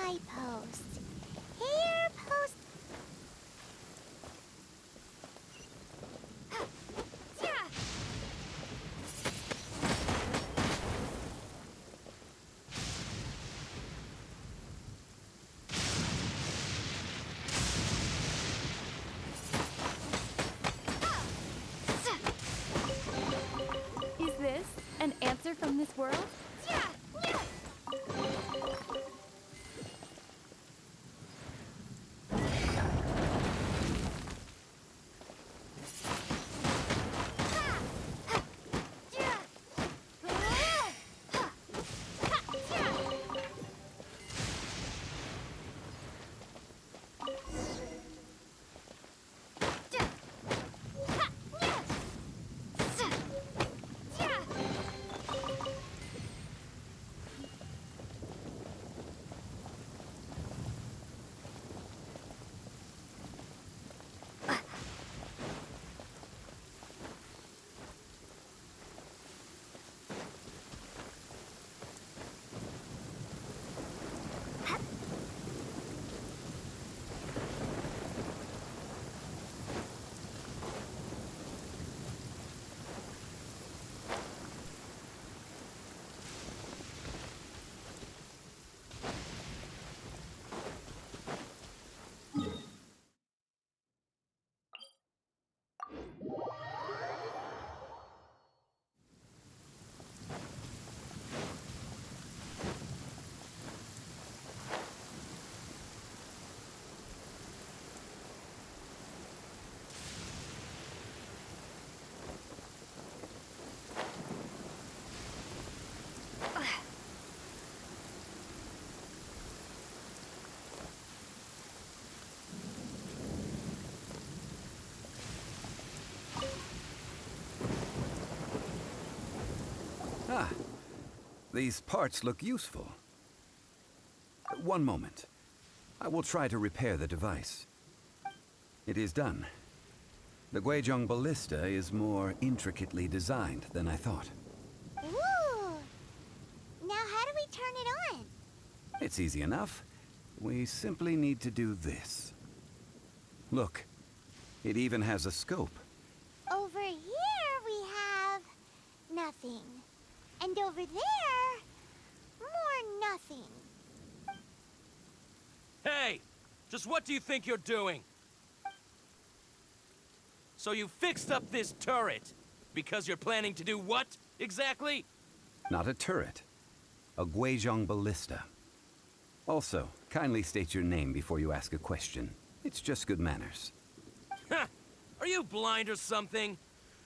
I post? Here post. Is this an answer from this world? Ah, these parts look useful. One moment. I will try to repair the device. It is done. The Guizhong ballista is more intricately designed than I thought. Ooh! Now how do we turn it on? It's easy enough. We simply need to do this. Look, it even has a scope. Over here we have nothing. And over there, more nothing. Hey! Just what do you think you're doing? So you fixed up this turret because you're planning to do what, exactly? Not a turret. A Guizhong ballista. Also, kindly state your name before you ask a question. It's just good manners. Ha! Are you blind or something?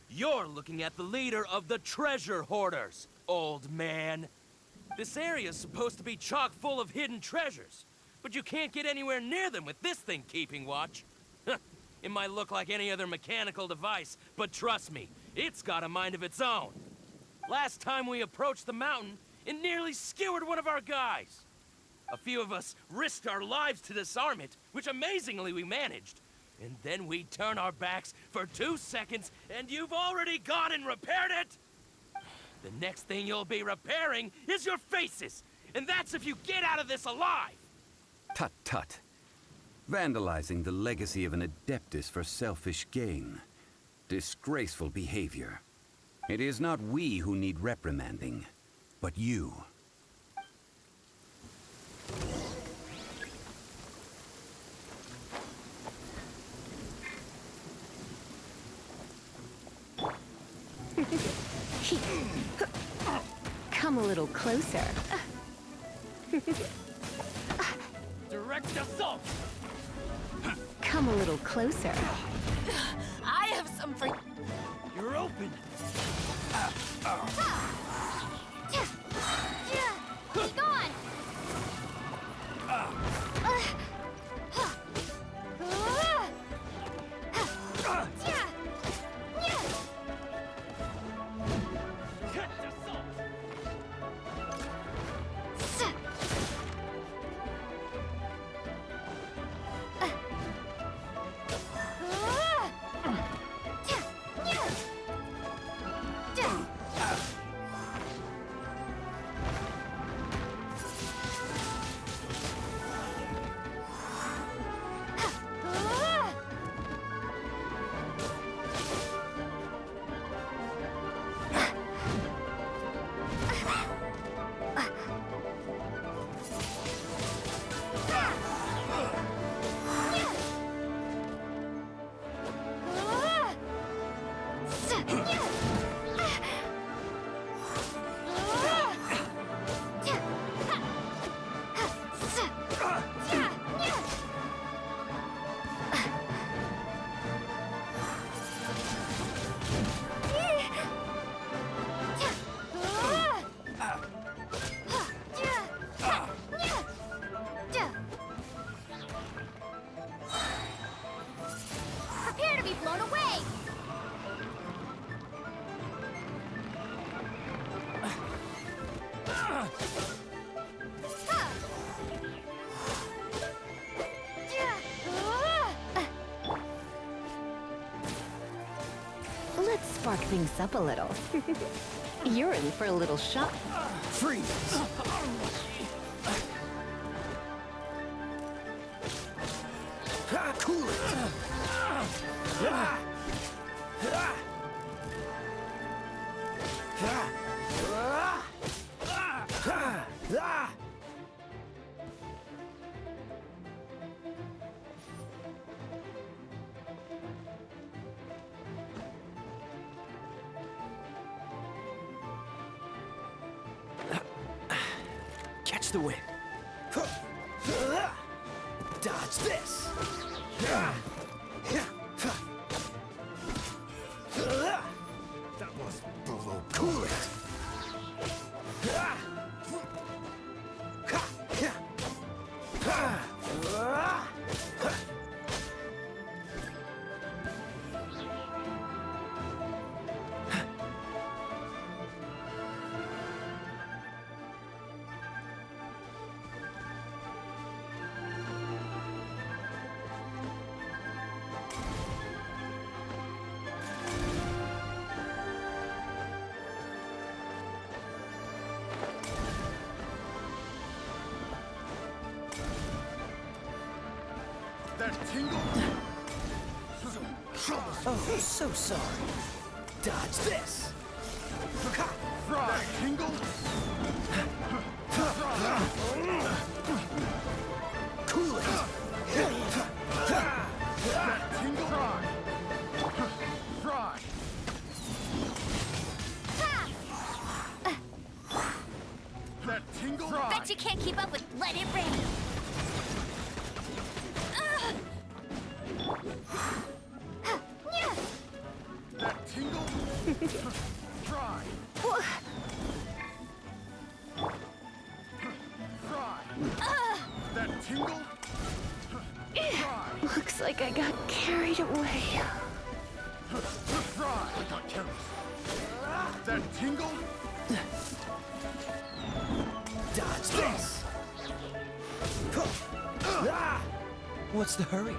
You're looking at the leader of the treasure hoarders, old man. This area's supposed to be chock full of hidden treasures, but you can't get anywhere near them with this thing keeping watch. It might look like any other mechanical device, but trust me, it's got a mind of its own. Last time we approached the mountain, it nearly skewered one of our guys. A few of us risked our lives to disarm it, which amazingly we managed. And then we turn our backs for 2 seconds, and you've already gone and repaired it! The next thing you'll be repairing is your faces! And that's if you get out of this alive! Tut tut. Vandalizing the legacy of an adeptus for selfish gain. Disgraceful behavior. It is not we who need reprimanding, but you. Come a little closer. Direct assault! Come a little closer. I have some for... You're open! Be gone! Direct assault! Let's spark things up a little. You're in for a little shock. Freeze! Cool it! Catch the wind. Dodge this. That was below. Cool it. That tingle? Oh, so sorry. Dodge this. Fry. That tingle? Cool it. That tingle? Fry. Fry. That tingle? Fry. Bet you can't keep up with Let It Rain. That tingle? Fry. Fry. That tingle? Fry. Looks like I got carried away. Fry. I got careless. That tingle? Dodge this. What's the hurry?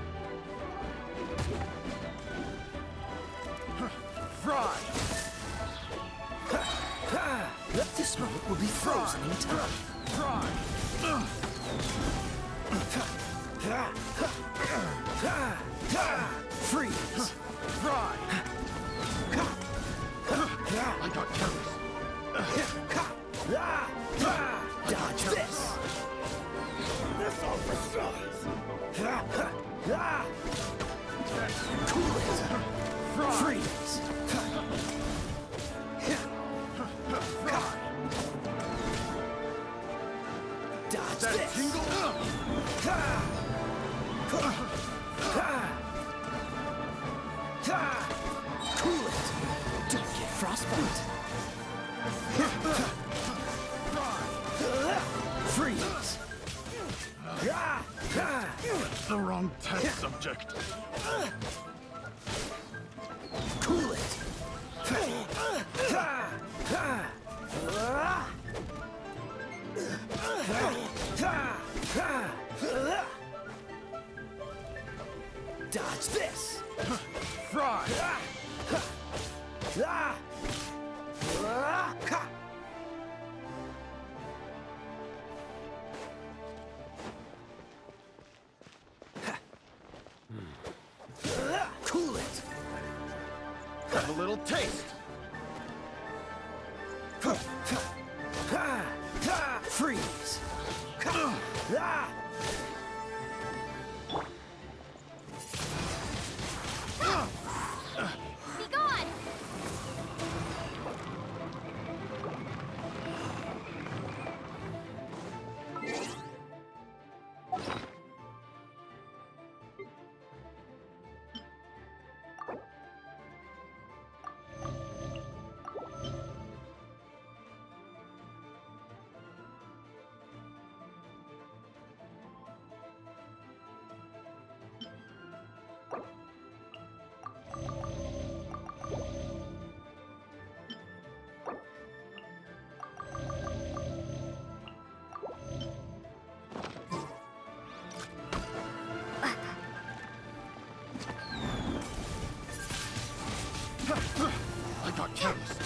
Fry. This moment will be frozen in time. Fry. Freeze. Fry. I got careless. Dodge this. This all for size. Cool it. Freeze. Dodge That this. tingle? Cool it. Don't get frostbite. Freeze. The wrong test subject. Cool it. Dodge this. Fry. Cool it. Have a little taste. Freeze. Be gone! I got careless.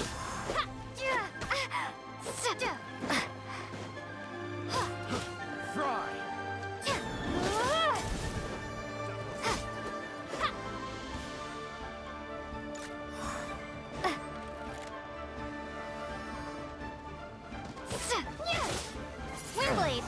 Fry! Windblade.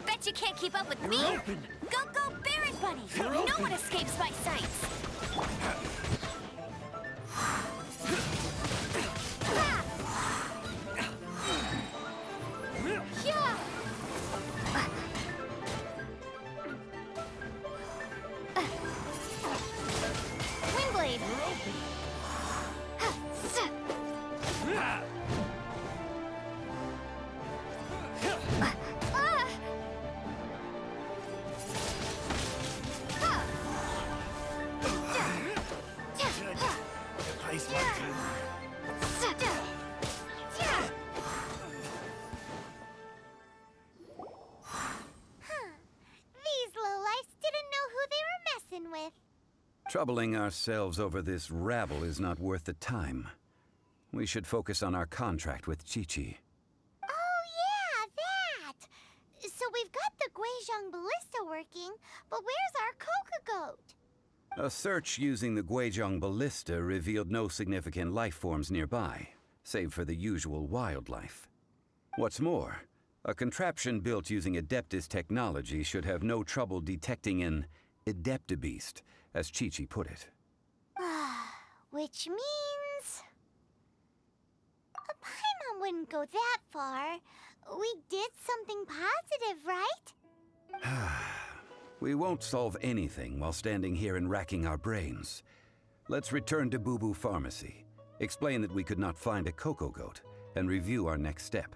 Bet you can't keep up with me. Open! Go, Barret Bunny! You're No open. one escapes my sights. Yeah. Windblade. Place my team. These lowlifes didn't know who they were messing with. Troubling ourselves over this rabble is not worth the time. We should focus on our contract with Chi-Chi. Oh, yeah, that! So we've got the Guizhong Ballista working, but where's our Coca Goat? A search using the Guizhong Ballista revealed no significant life forms nearby, save for the usual wildlife. What's more, a contraption built using Adeptus technology should have no trouble detecting an Adeptabeast, as Chi-Chi put it. Which means... Paimon wouldn't go that far. We did something positive, right? We won't solve anything while standing here and racking our brains. Let's return to Boo Boo Pharmacy, explain that we could not find a Coco Goat, and review our next step.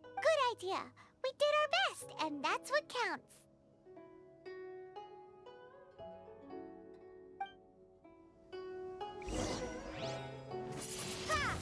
Good idea. We did our best, and that's what counts. Ha!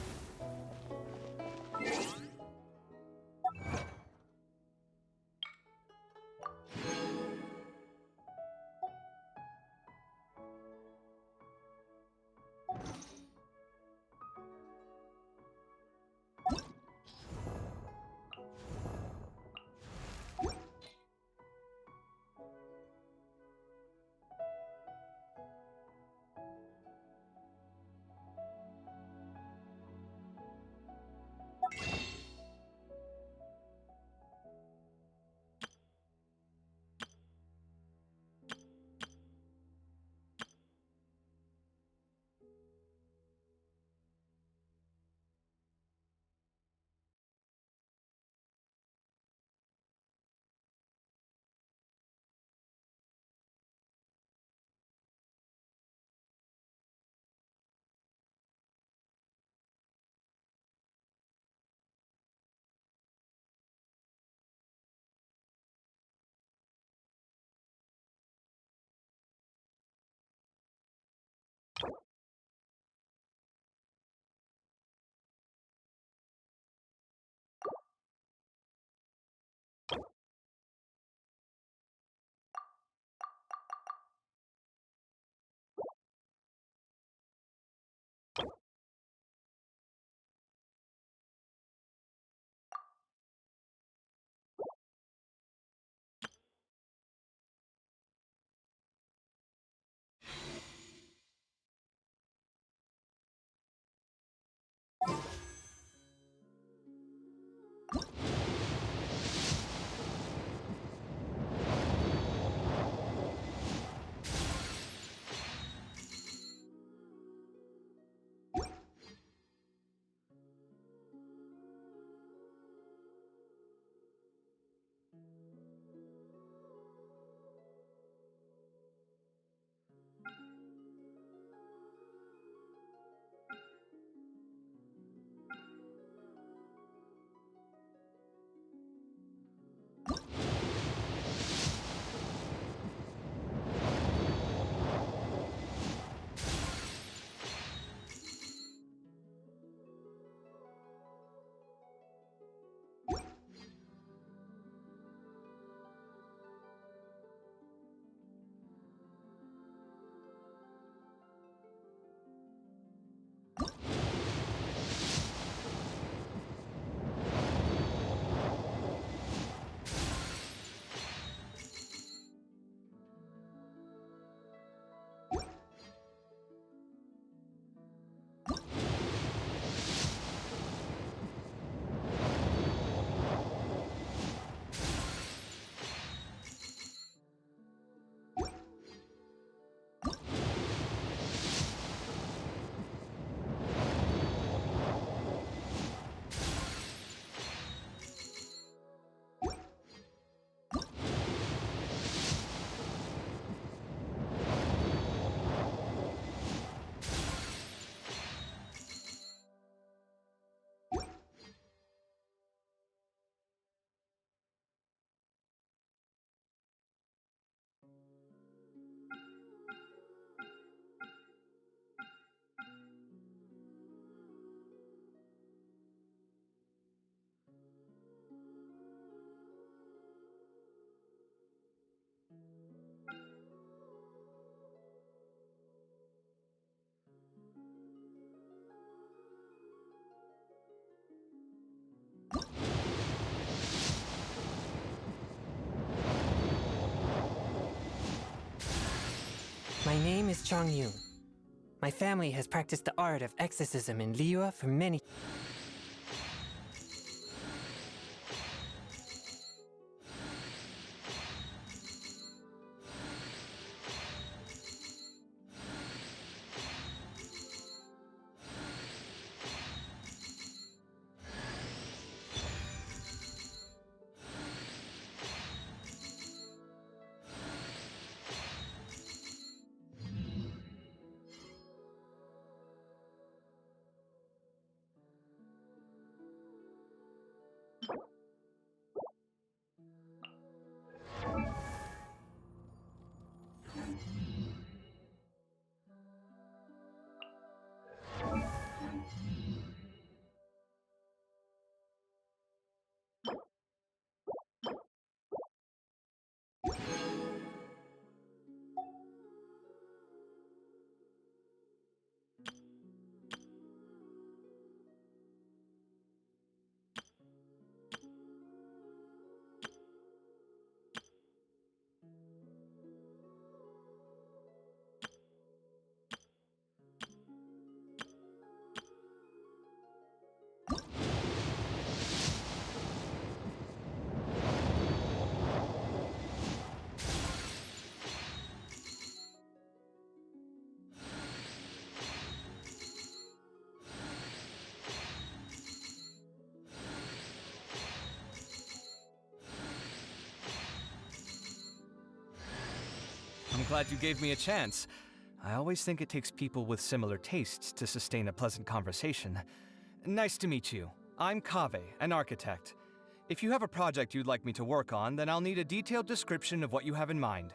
My name is Chong Yoon. My family has practiced the art of exorcism in Liyue for many. I'm glad you gave me a chance. I always think it takes people with similar tastes to sustain a pleasant conversation. Nice to meet you. I'm Kaveh, an architect. If you have a project you'd like me to work on, then I'll need a detailed description of what you have in mind.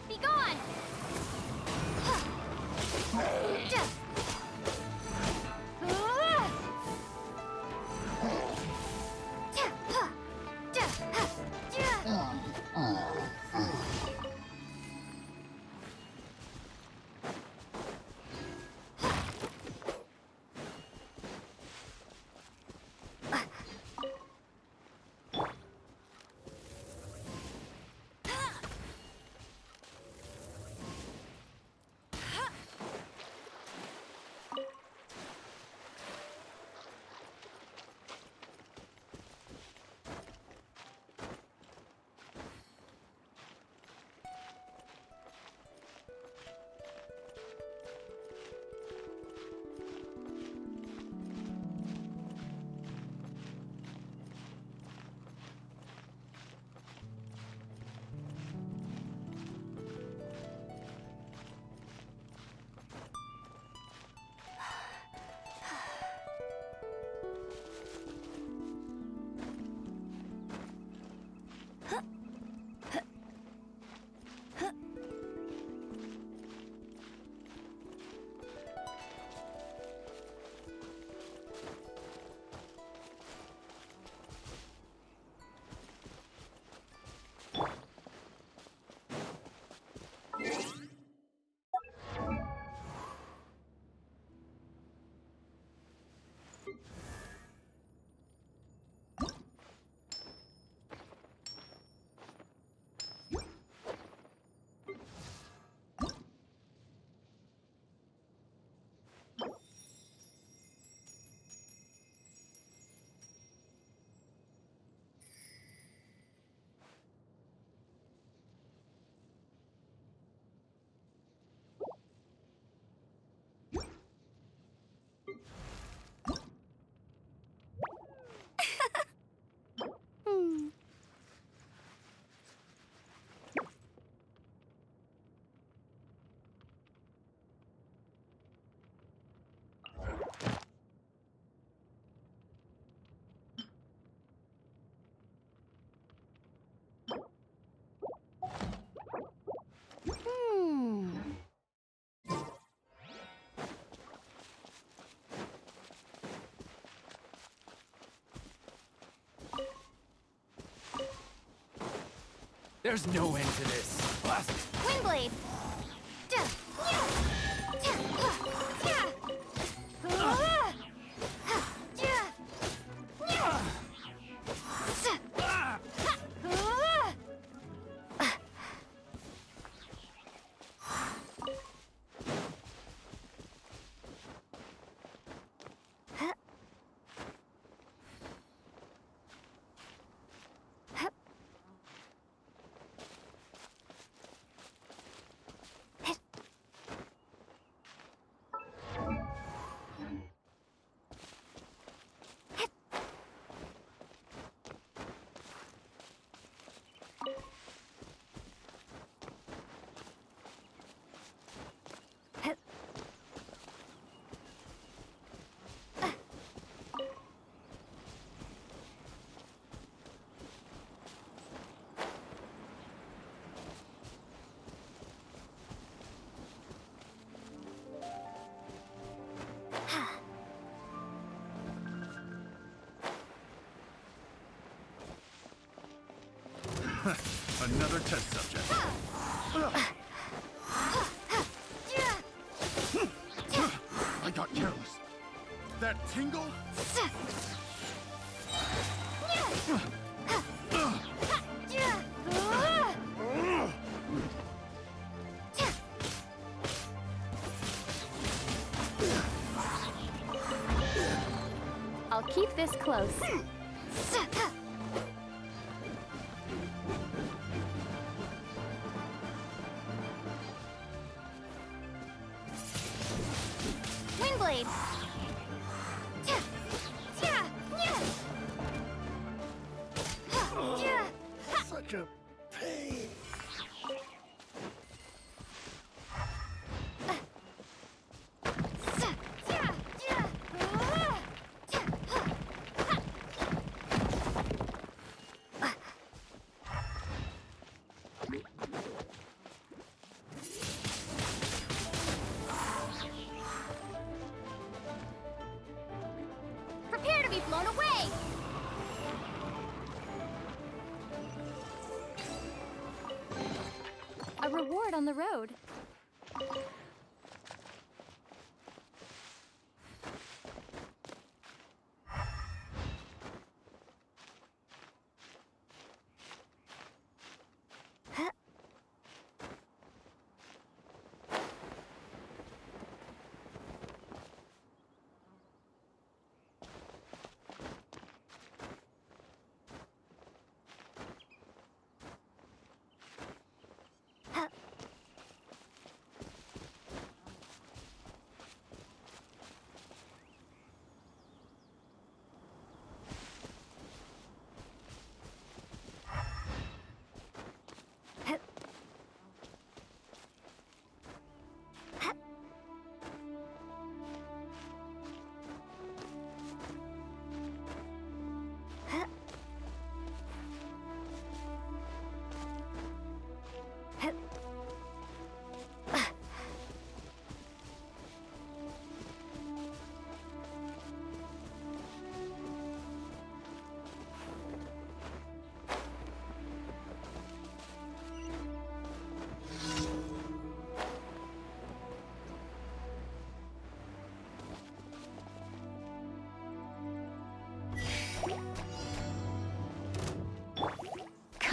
Be gone! There's no end to this. Windblade! Another test subject. I got careless. That tingle? I'll keep this close. Windblade! Such a pain. reward on the road.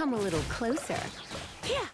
Come a little closer. Yeah.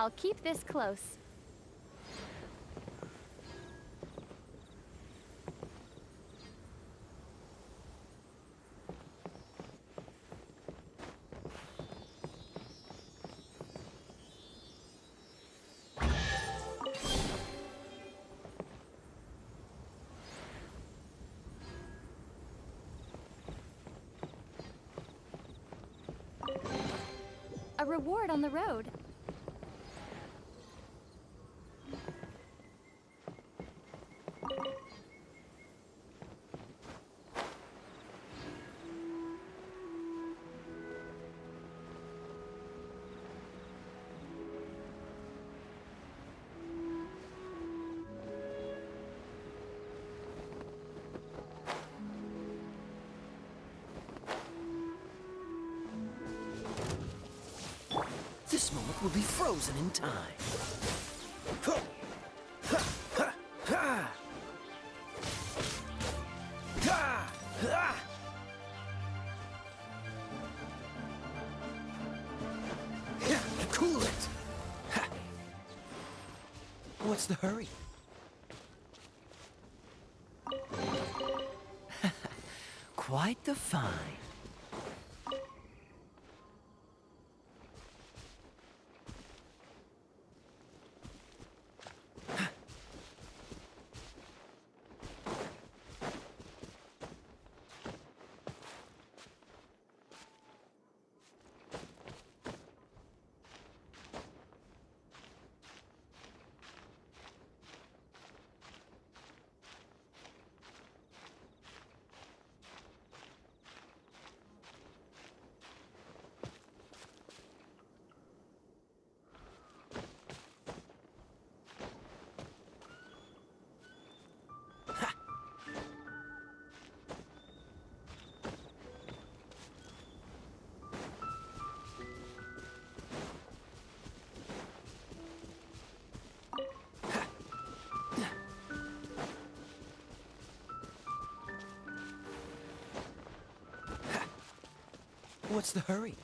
I'll keep this close. A reward on the road. This moment will be frozen in time. Cool it! What's the hurry? Quite the find. What's the hurry?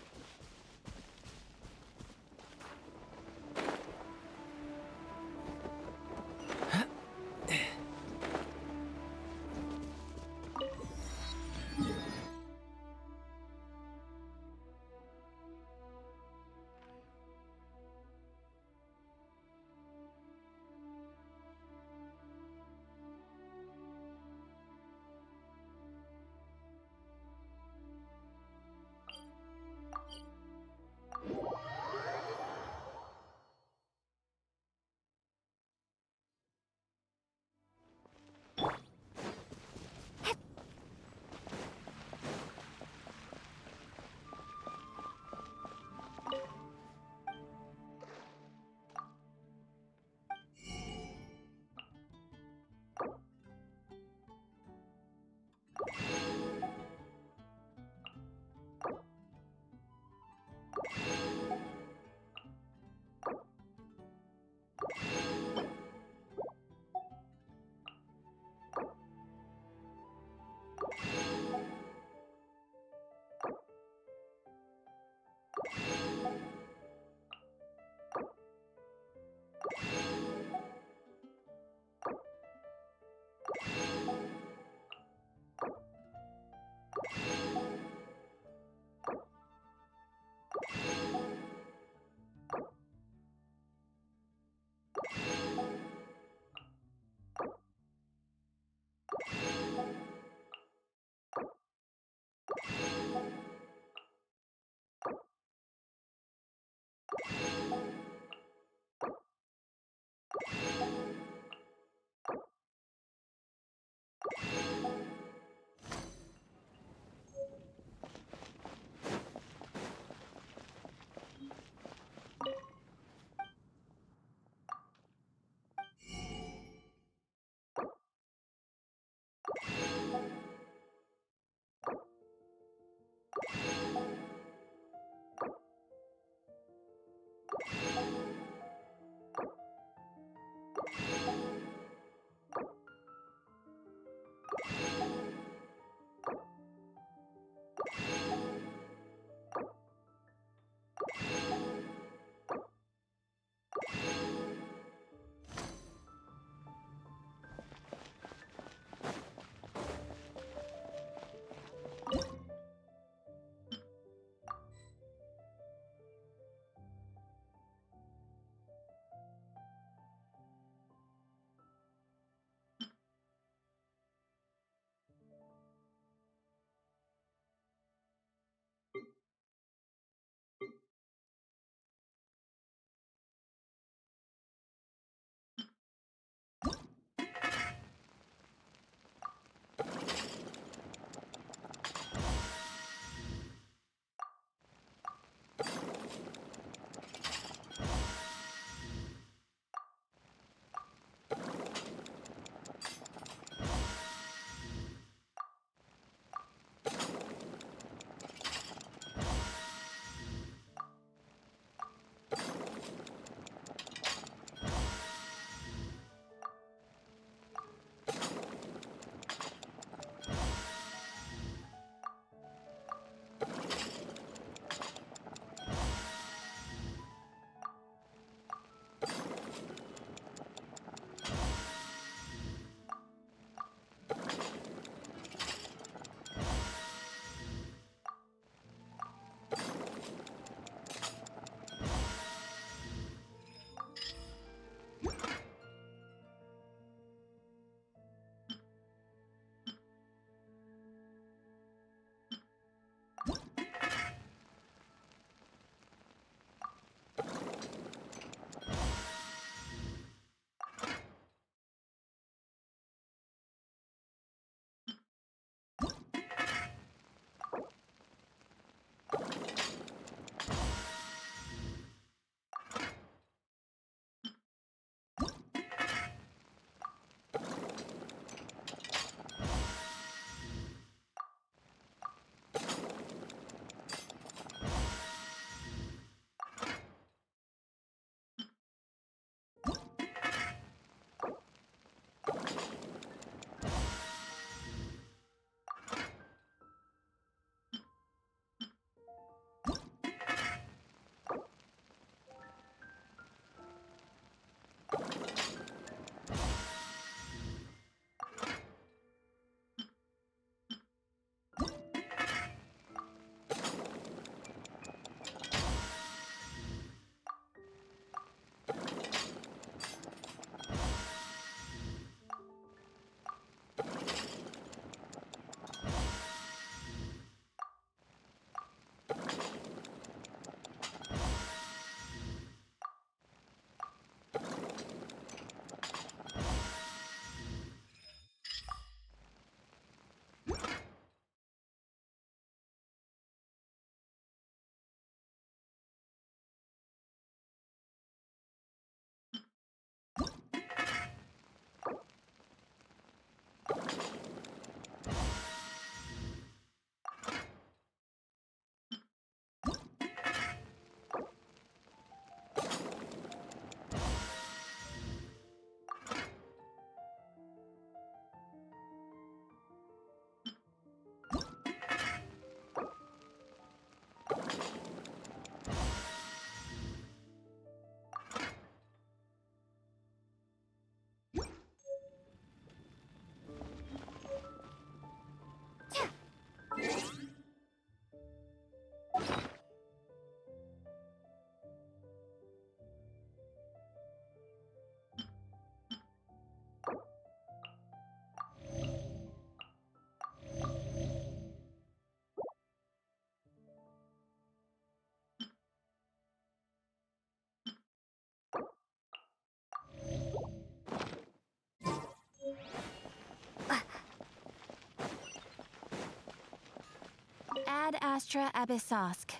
Ad Astra Abyssosk.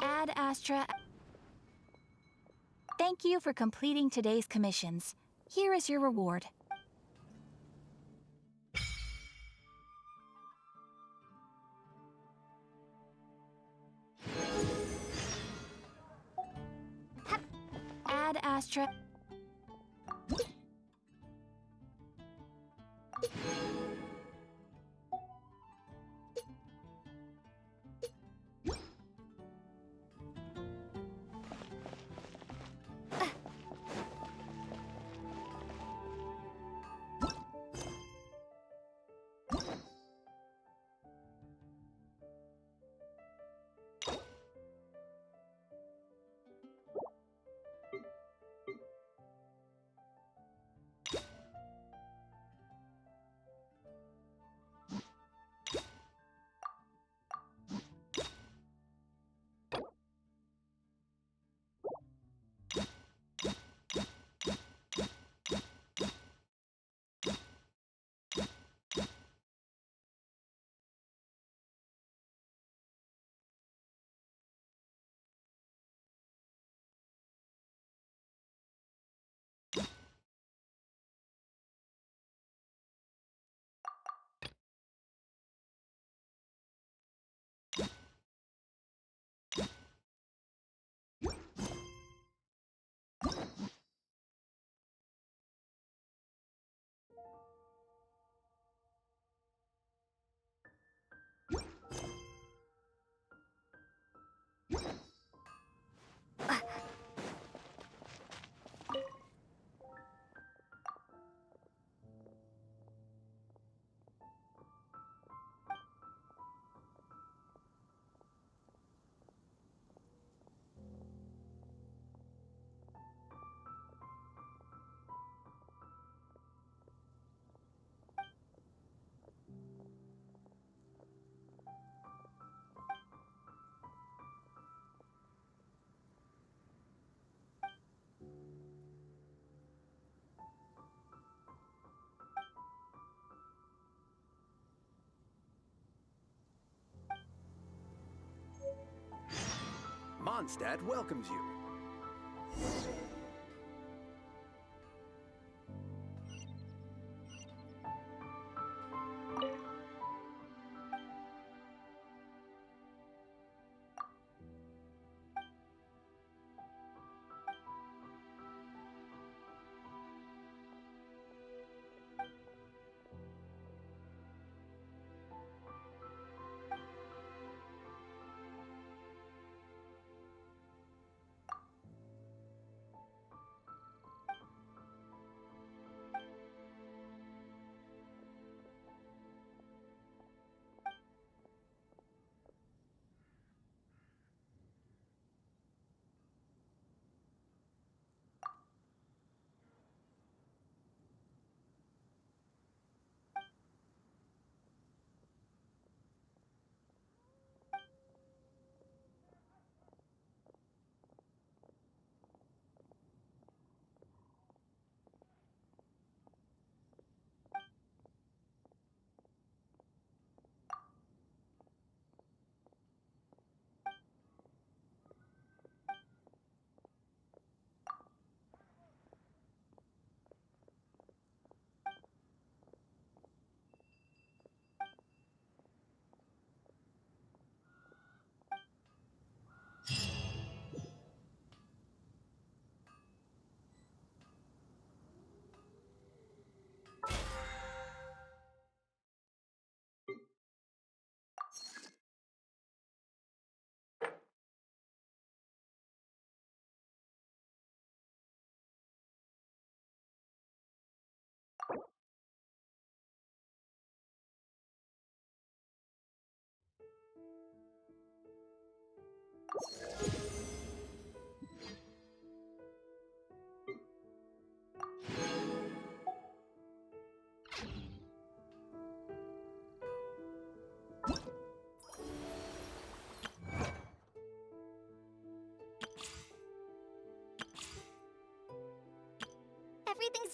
Ad Astra. Thank you for completing today's commissions. Here is your reward. Ad Astra. Mondstadt welcomes you.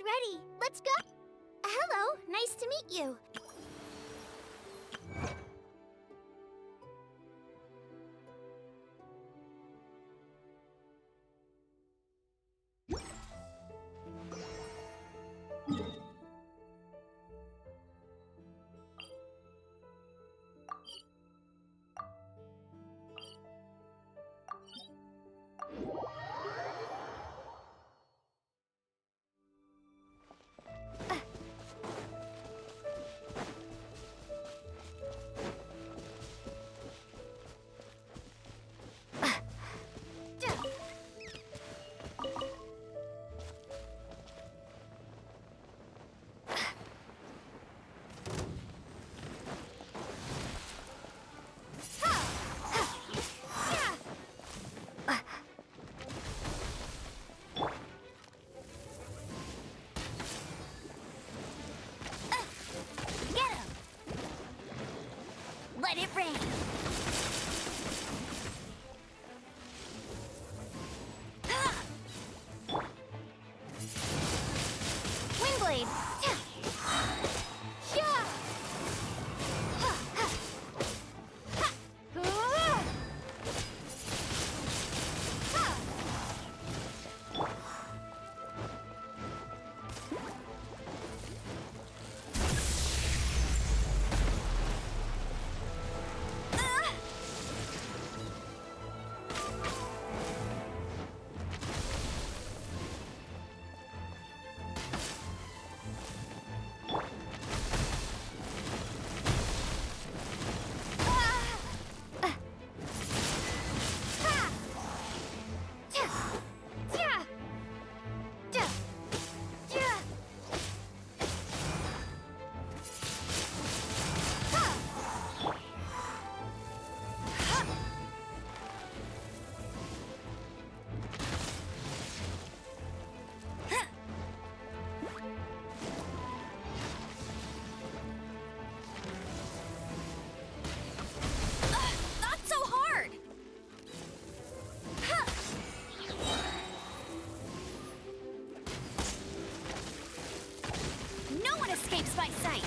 ready. Let's go. Hello, nice to meet you. Let it rain. Windblade. Escapes my sight.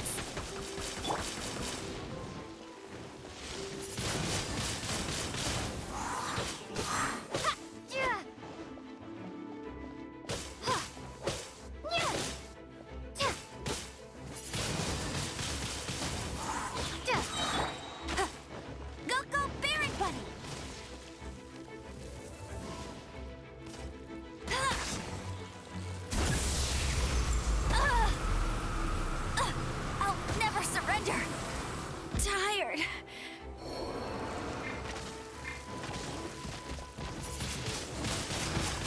Tired.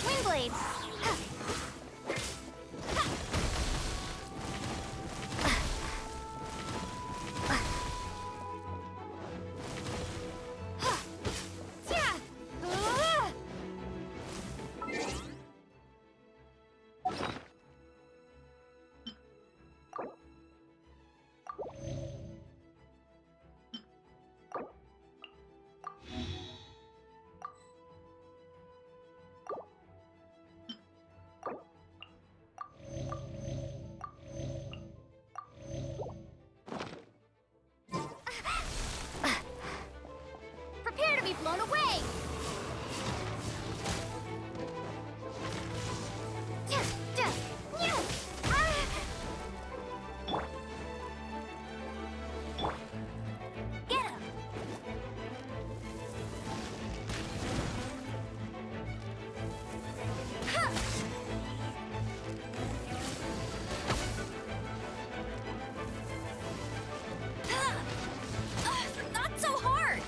Windblade. Prepare to be blown away! Get him! Not so hard!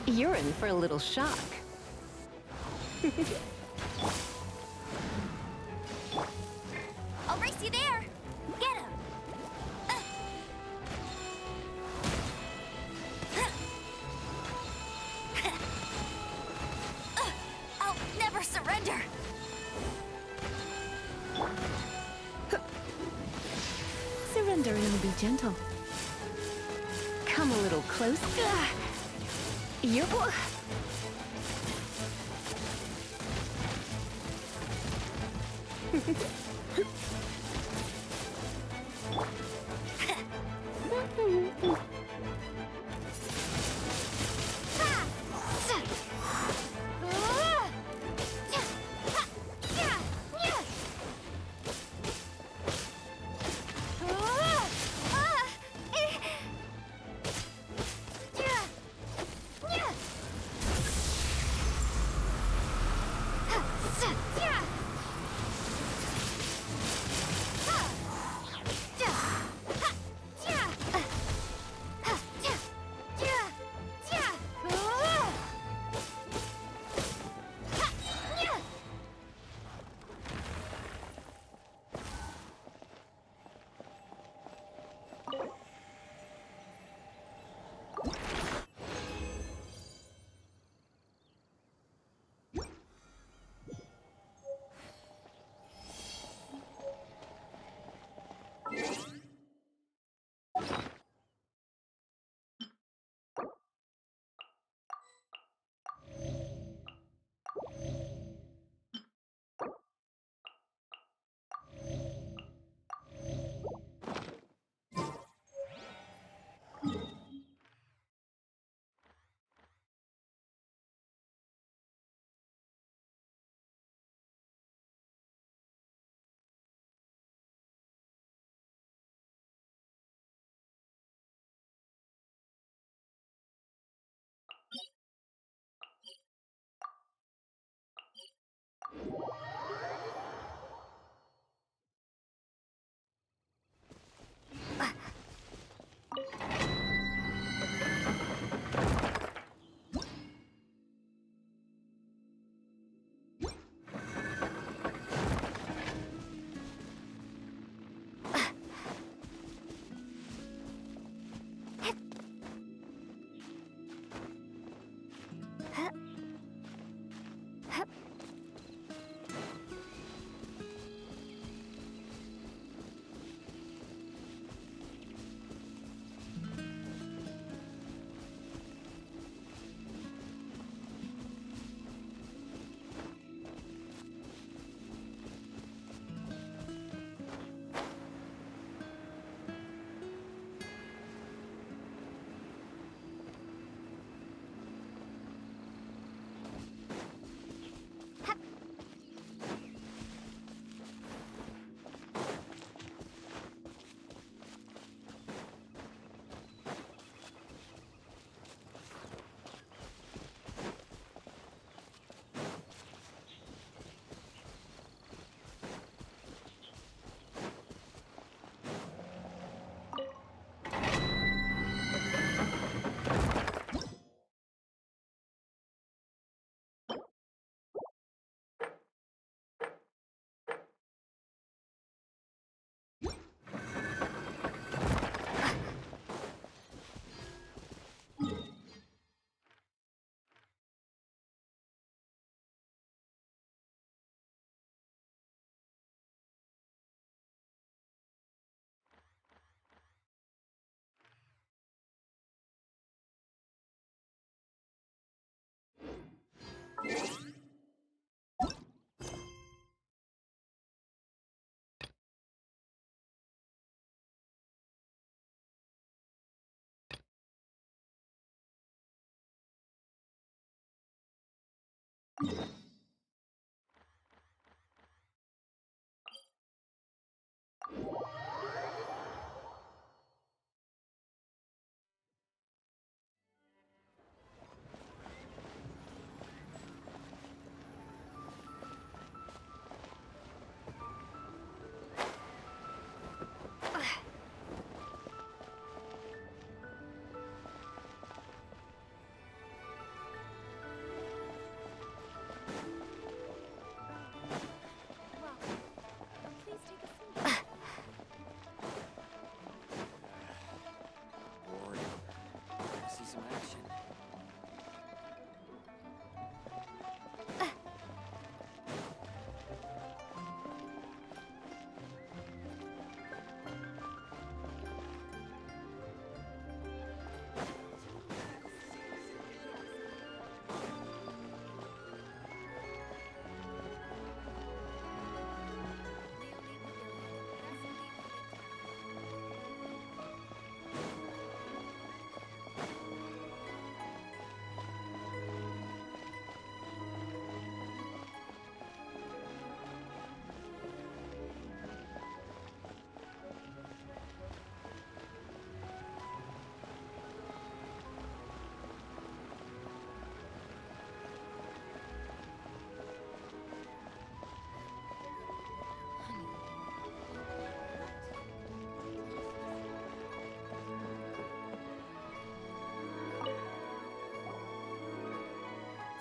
You're in for a little shock. I'll race you there! Get him! I'll never surrender! will be gentle. Come a little close. You're...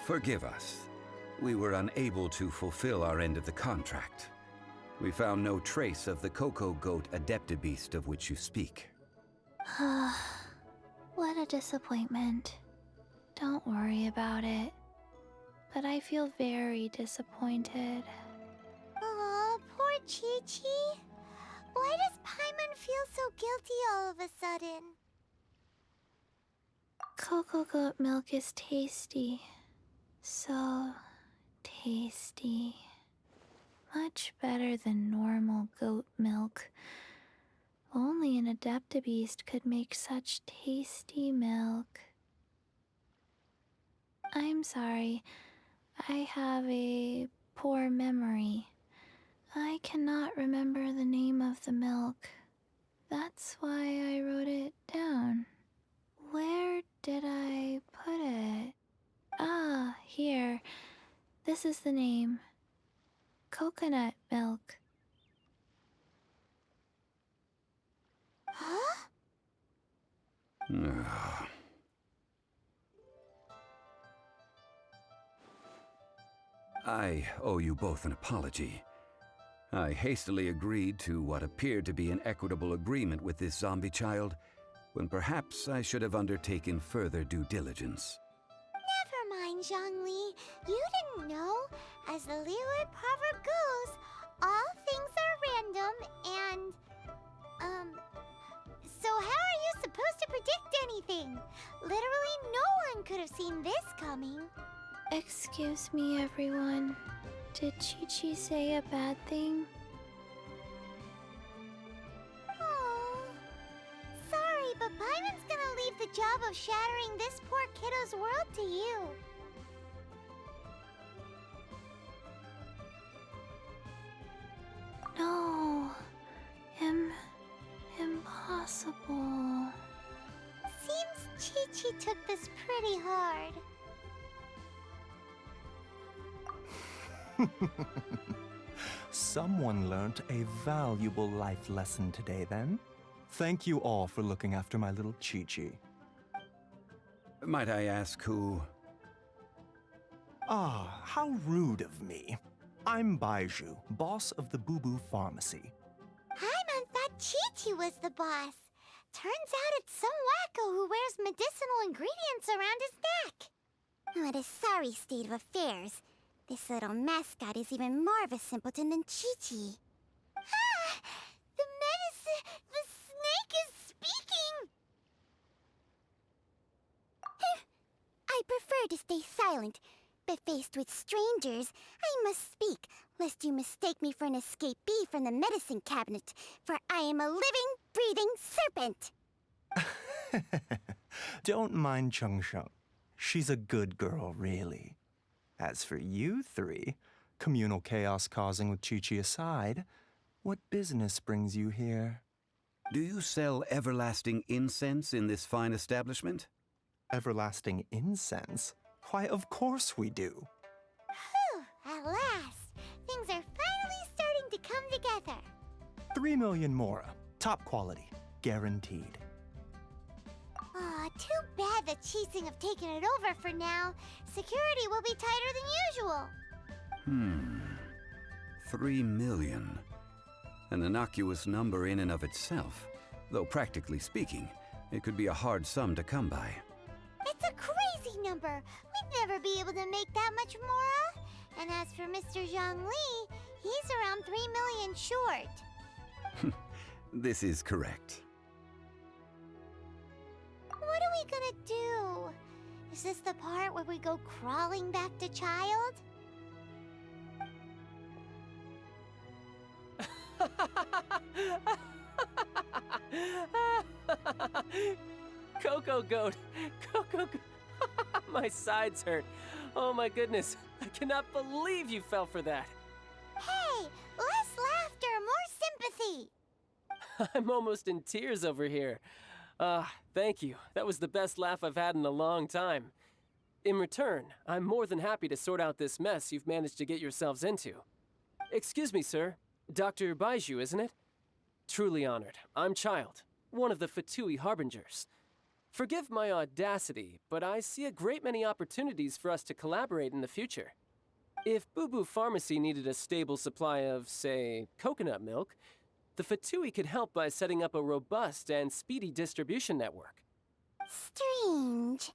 Forgive us. We were unable to fulfill our end of the contract. We found no trace of the Cocoa Goat Adeptabeast of which you speak. What a disappointment. Don't worry about it. But I feel very disappointed. Aw, poor Chi-Chi. Why does Paimon feel so guilty all of a sudden? Cocoa goat milk is tasty. So tasty. Much better than normal goat milk. Only an Adeptabeast could make such tasty milk. I'm sorry. I have a poor memory. I cannot remember the name of the milk. That's why I wrote it down. Where did I put it? Ah, here. This is the name. Coconut milk. Huh? I owe you both an apology. I hastily agreed to what appeared to be an equitable agreement with this zombie child, when perhaps I should have undertaken further due diligence. Never mind, Zhongli. You didn't know. As the Liyue proverb goes, all things are random and, so how are you supposed to predict anything? Literally no one could have seen this coming. Excuse me, everyone. Did Chi-Chi say a bad thing? Oh, sorry, but Paimon's gonna leave the job of shattering this poor kiddo's world to you. No. Impossible. Seems Chi-Chi took this pretty hard. Someone learnt a valuable life lesson today, then. Thank you all for looking after my little Chi-Chi. Might I ask who... Ah, how rude of me. I'm Baiju, boss of the Boo Boo Pharmacy. Paimon thought Chi-Chi was the boss. Turns out it's some wacko who wears medicinal ingredients around his neck. What a sorry state of affairs. This little mascot is even more of a simpleton than Chi-Chi. Ah! The snake is speaking! I prefer to stay silent, but faced with strangers, I must speak, lest you mistake me for an escapee from the medicine cabinet, for I am a living, breathing serpent! Don't mind Chung Sheng. She's a good girl, really. As for you three, communal chaos causing with Chi-Chi aside, what business brings you here? Do you sell everlasting incense in this fine establishment? Everlasting incense? Why, of course we do. Whew, at last! Things are finally starting to come together. 3 million mora. Top quality. Guaranteed. Aw, too bad the Chising have taken it over for now. Security will be tighter than usual. 3 million. An innocuous number in and of itself. Though practically speaking, it could be a hard sum to come by. It's a crazy number. We'd never be able to make that much mora. And as for Mr. Zhongli, he's around 3 million short. This is correct. What are we gonna do? Is this the part where we go crawling back to child? Cocoa Goat! Cocoa Goat! My sides hurt. Oh my goodness. I cannot believe you fell for that. Hey, less laughter, more sympathy. I'm almost in tears over here. Thank you. That was the best laugh I've had in a long time. In return, I'm more than happy to sort out this mess you've managed to get yourselves into. Excuse me, sir. Dr. Baiju, isn't it? Truly honored. I'm Child, one of the Fatui Harbingers. Forgive my audacity, but I see a great many opportunities for us to collaborate in the future. If Boo Boo Pharmacy needed a stable supply of, say, coconut milk, the Fatui could help by setting up a robust and speedy distribution network. Strange.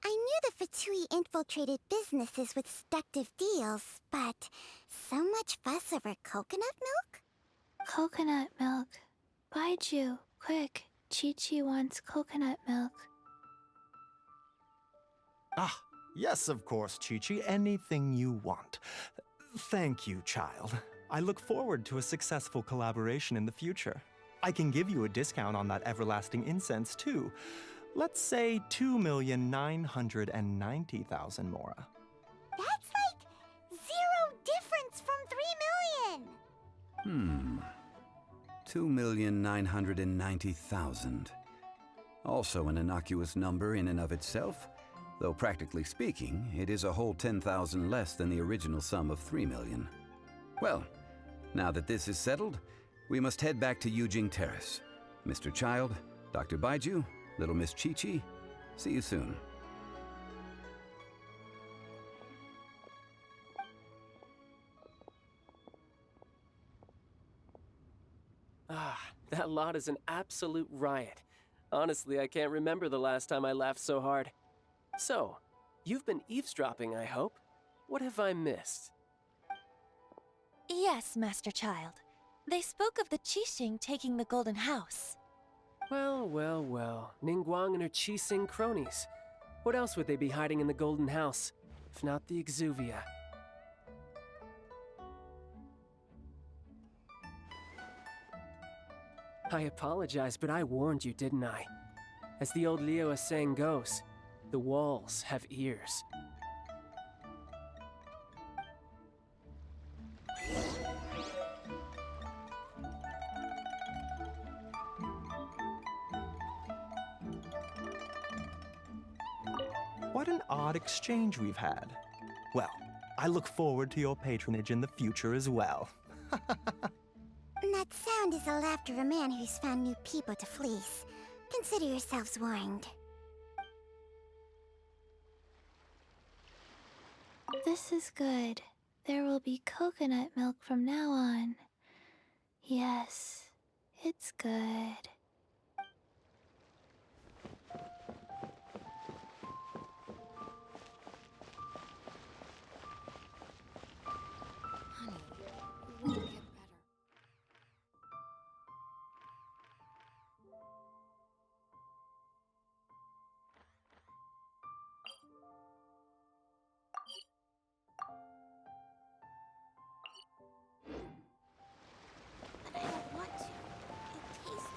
I knew the Fatui infiltrated businesses with seductive deals, but so much fuss over coconut milk? Coconut milk. Baiju, quick. Chi-Chi wants coconut milk. Ah, yes, of course, Chi-Chi. Anything you want. Thank you, child. I look forward to a successful collaboration in the future. I can give you a discount on that everlasting incense, too. Let's say 2,990,000 mora. That's like 0 difference from 3 million! 2,990,000. Also an innocuous number in and of itself, though practically speaking, it is a whole 10,000 less than the original sum of 3 million. Well, now that this is settled, we must head back to Yujing Terrace. Mr. Child, Dr. Baiju, Little Miss Chi-Chi, see you soon. Ah, that lot is an absolute riot. Honestly, I can't remember the last time I laughed so hard. So, you've been eavesdropping, I hope? What have I missed? Yes, Master Child. They spoke of the Qixing taking the Golden House. Well, well, well. Ningguang and her Qixing cronies. What else would they be hiding in the Golden House, if not the Exuvia? I apologize, but I warned you, didn't I? As the old Liyue saying goes, the walls have ears. What an odd exchange we've had. Well, I look forward to your patronage in the future as well. That sound is the laughter of a man who's found new people to fleece. Consider yourselves warned. This is good. There will be coconut milk from now on. Yes, it's good. Honey, you will get better. But I don't want to. It tastes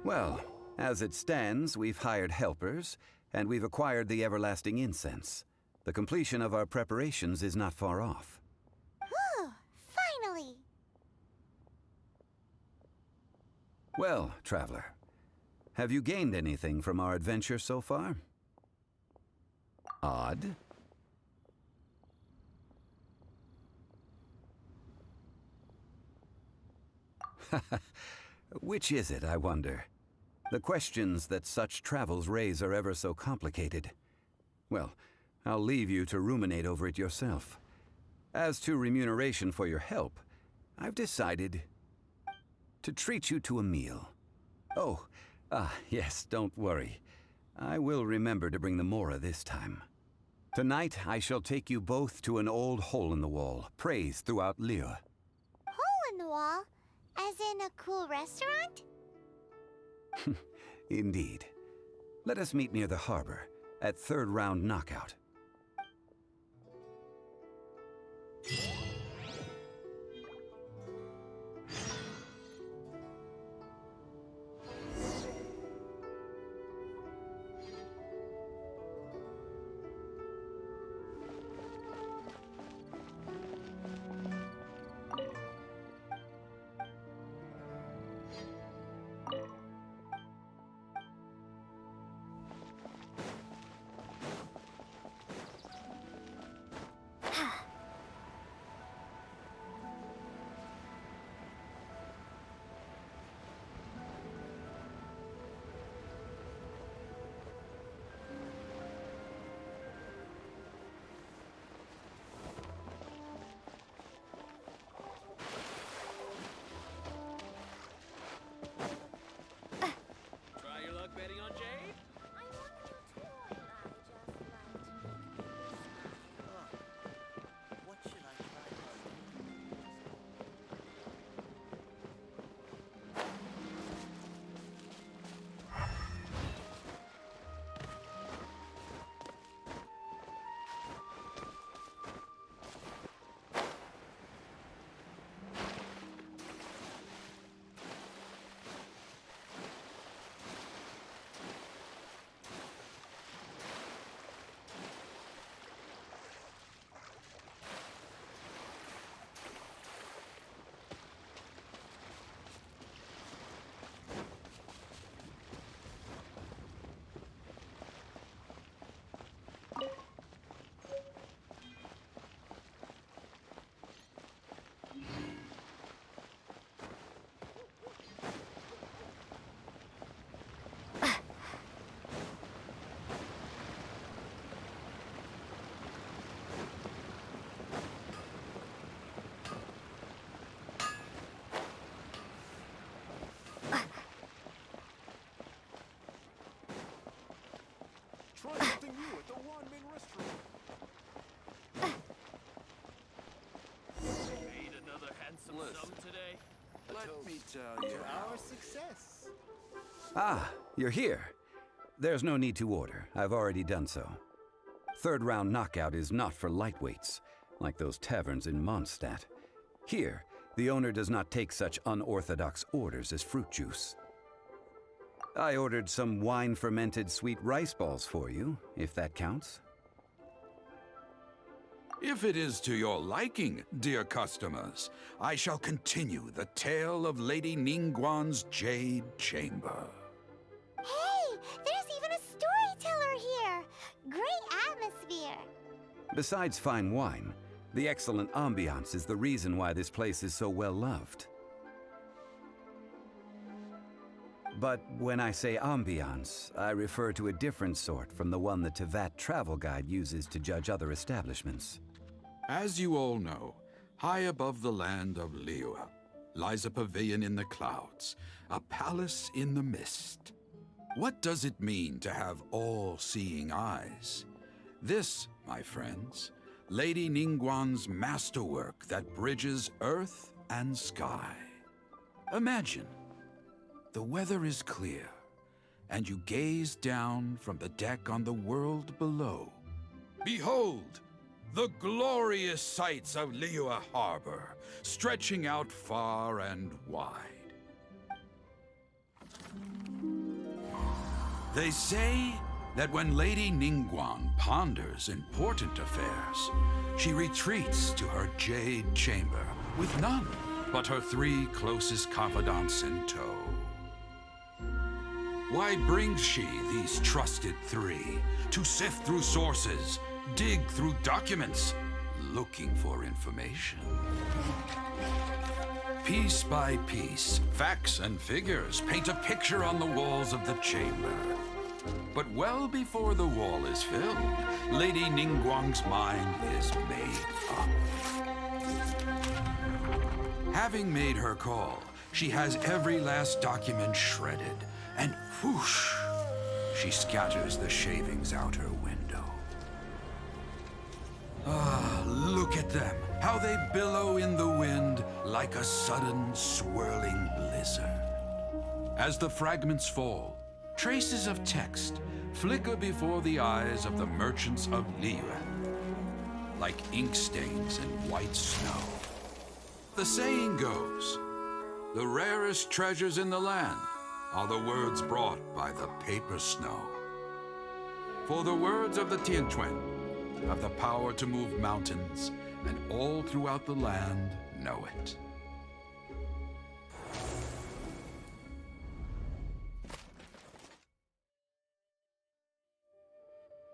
Well, as it stands, we've hired helpers, and we've acquired the everlasting incense. The completion of our preparations is not far off. Whew, finally! Well, traveler, have you gained anything from our adventure so far? Odd? Which is it, I wonder? The questions that such travels raise are ever so complicated. Well, I'll leave you to ruminate over it yourself. As to remuneration for your help, I've decided to treat you to a meal. Oh, yes, don't worry. I will remember to bring the Mora this time. Tonight, I shall take you both to an old hole-in-the-wall, praised throughout Liyue. Hole in the wall? As in a cool restaurant? Indeed. Let us meet near the harbor, at third round knockout. Try your luck betting on Jade? I wanted your toy. I just like to make you smile. What should I try? Try something new at the Wanmin restaurant. Made another handsome sum today. Let me tell you. Our success. Ah, you're here. There's no need to order. I've already done so. Third round knockout is not for lightweights, like those taverns in Mondstadt. Here, the owner does not take such unorthodox orders as fruit juice. I ordered some wine-fermented sweet rice balls for you, if that counts. If it is to your liking, dear customers, I shall continue the tale of Lady Ningguang's Jade Chamber. Hey, there's even a storyteller here. Great atmosphere. Besides fine wine, the excellent ambiance is the reason why this place is so well loved. But when I say ambiance, I refer to a different sort from the one the Tevat travel guide uses to judge other establishments. As you all know, high above the land of Liyue lies a pavilion in the clouds, a palace in the mist. What does it mean to have all-seeing eyes? This, my friends, Lady Ningguang's masterwork that bridges earth and sky. Imagine, the weather is clear, and you gaze down from the deck on the world below. Behold, the glorious sights of Liyue Harbor, stretching out far and wide. They say that when Lady Ningguang ponders important affairs, she retreats to her jade chamber with none but her 3 closest confidants in tow. Why brings she these trusted 3 to sift through sources, dig through documents, looking for information? Piece by piece, facts and figures paint a picture on the walls of the chamber. But well before the wall is filled, Lady Ningguang's mind is made up. Having made her call, she has every last document shredded, and whoosh, she scatters the shavings out her window. Ah, look at them, how they billow in the wind like a sudden swirling blizzard. As the fragments fall, traces of text flicker before the eyes of the merchants of Liyue, like ink stains in white snow. The saying goes, the rarest treasures in the land are the words brought by the paper snow. For the words of the Tianquan have the power to move mountains, and all throughout the land know it.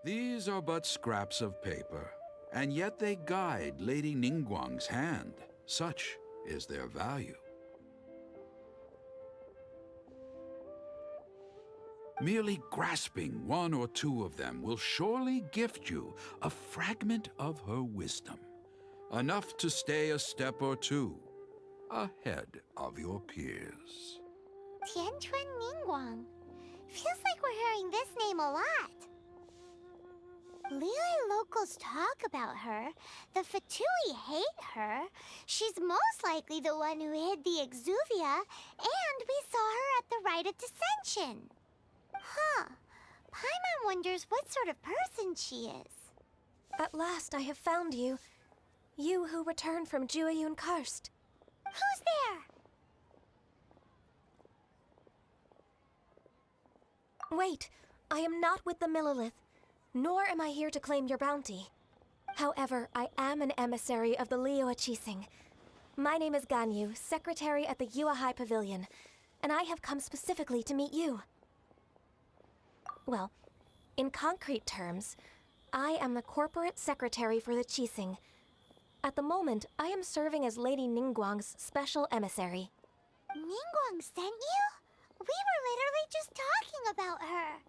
These are but scraps of paper, and yet they guide Lady Ningguang's hand. Such is their value. Merely grasping one or two of them will surely gift you a fragment of her wisdom, enough to stay a step or two ahead of your peers. Tianquan Ningguang. Feels like we're hearing this name a lot. Liyue locals talk about her. The Fatui hate her. She's most likely the one who hid the Exuvia, and we saw her at the Rite of Dissension. Huh. Paimon wonders what sort of person she is. At last I have found you. You who returned from Jueyun Karst. Who's there? Wait, I am not with the Millelith, nor am I here to claim your bounty. However, I am an emissary of the Liyue Qixing. My name is Ganyu, secretary at the Yue High Pavilion, and I have come specifically to meet you. Well, in concrete terms, I am the corporate secretary for the Qixing. At the moment, I am serving as Lady Ningguang's special emissary. Ningguang sent you? We were literally just talking about her.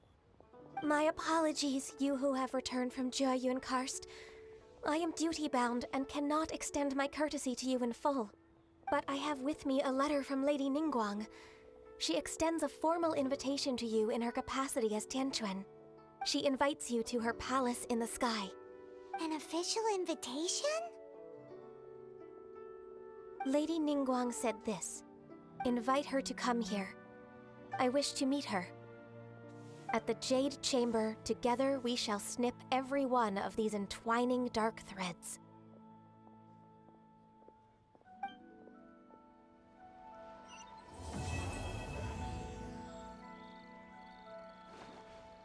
My apologies, you who have returned from Jueyun Karst. I am duty-bound and cannot extend my courtesy to you in full. But I have with me a letter from Lady Ningguang. She extends a formal invitation to you in her capacity as Tianquan. She invites you to her palace in the sky. An official invitation? Lady Ningguang said this. Invite her to come here. I wish to meet her. At the Jade Chamber, together we shall snip every one of these entwining dark threads.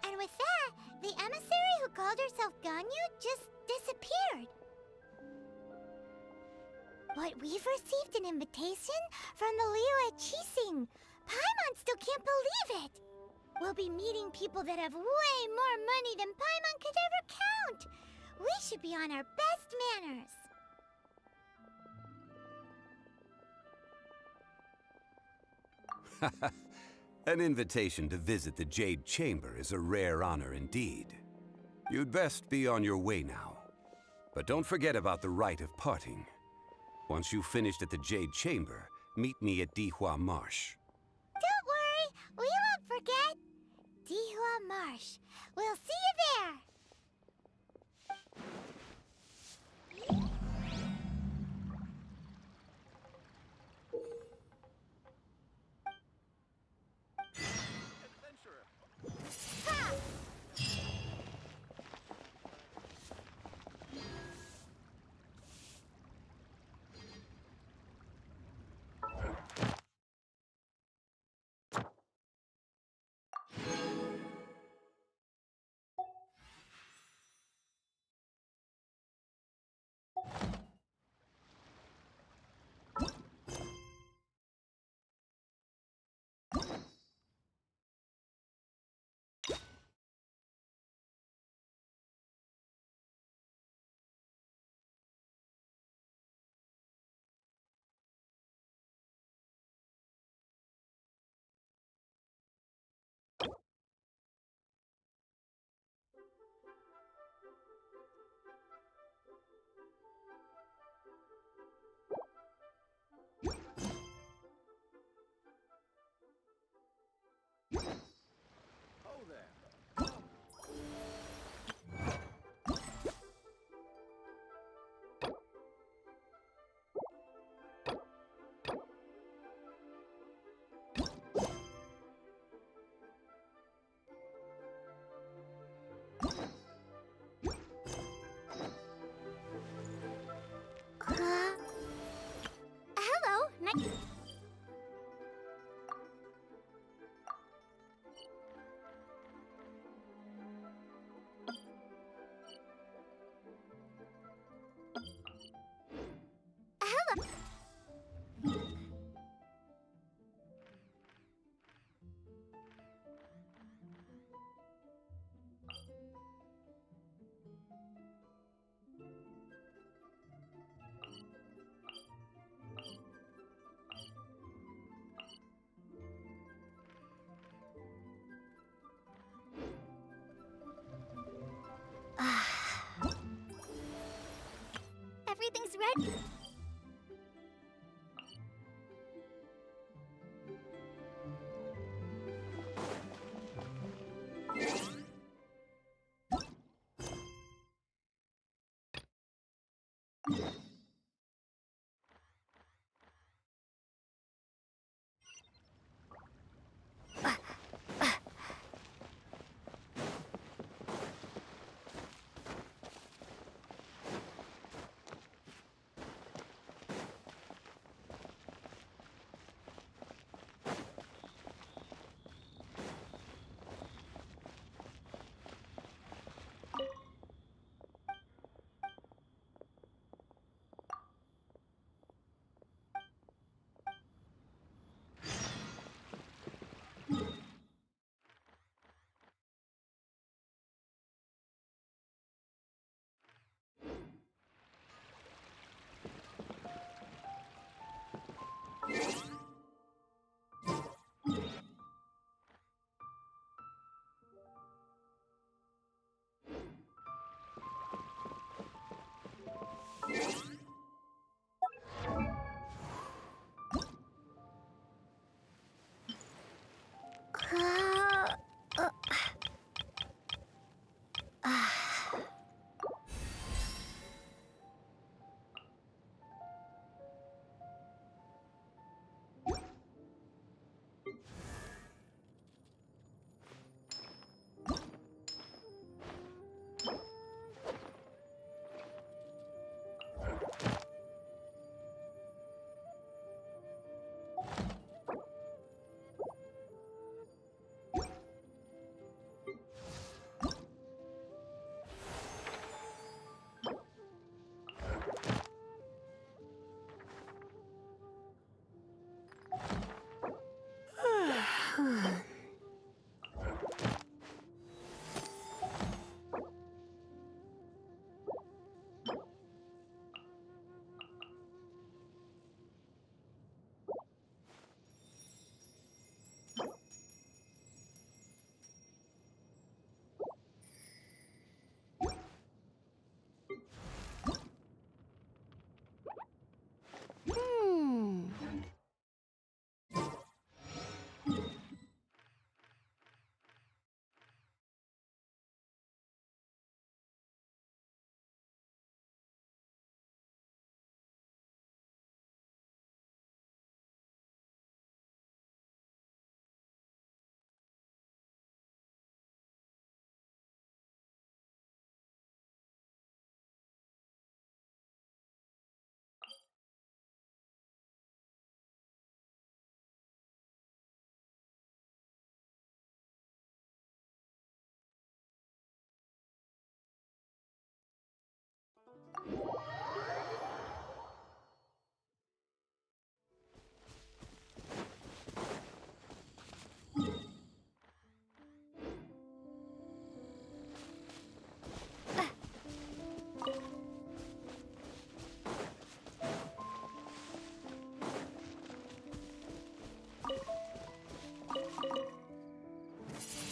And with that, the emissary who called herself Ganyu just disappeared. But we've received an invitation from the Liyue Qixing. Paimon still can't believe it. We'll be meeting people that have way more money than Paimon could ever count. We should be on our best manners. An invitation to visit the Jade Chamber is a rare honor indeed. You'd best be on your way now. But don't forget about the rite of parting. Once you've finished at the Jade Chamber, meet me at Dihua Marsh. Don't worry, we won't forget. Dihua Marsh. We'll see you there. everything's ready.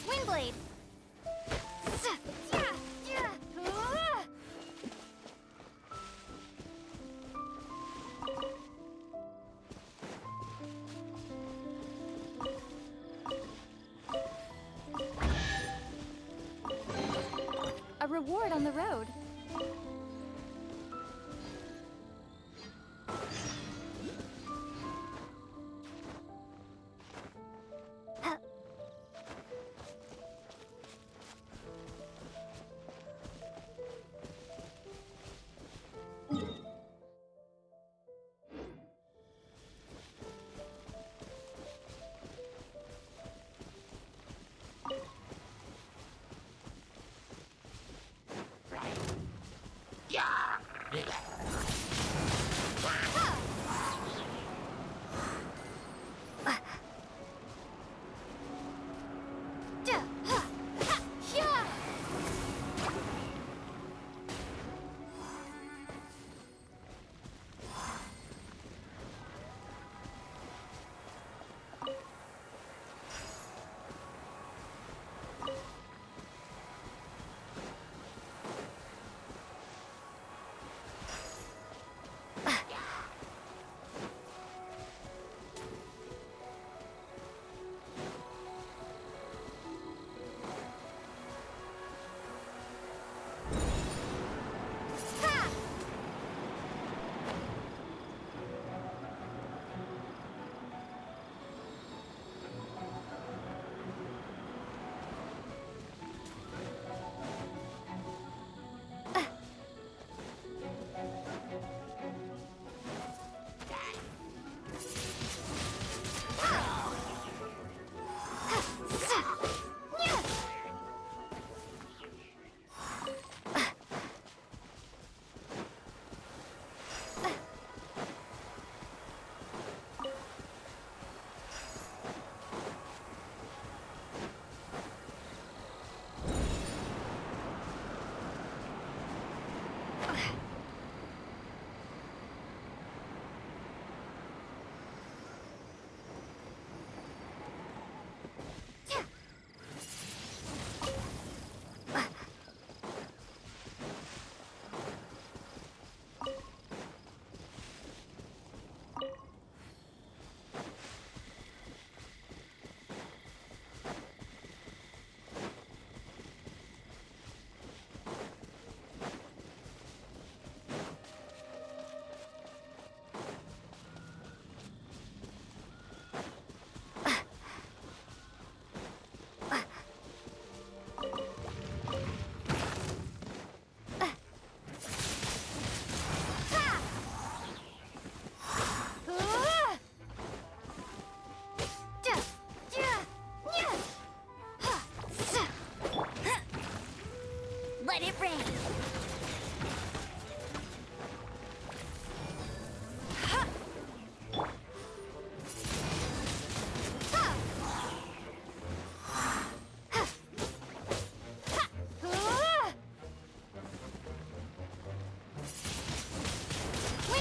Windblade! A reward on the road.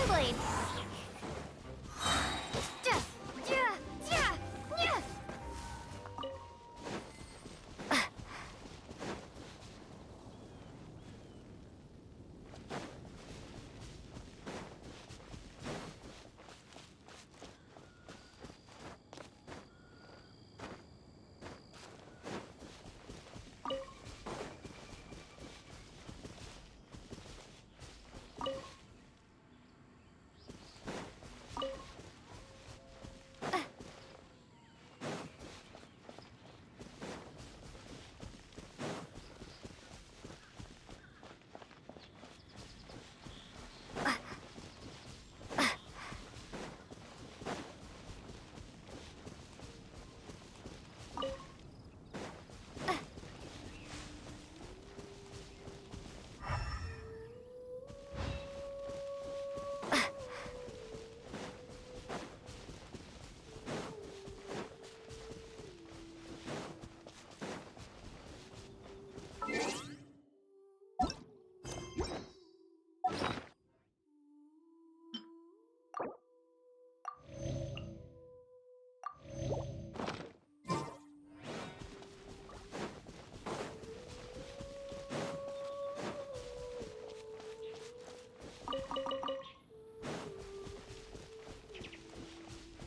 blade.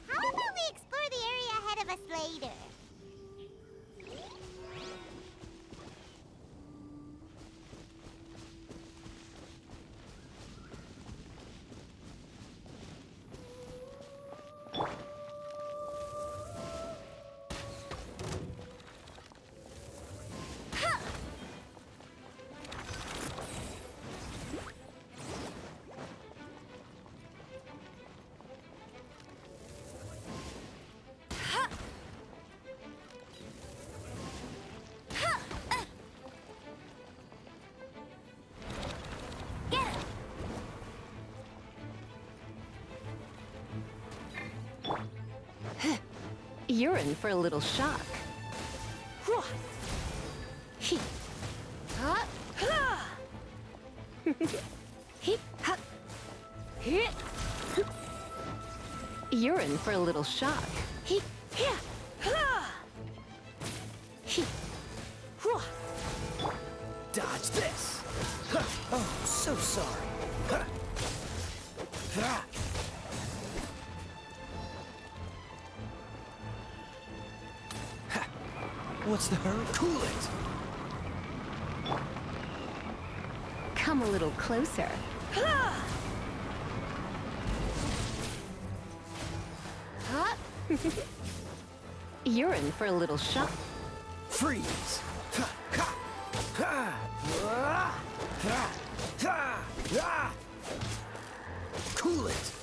How about we explore the area ahead of us later? You're in for a little shock. You're in for a little shock. Dodge this! Oh, so sorry. What's the hurry? Cool it! Come a little closer. You're in for a little shock. Freeze! Cool it!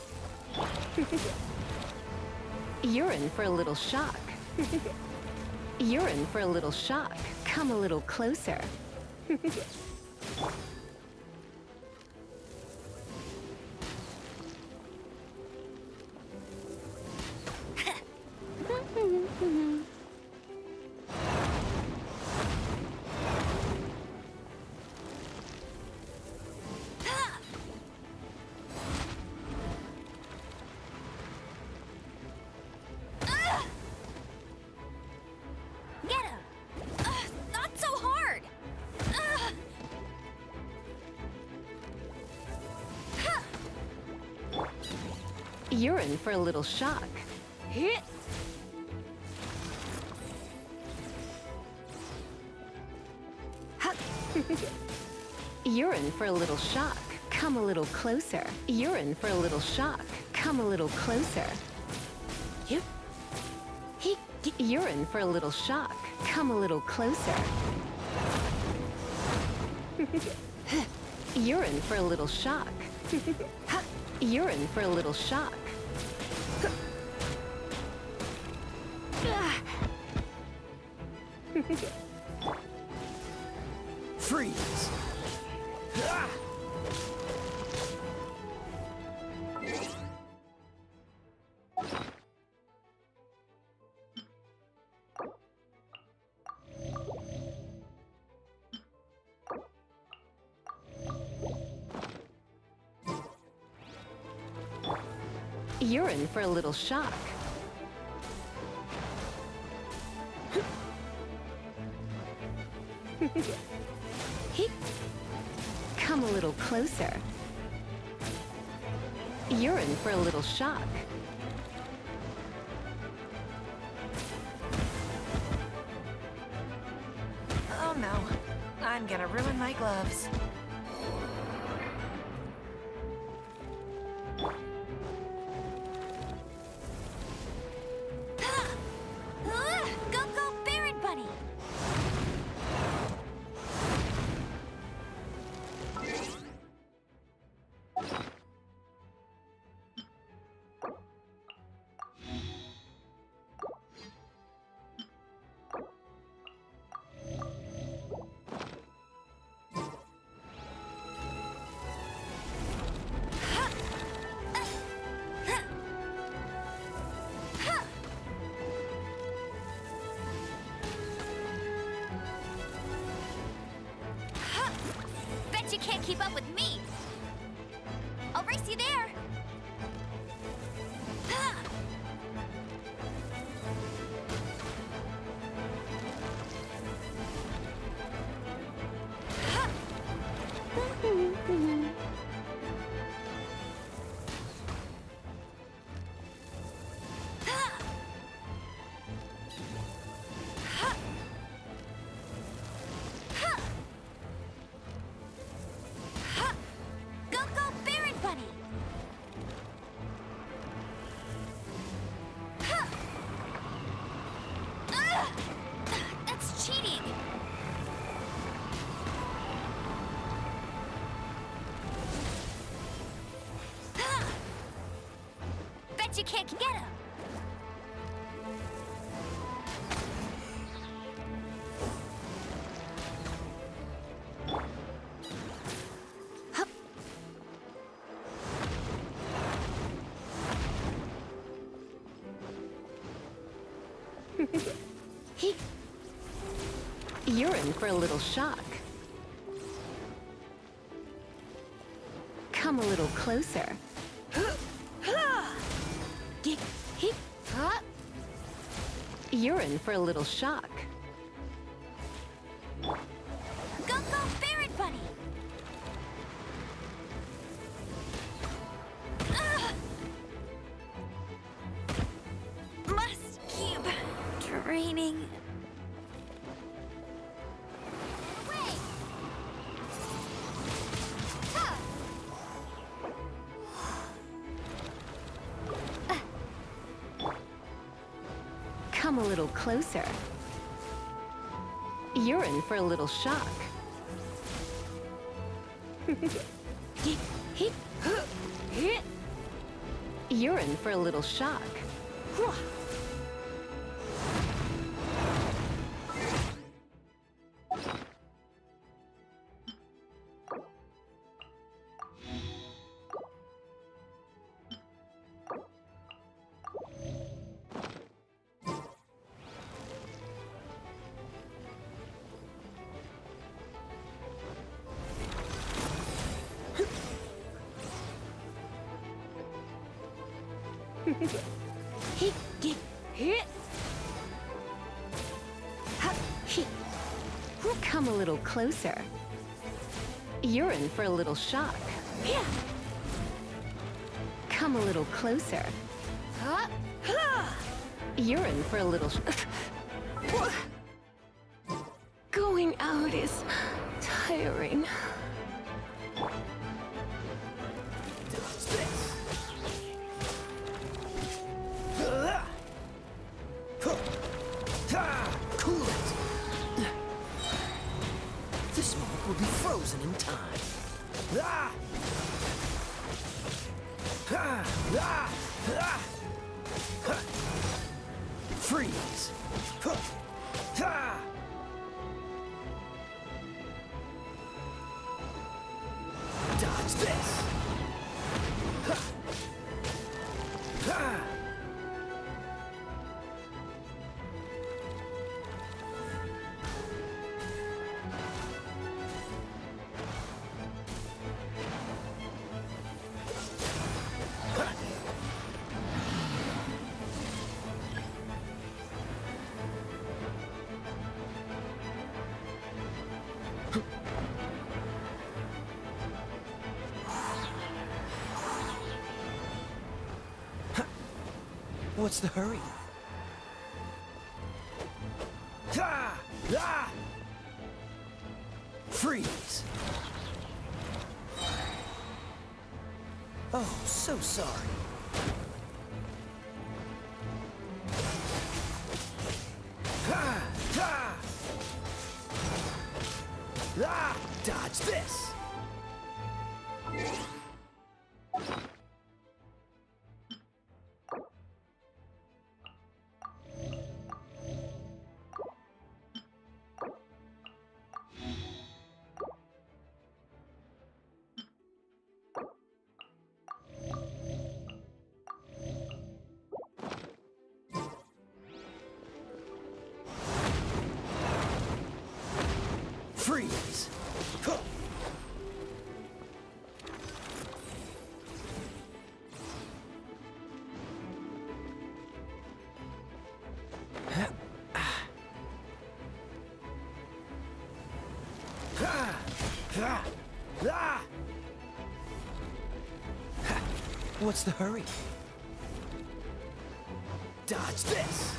You're in for a little shock. You're in for a little shock. Come a little closer. You're in for a little shock. You're in for a little shock. Come a little closer. You're in for a little shock. Come a little closer. You're in for a little shock. Come a little closer. You're in for a little shock. You're in for a little shock. Freeze! You're in for a little shock. Come a little closer. You're in for a little shock. Oh no, I'm gonna ruin my gloves. Go, go, Baron Bunny! Bet you can't keep up with me! I'll race you there! Go, go, Baron Bunny! That's cheating! Bet you can't get him! You're in for a little shock. Come a little closer. You're in for a little shock. Go, go, Baron Bunny! Must keep training. Away! Come a little closer. You're in for a little shock. You're in for a little shock. Come a little closer. You're in for a little shock. Come a little closer. You're in for a little Going out is tiring. Cool it. This moment will be frozen in time. Freeze. Dodge this. What's the hurry? Ha! Ah! Freeze! Oh, so sorry. Ha! Ha! Ah! Dodge this! Freeze! Huh. What's the hurry? Dodge this!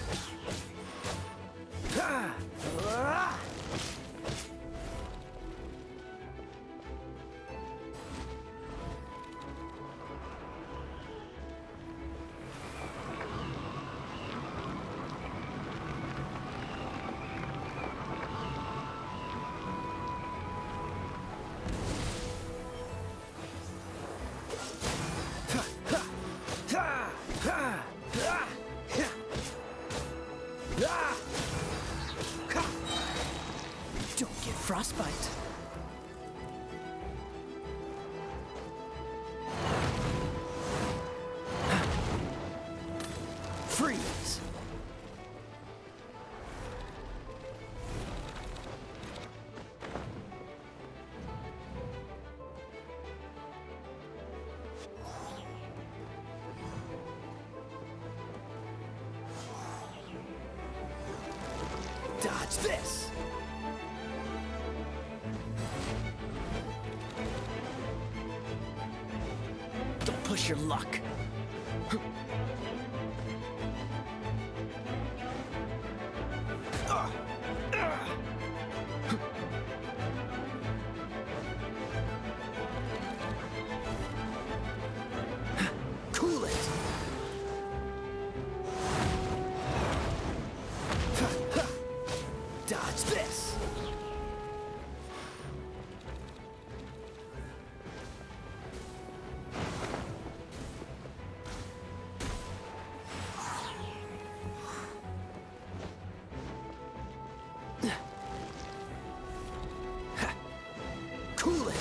Don't get frostbite. Freeze! Dodge this! Don't push your luck. Cool it! Dodge this! Cool it!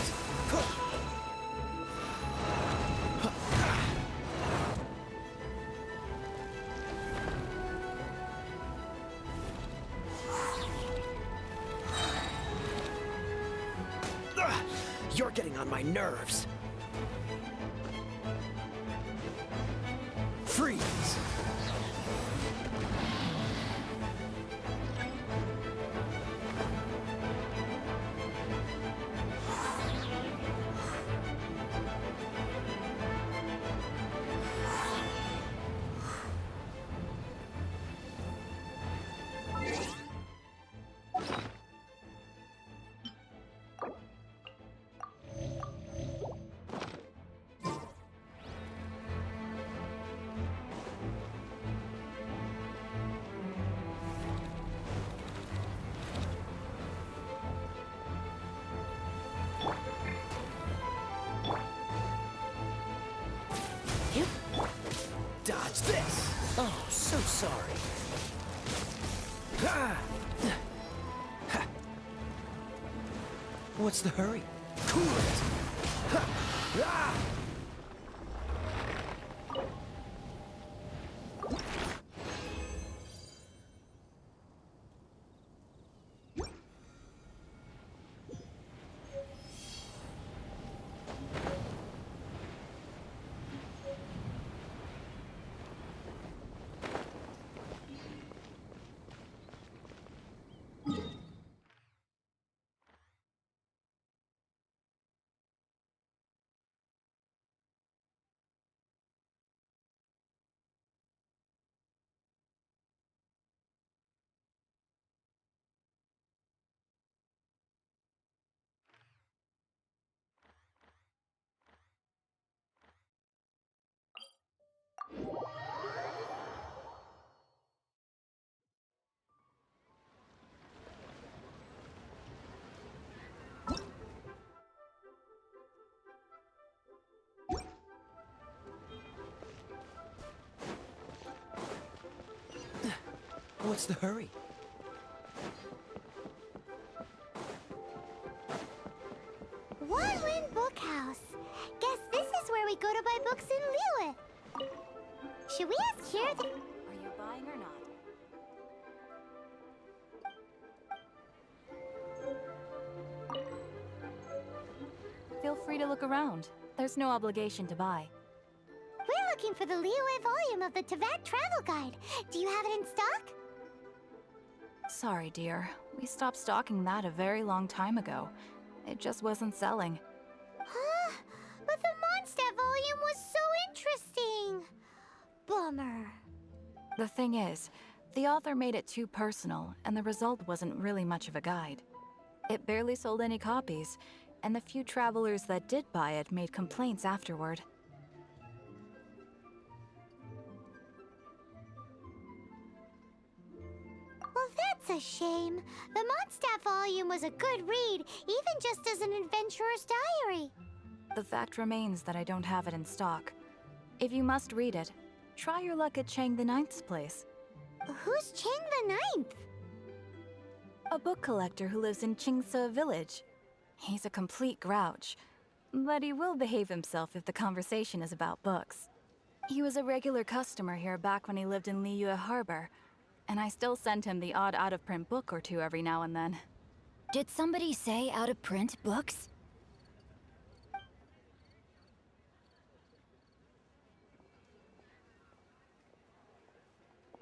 You're getting on my nerves. Freeze! Dodge this! Oh, so sorry. What's the hurry? Cool it! What's the hurry? One Win Bookhouse. Guess this is where we go to buy books in Liyue. Should we ask here? Are you buying or not? Feel free to look around. There's no obligation to buy. We're looking for the Liyue volume of the Teyvat Travel Guide. Do you have it in stock? Sorry, dear. We stopped stocking that a very long time ago. It just wasn't selling. Huh? But the Mondstadt volume was so interesting. Bummer. The thing is, the author made it too personal, and the result wasn't really much of a guide. It barely sold any copies, and the few travelers that did buy it made complaints afterward. Well, that's a shame. The Mondstadt volume was a good read, even just as an adventurer's diary. The fact remains that I don't have it in stock. If you must read it, try your luck at Chang the Ninth's place. Who's Chang the Ninth? A book collector who lives in Qingse village. He's a complete grouch, but he will behave himself if the conversation is about books. He was a regular customer here back when he lived in Liyue Harbor, and I still send him the odd out-of-print book or two every now and then. Did somebody say out-of-print books?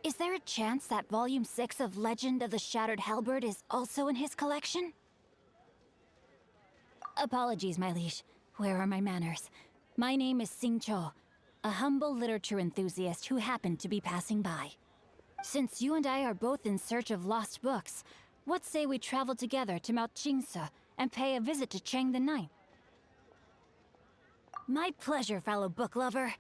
Is there a chance that Volume 6 of Legend of the Shattered Halberd is also in his collection? Apologies, my liege. Where are my manners? My name is Sing Cho, a humble literature enthusiast who happened to be passing by. Since you and I are both in search of lost books, what say we travel together to Mount Qingse and pay a visit to Chang the Ninth? My pleasure, fellow book lover.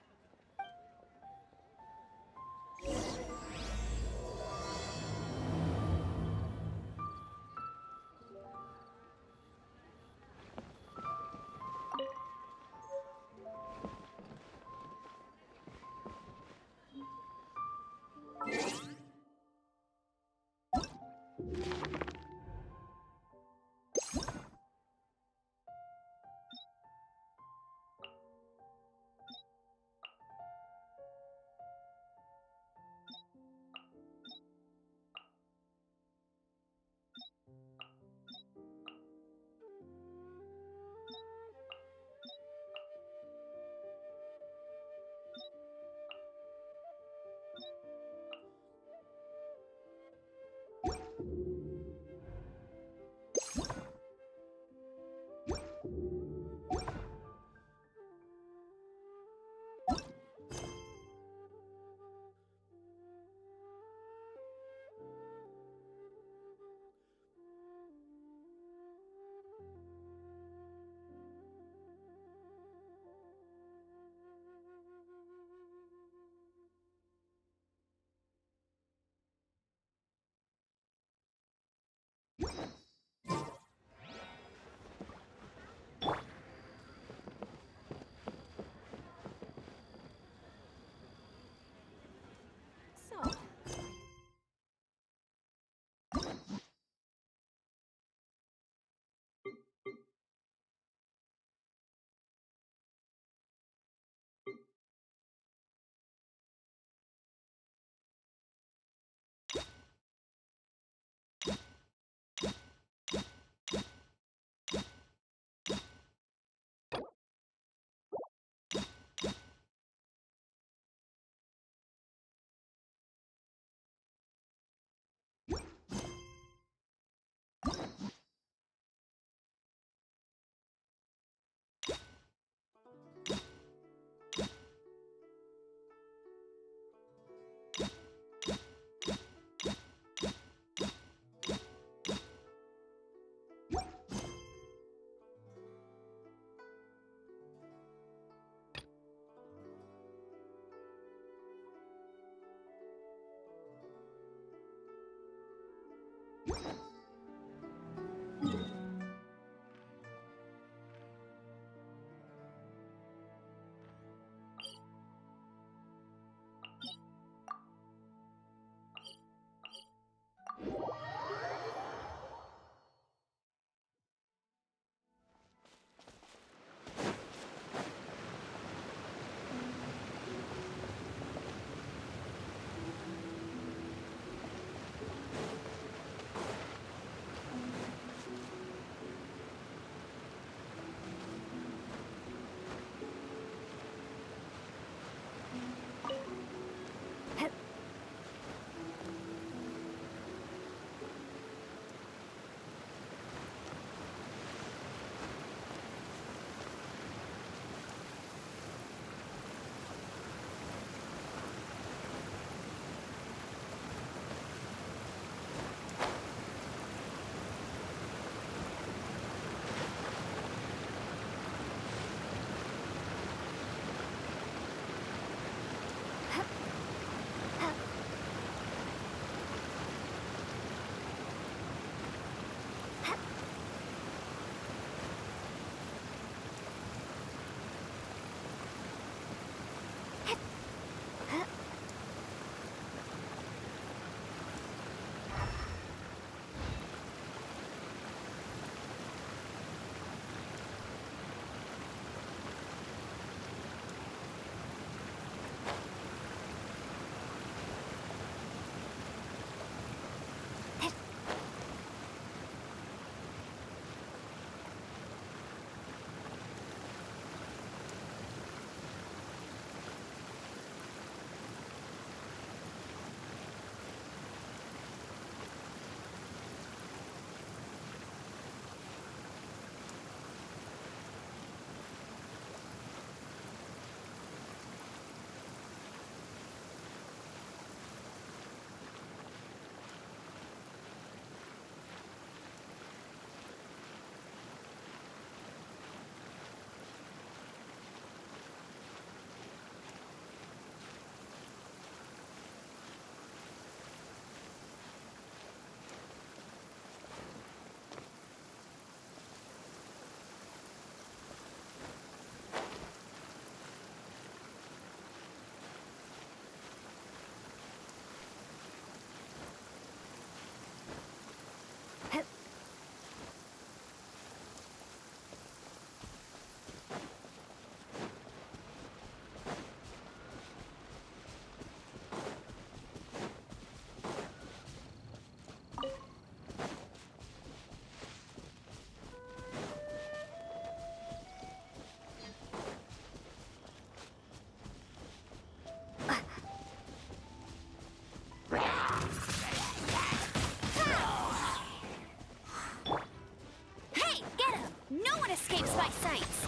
my sights.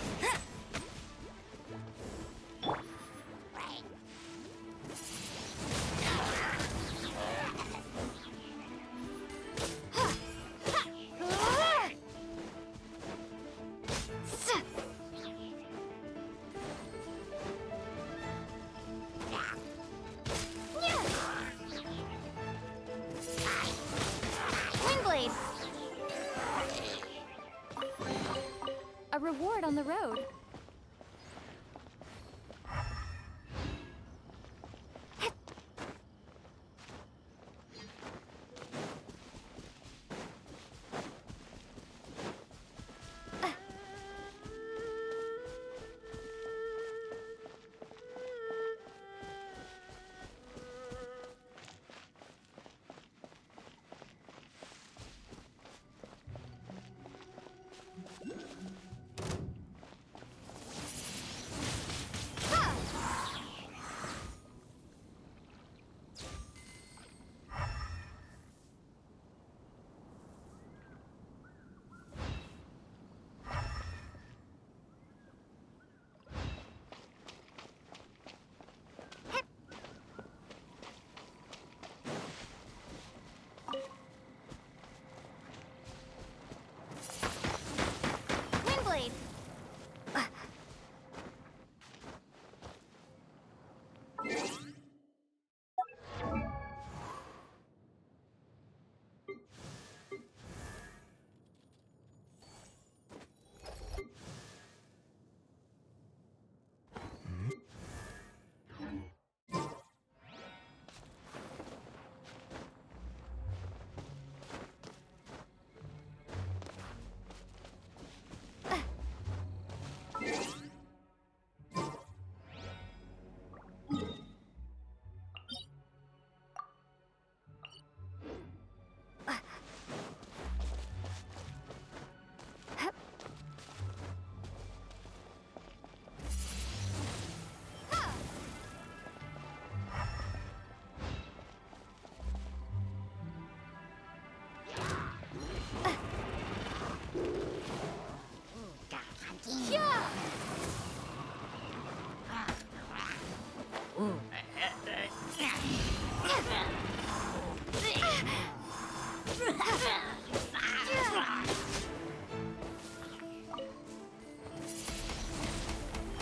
Windblade! A reward on the road. Windblade!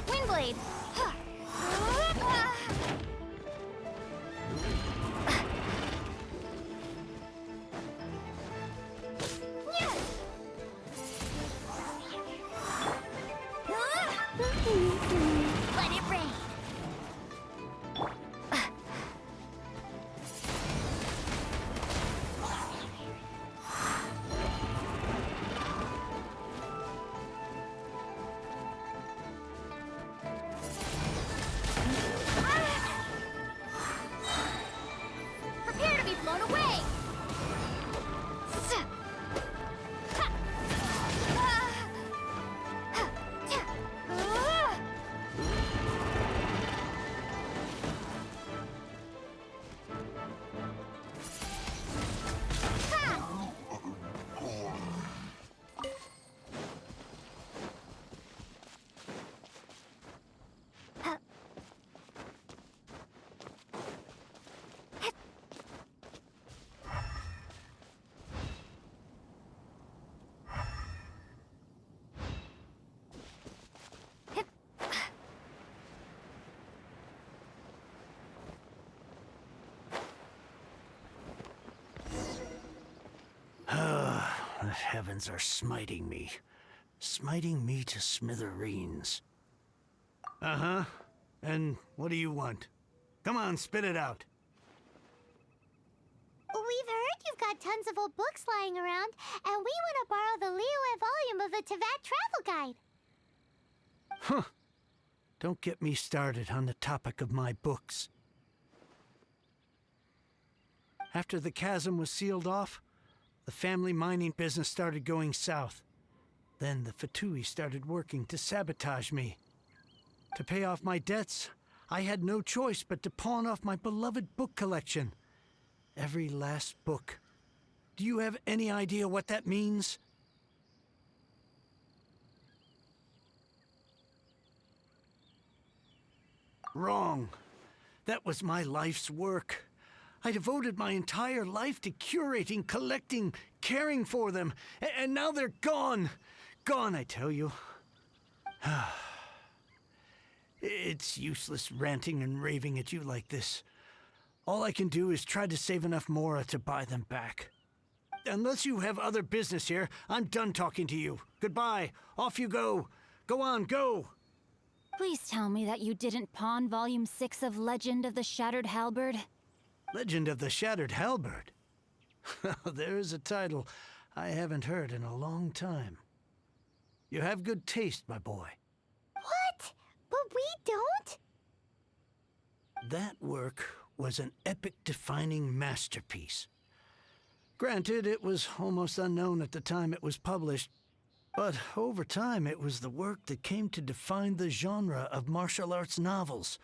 Windblade! Let it rain! Prepare to be blown away! The heavens are smiting me. Smiting me to smithereens. Uh-huh. And what do you want? Come on, spit it out. We've heard you've got tons of old books lying around, and we want to borrow the Liyue volume of the Teyvat Travel Guide. Huh. Don't get me started on the topic of my books. After the chasm was sealed off, the family mining business started going south. Then the Fatui started working to sabotage me. To pay off my debts, I had no choice but to pawn off my beloved book collection. Every last book. Do you have any idea what that means? Wrong. That was my life's work. I devoted my entire life to curating, collecting, caring for them, and now they're gone. Gone, I tell you. It's useless ranting and raving at you like this. All I can do is try to save enough Mora to buy them back. Unless you have other business here, I'm done talking to you. Goodbye. Off you go. Go on, go. Please tell me that you didn't pawn Volume 6 of Legend of the Shattered Halberd. Legend of the Shattered Halberd? There's a title I haven't heard in a long time. You have good taste, my boy. What? But we don't? That work was an epic-defining masterpiece. Granted, it was almost unknown at the time it was published, but over time it was the work that came to define the genre of martial arts novels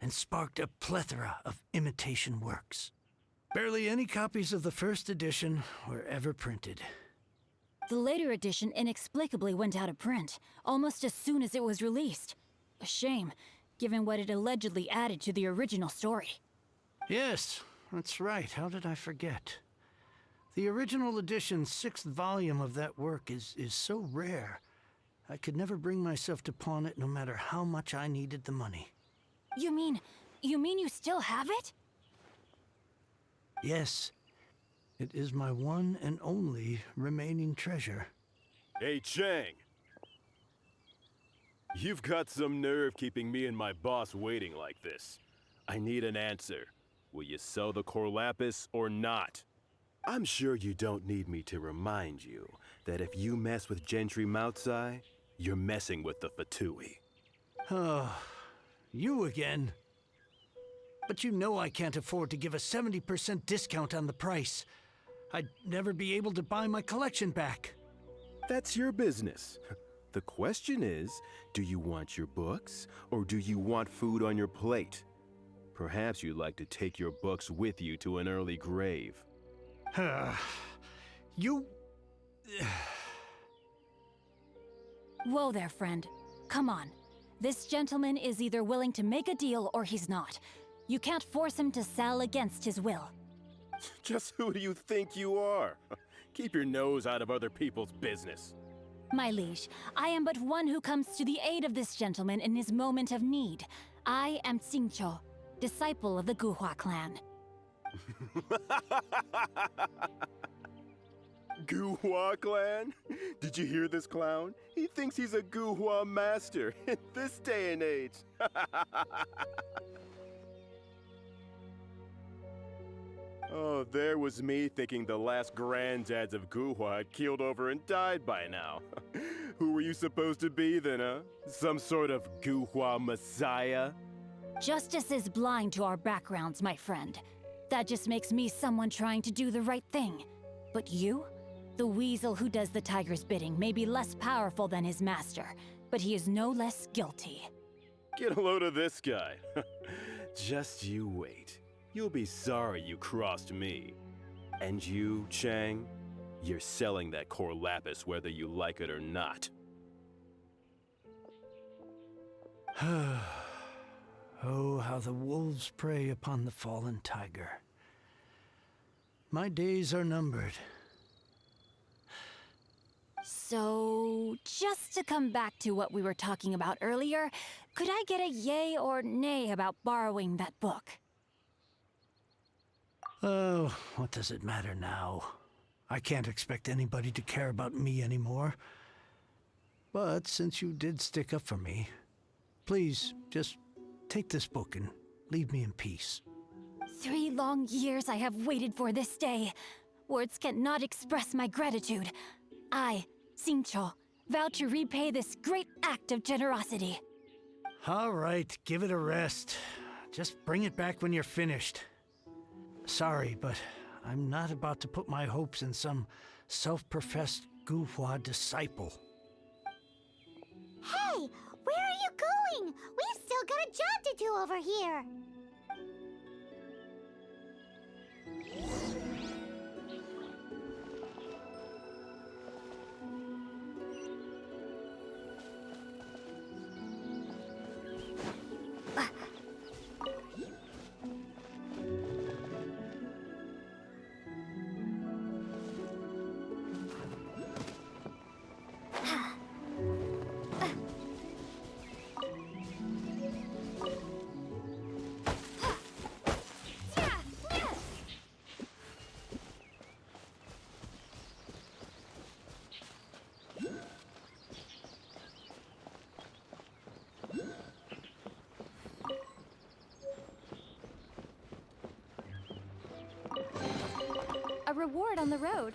and sparked a plethora of imitation works. Barely any copies of the first edition were ever printed. The later edition inexplicably went out of print, almost as soon as it was released. A shame, given what it allegedly added to the original story. Yes, that's right. How did I forget? The original edition's 6th volume of that work is so rare, I could never bring myself to pawn it no matter how much I needed the money. You mean you still have it? Yes. It is my one and only remaining treasure. Hey, Chang. You've got some nerve keeping me and my boss waiting like this. I need an answer. Will you sell the core lapis or not? I'm sure you don't need me to remind you that if you mess with Gentry Moutsai, you're messing with the Fatui. Oh, you again. But you know I can't afford to give a 70% discount on the price. I'd never be able to buy my collection back. That's your business. The question is, do you want your books, or do you want food on your plate? Perhaps you'd like to take your books with you to an early grave. You... Whoa there, friend. Come on. This gentleman is either willing to make a deal or he's not. You can't force him to sell against his will. Just who do you think you are? Keep your nose out of other people's business. My liege, I am but one who comes to the aid of this gentleman in his moment of need. I am Xingqiu, disciple of the Guhua clan. Guhua clan? Did you hear this clown? He thinks he's a Guhua master in this day and age. Oh, there was me thinking the last granddads of Guhua had keeled over and died by now. Who were you supposed to be then, huh? Some sort of Guhua messiah? Justice is blind to our backgrounds, my friend. That just makes me someone trying to do the right thing. But you? The weasel who does the tiger's bidding may be less powerful than his master, but he is no less guilty. Get a load of this guy. Just you wait. You'll be sorry you crossed me. And you, Chang, you're selling that core lapis whether you like it or not. Oh, how the wolves prey upon the fallen tiger. My days are numbered. So, just to come back to what we were talking about earlier, could I get a yay or nay about borrowing that book? Oh, what does it matter now? I can't expect anybody to care about me anymore. But since you did stick up for me, please, just take this book and leave me in peace. 3 long years I have waited for this day. Words cannot express my gratitude. I, Xingqiu, vow to repay this great act of generosity. All right, give it a rest. Just bring it back when you're finished. Sorry, but I'm not about to put my hopes in some self-professed Guhua disciple. Hey, where are you going? We've still got a job to do over here. reward on the road.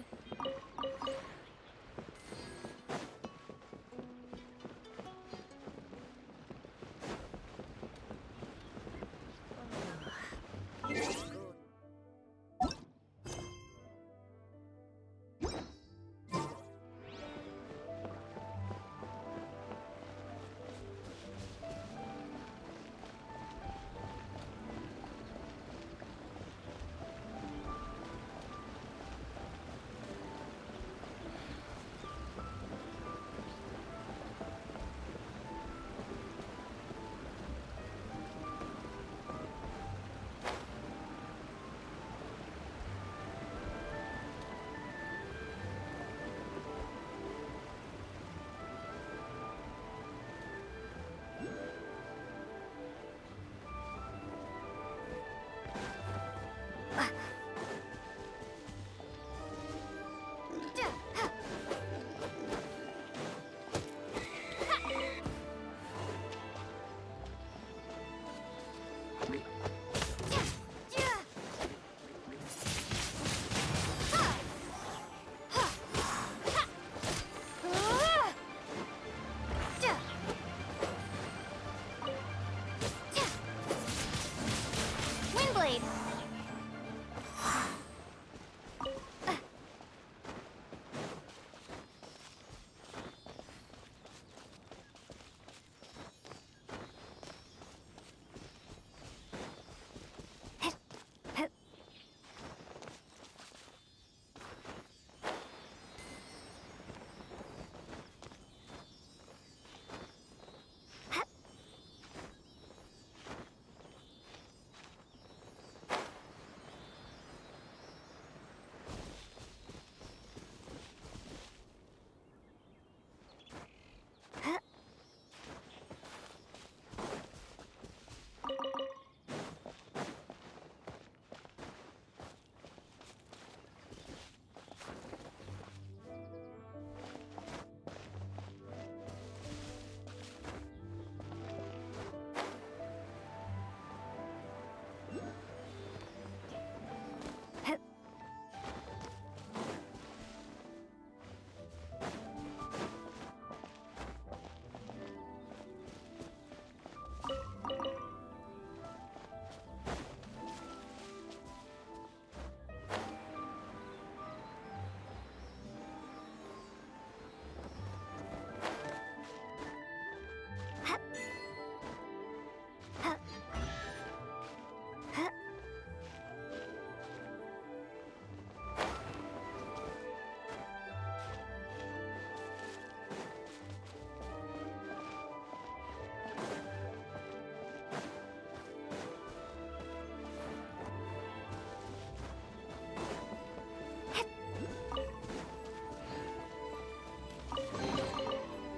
Windblade!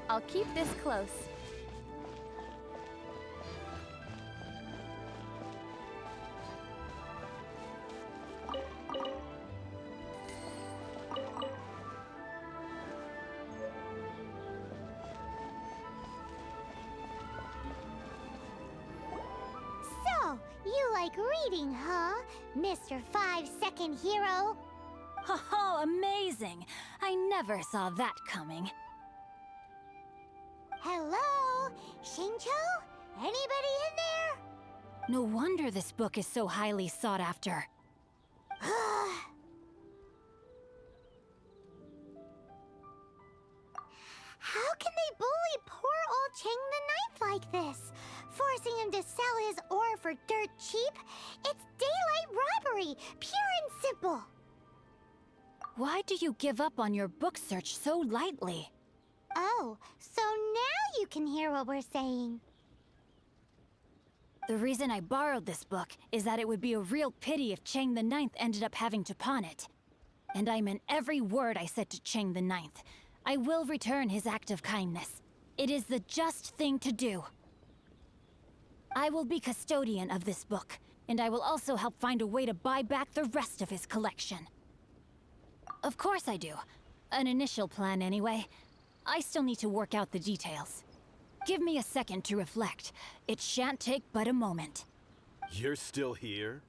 I'll keep this close. So, you like reading, huh, Mr. 5-second hero? Oh, amazing! I never saw that coming. Hello? Shincho? Anybody in there? No wonder this book is so highly sought after. How can they bully poor old Chang the Ninth like this? Forcing him to sell his ore for dirt cheap? It's daylight robbery, pure and simple. Why do you give up on your book search so lightly? Oh, so now you can hear what we're saying. The reason I borrowed this book is that it would be a real pity if Chang the Ninth ended up having to pawn it. And I meant every word I said to Chang the Ninth. I will return his act of kindness. It is the just thing to do. I will be custodian of this book, and I will also help find a way to buy back the rest of his collection. Of course I do. An initial plan anyway. I still need to work out the details. Give me a second to reflect. It shan't take but a moment. You're still here?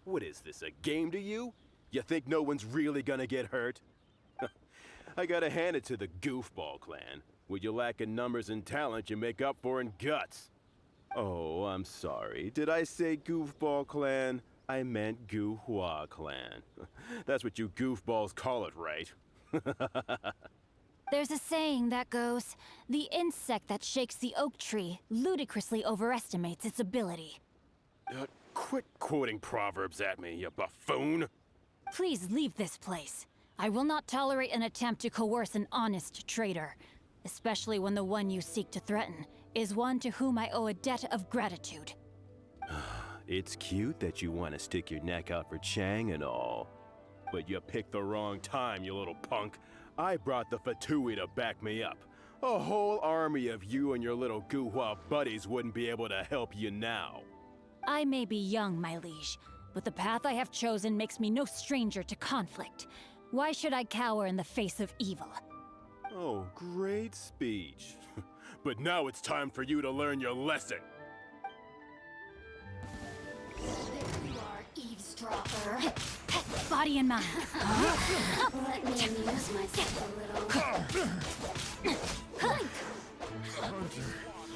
What is this, a game to you? You think no one's really gonna get hurt? I gotta hand it to the Goofball clan. What you lack in numbers and talent, you make up for in guts. Oh, I'm sorry. Did I say Goofball clan? I meant Gu-Hua clan. That's what you goofballs call it, right? There's a saying that goes, the insect that shakes the oak tree ludicrously overestimates its ability. Quit quoting proverbs at me, you buffoon! Please leave this place. I will not tolerate an attempt to coerce an honest trader, especially when the one you seek to threaten is one to whom I owe a debt of gratitude. It's cute that you want to stick your neck out for Chang and all. But you picked the wrong time, you little punk. I brought the Fatui to back me up. A whole army of you and your little Gu-Hua buddies wouldn't be able to help you now. I may be young, my liege, but the path I have chosen makes me no stranger to conflict. Why should I cower in the face of evil? Oh, great speech. But now it's time for you to learn your lesson. There you are, eavesdropper. Body and mind. Let me amuse myself a little.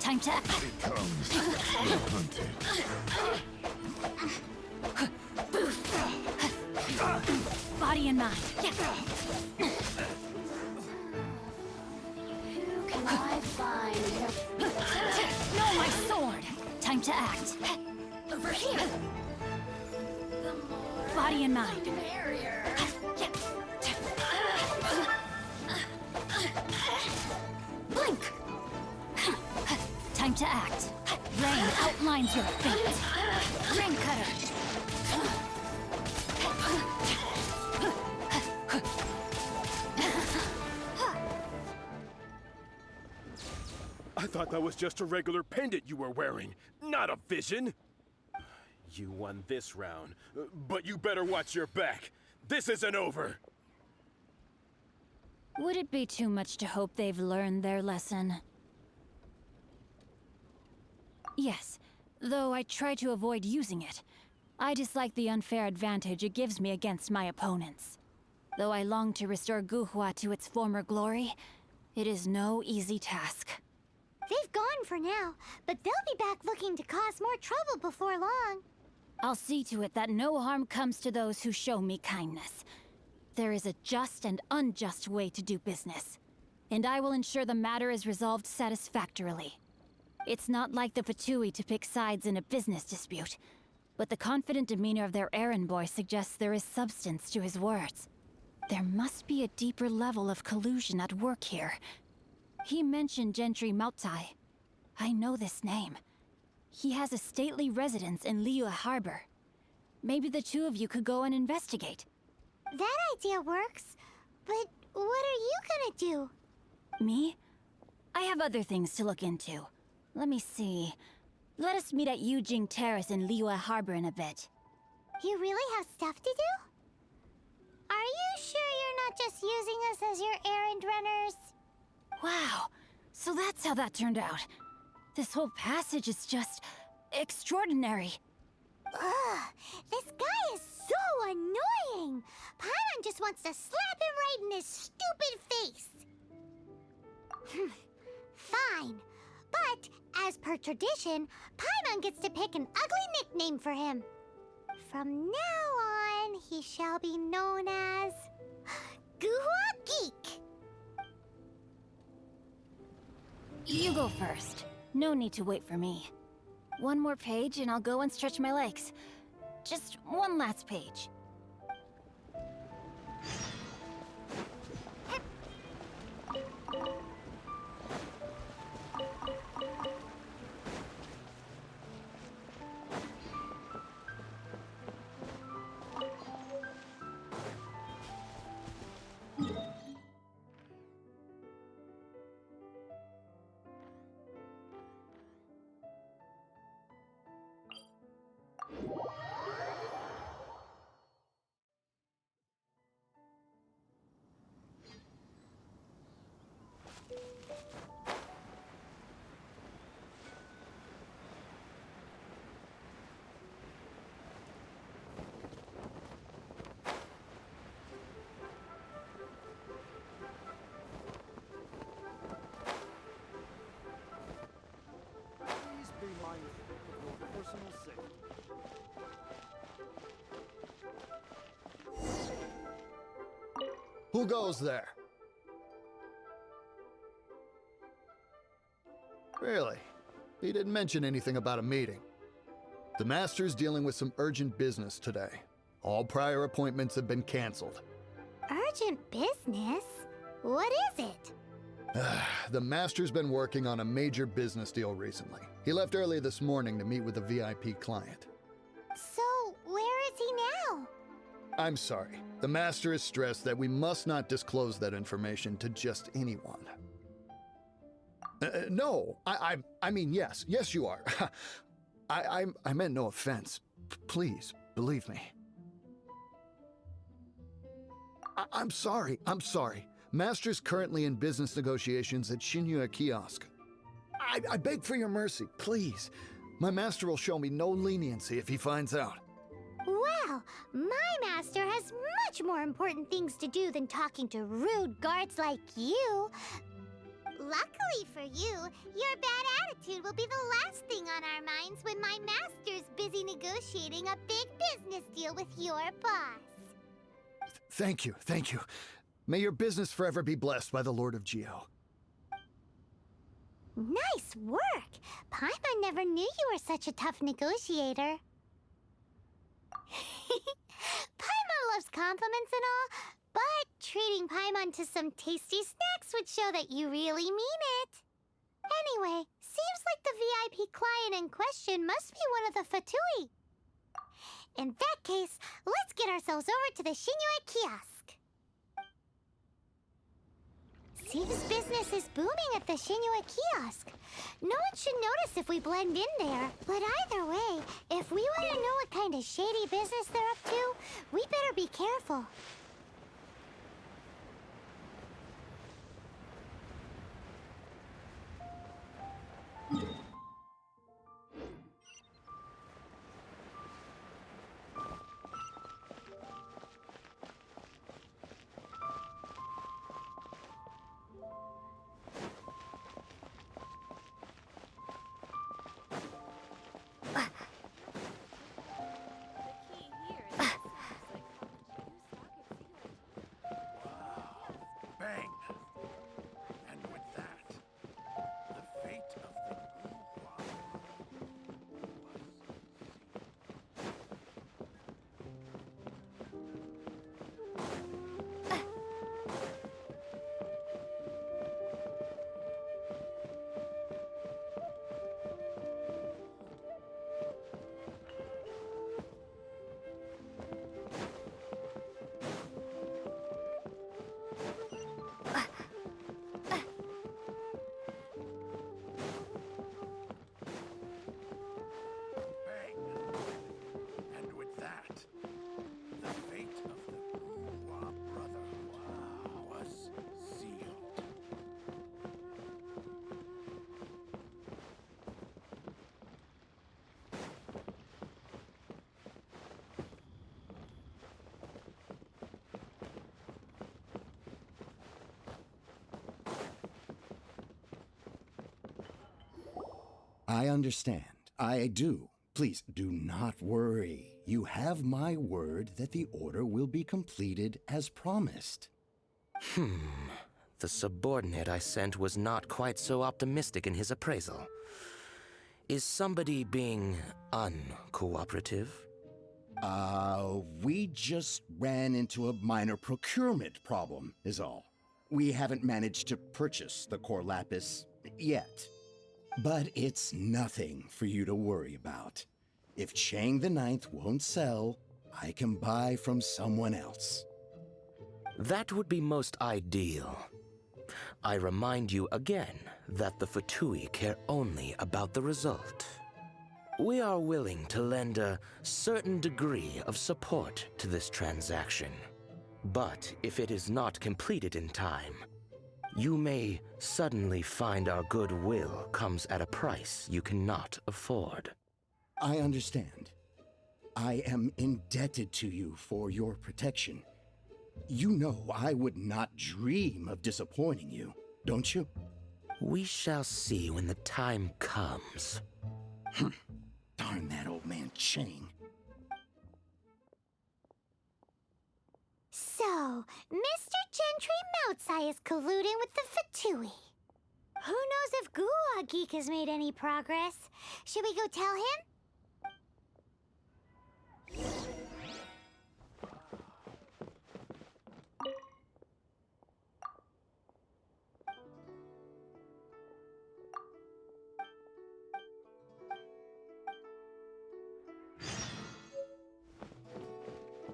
Time to act. Comes the hunted. Body and mind. Who can I find here? No, my sword. Time to act. Over here. Body and mind. Blink. Time to act. Rain outlines your fate. Rain cutter. I thought that was just a regular pendant you were wearing, not a vision. You won this round, but you better watch your back. This isn't over. Would it be too much to hope they've learned their lesson? Yes, though I try to avoid using it. I dislike the unfair advantage it gives me against my opponents. Though I long to restore Gu-Hua to its former glory, it is no easy task. They've gone for now, but they'll be back looking to cause more trouble before long. I'll see to it that no harm comes to those who show me kindness. There is a just and unjust way to do business, and I will ensure the matter is resolved satisfactorily. It's not like the Fatui to pick sides in a business dispute, but the confident demeanor of their errand boy suggests there is substance to his words. There must be a deeper level of collusion at work here. He mentioned Gentry Mautai. I know this name. He has a stately residence in Liyue Harbor. Maybe the two of you could go and investigate. That idea works, but what are you gonna do? Me? I have other things to look into. Let me see. Let us meet at Yujing Terrace in Liyue Harbor in a bit. You really have stuff to do? Are you sure you're not just using us as your errand runners? Wow, so that's how that turned out. This whole passage is just extraordinary. Ugh, this guy is so annoying! Paimon just wants to slap him right in his stupid face! Fine, but as per tradition, Paimon gets to pick an ugly nickname for him. From now on, he shall be known as Gu-Hua Geek. You go first. No need to wait for me. One more page and I'll go and stretch my legs. Just one last page. personal safety. Who goes there? Really? He didn't mention anything about a meeting. The Master's dealing with some urgent business today. All prior appointments have been canceled. Urgent business? What is it? The Master's been working on a major business deal recently. He left early this morning to meet with a VIP client. So, where is he now? I'm sorry. The Master is stressed that we must not disclose that information to just anyone. No, I mean, yes. Yes, you are. I meant no offense. Please, believe me. I'm sorry. Master's currently in business negotiations at Shinya Kiosk. I beg for your mercy, please. My master will show me no leniency if he finds out. Well, my master has much more important things to do than talking to rude guards like you. Luckily for you, your bad attitude will be the last thing on our minds when my master's busy negotiating a big business deal with your boss. Thank you. May your business forever be blessed by the Lord of Geo. Nice work! Paimon never knew you were such a tough negotiator. Paimon loves compliments and all, but treating Paimon to some tasty snacks would show that you really mean it. Anyway, seems like the VIP client in question must be one of the Fatui. In that case, let's get ourselves over to the Shinya Kiosk. Seems business is booming at the Shinya Kiosk. No one should notice if we blend in there. But either way, if we want to know what kind of shady business they're up to, we better be careful. Bang! And with that, the fate of the Bookworm brother was sealed. I understand. I do. Please do not worry. You have my word that the order will be completed as promised. The subordinate I sent was not quite so optimistic in his appraisal. Is somebody being uncooperative? We just ran into a minor procurement problem, is all. We haven't managed to purchase the core lapis yet. But it's nothing for you to worry about. If Chang the Ninth won't sell, I can buy from someone else. That would be most ideal. I remind you again that the Fatui care only about the result. We are willing to lend a certain degree of support to this transaction. But if it is not completed in time, you may suddenly find our goodwill comes at a price you cannot afford. I understand. I am indebted to you for your protection. You know I would not dream of disappointing you, don't you? We shall see when the time comes. Darn Ching. So, Mr. Gentry Moutsai is colluding with the Fatui. Who knows if Guwa Geek has made any progress? Should we go tell him?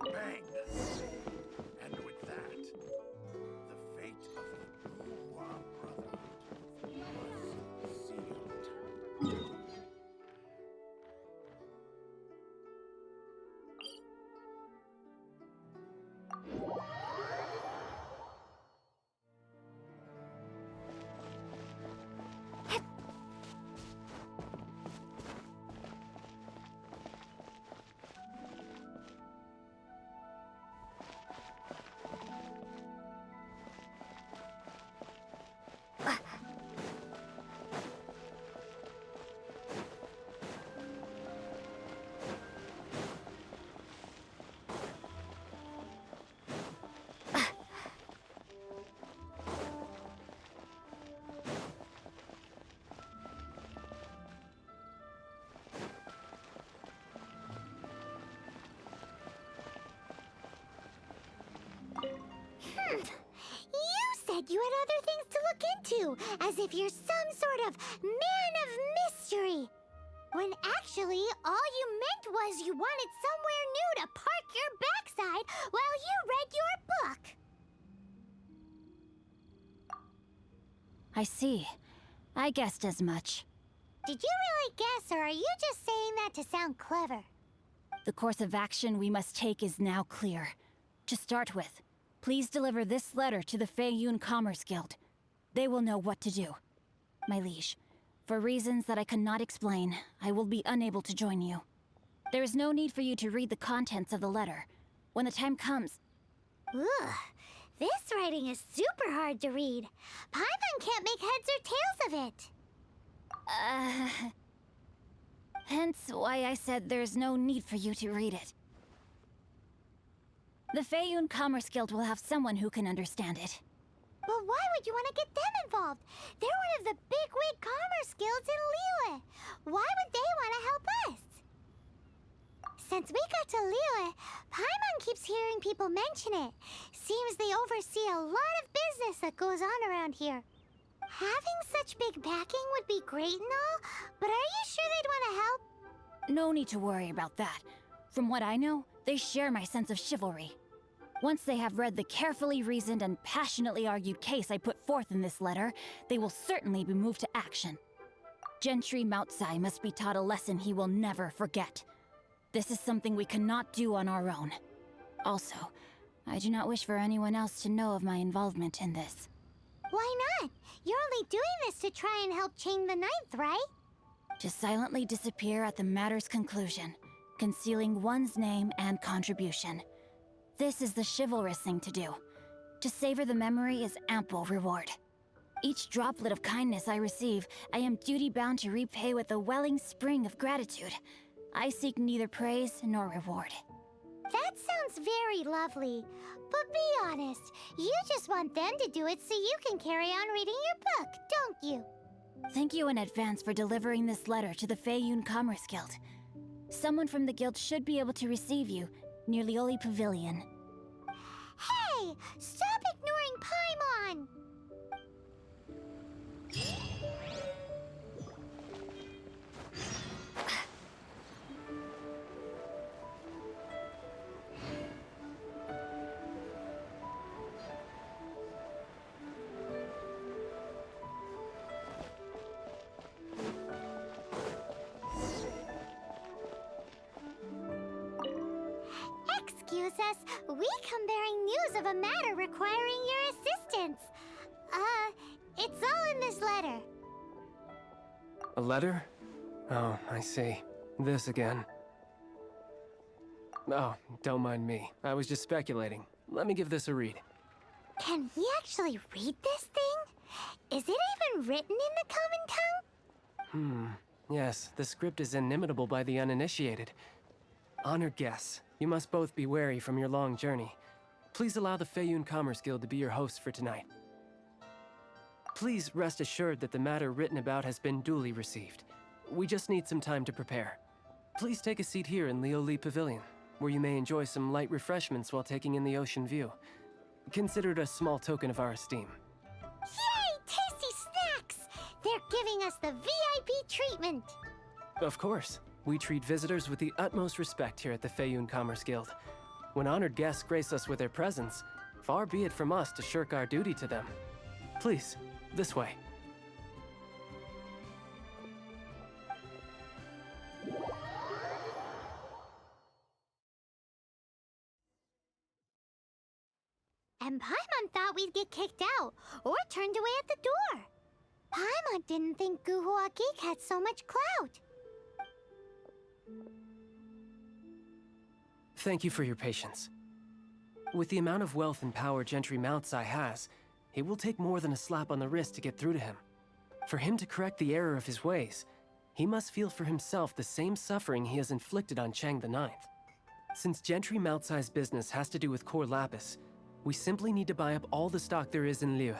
Bang! And with that, the fate of the Bookworm Brotherhood was sealed. You said you had other things to look into, as if you're some sort of man of mystery. When actually, all you meant was you wanted somewhere new to park your backside while you read your book. I see. I guessed as much. Did you really guess, or are you just saying that to sound clever? The course of action we must take is now clear. To start with, please deliver this letter to the Feiyun Commerce Guild. They will know what to do. My liege, for reasons that I cannot explain, I will be unable to join you. There is no need for you to read the contents of the letter. When the time comes... Ugh, this writing is super hard to read. Paimon can't make heads or tails of it. Hence why I said there's no need for you to read it. The Feiyun Commerce Guild will have someone who can understand it. But why would you want to get them involved? They're one of the bigwig commerce guilds in Liyue. Why would they want to help us? Since we got to Liyue, Paimon keeps hearing people mention it. Seems they oversee a lot of business that goes on around here. Having such big backing would be great and all, but are you sure they'd want to help? No need to worry about that. From what I know, they share my sense of chivalry. Once they have read the carefully reasoned and passionately argued case I put forth in this letter, they will certainly be moved to action. Gentry Moutsai must be taught a lesson he will never forget. This is something we cannot do on our own. Also, I do not wish for anyone else to know of my involvement in this. Why not? You're only doing this to try and help Ching the Ninth, right? To silently disappear at the matter's conclusion, concealing one's name and contribution. This is the chivalrous thing to do. To savor the memory is ample reward. Each droplet of kindness I receive, I am duty-bound to repay with a welling spring of gratitude. I seek neither praise nor reward. That sounds very lovely. But be honest, you just want them to do it so you can carry on reading your book, don't you? Thank you in advance for delivering this letter to the Feiyun Commerce Guild. Someone from the guild should be able to receive you near Lioli Pavilion. Hey! Stop ignoring Paimon! Excuse us, we come bearing news of a matter requiring your assistance. It's all in this letter. A letter? Oh, I see. This again. Oh, don't mind me. I was just speculating. Let me give this a read. Can we actually read this thing? Is it even written in the common tongue? Yes, the script is inimitable by the uninitiated. Honored guests, you must both be wary from your long journey. Please allow the Feiyun Commerce Guild to be your hosts for tonight. Please rest assured that the matter written about has been duly received. We just need some time to prepare. Please take a seat here in Leo Lee Pavilion, where you may enjoy some light refreshments while taking in the ocean view. Consider it a small token of our esteem. Yay! Tasty snacks! They're giving us the VIP treatment. Of course. We treat visitors with the utmost respect here at the Feiyun Commerce Guild. When honored guests grace us with their presence, far be it from us to shirk our duty to them. Please, this way. And Paimon thought we'd get kicked out, or turned away at the door. Paimon didn't think Guhua Geek had so much clout. Thank you for your patience. With the amount of wealth and power Gentry Moutsai has, it will take more than a slap on the wrist to get through to him. For him to correct the error of his ways, he must feel for himself the same suffering he has inflicted on Chang the Ninth. Since Gentry Moutsai's business has to do with core lapis, we simply need to buy up all the stock there is in Liyue.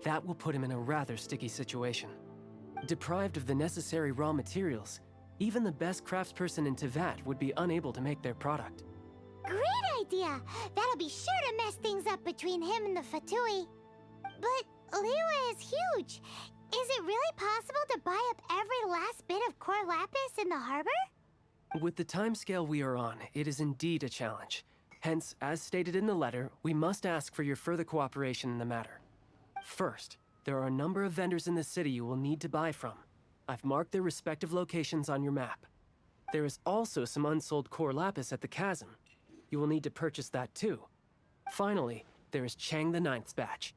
That will put him in a rather sticky situation. Deprived of the necessary raw materials, even the best craftsperson in Tevat would be unable to make their product. Great idea! That'll be sure to mess things up between him and the Fatui. But Liyue is huge. Is it really possible to buy up every last bit of core lapis in the harbor? With the timescale we are on, it is indeed a challenge. Hence, as stated in the letter, we must ask for your further cooperation in the matter. First, there are a number of vendors in the city you will need to buy from. I've marked their respective locations on your map. There is also some unsold core lapis at the chasm. You will need to purchase that too. Finally, there is Chang the Ninth's batch.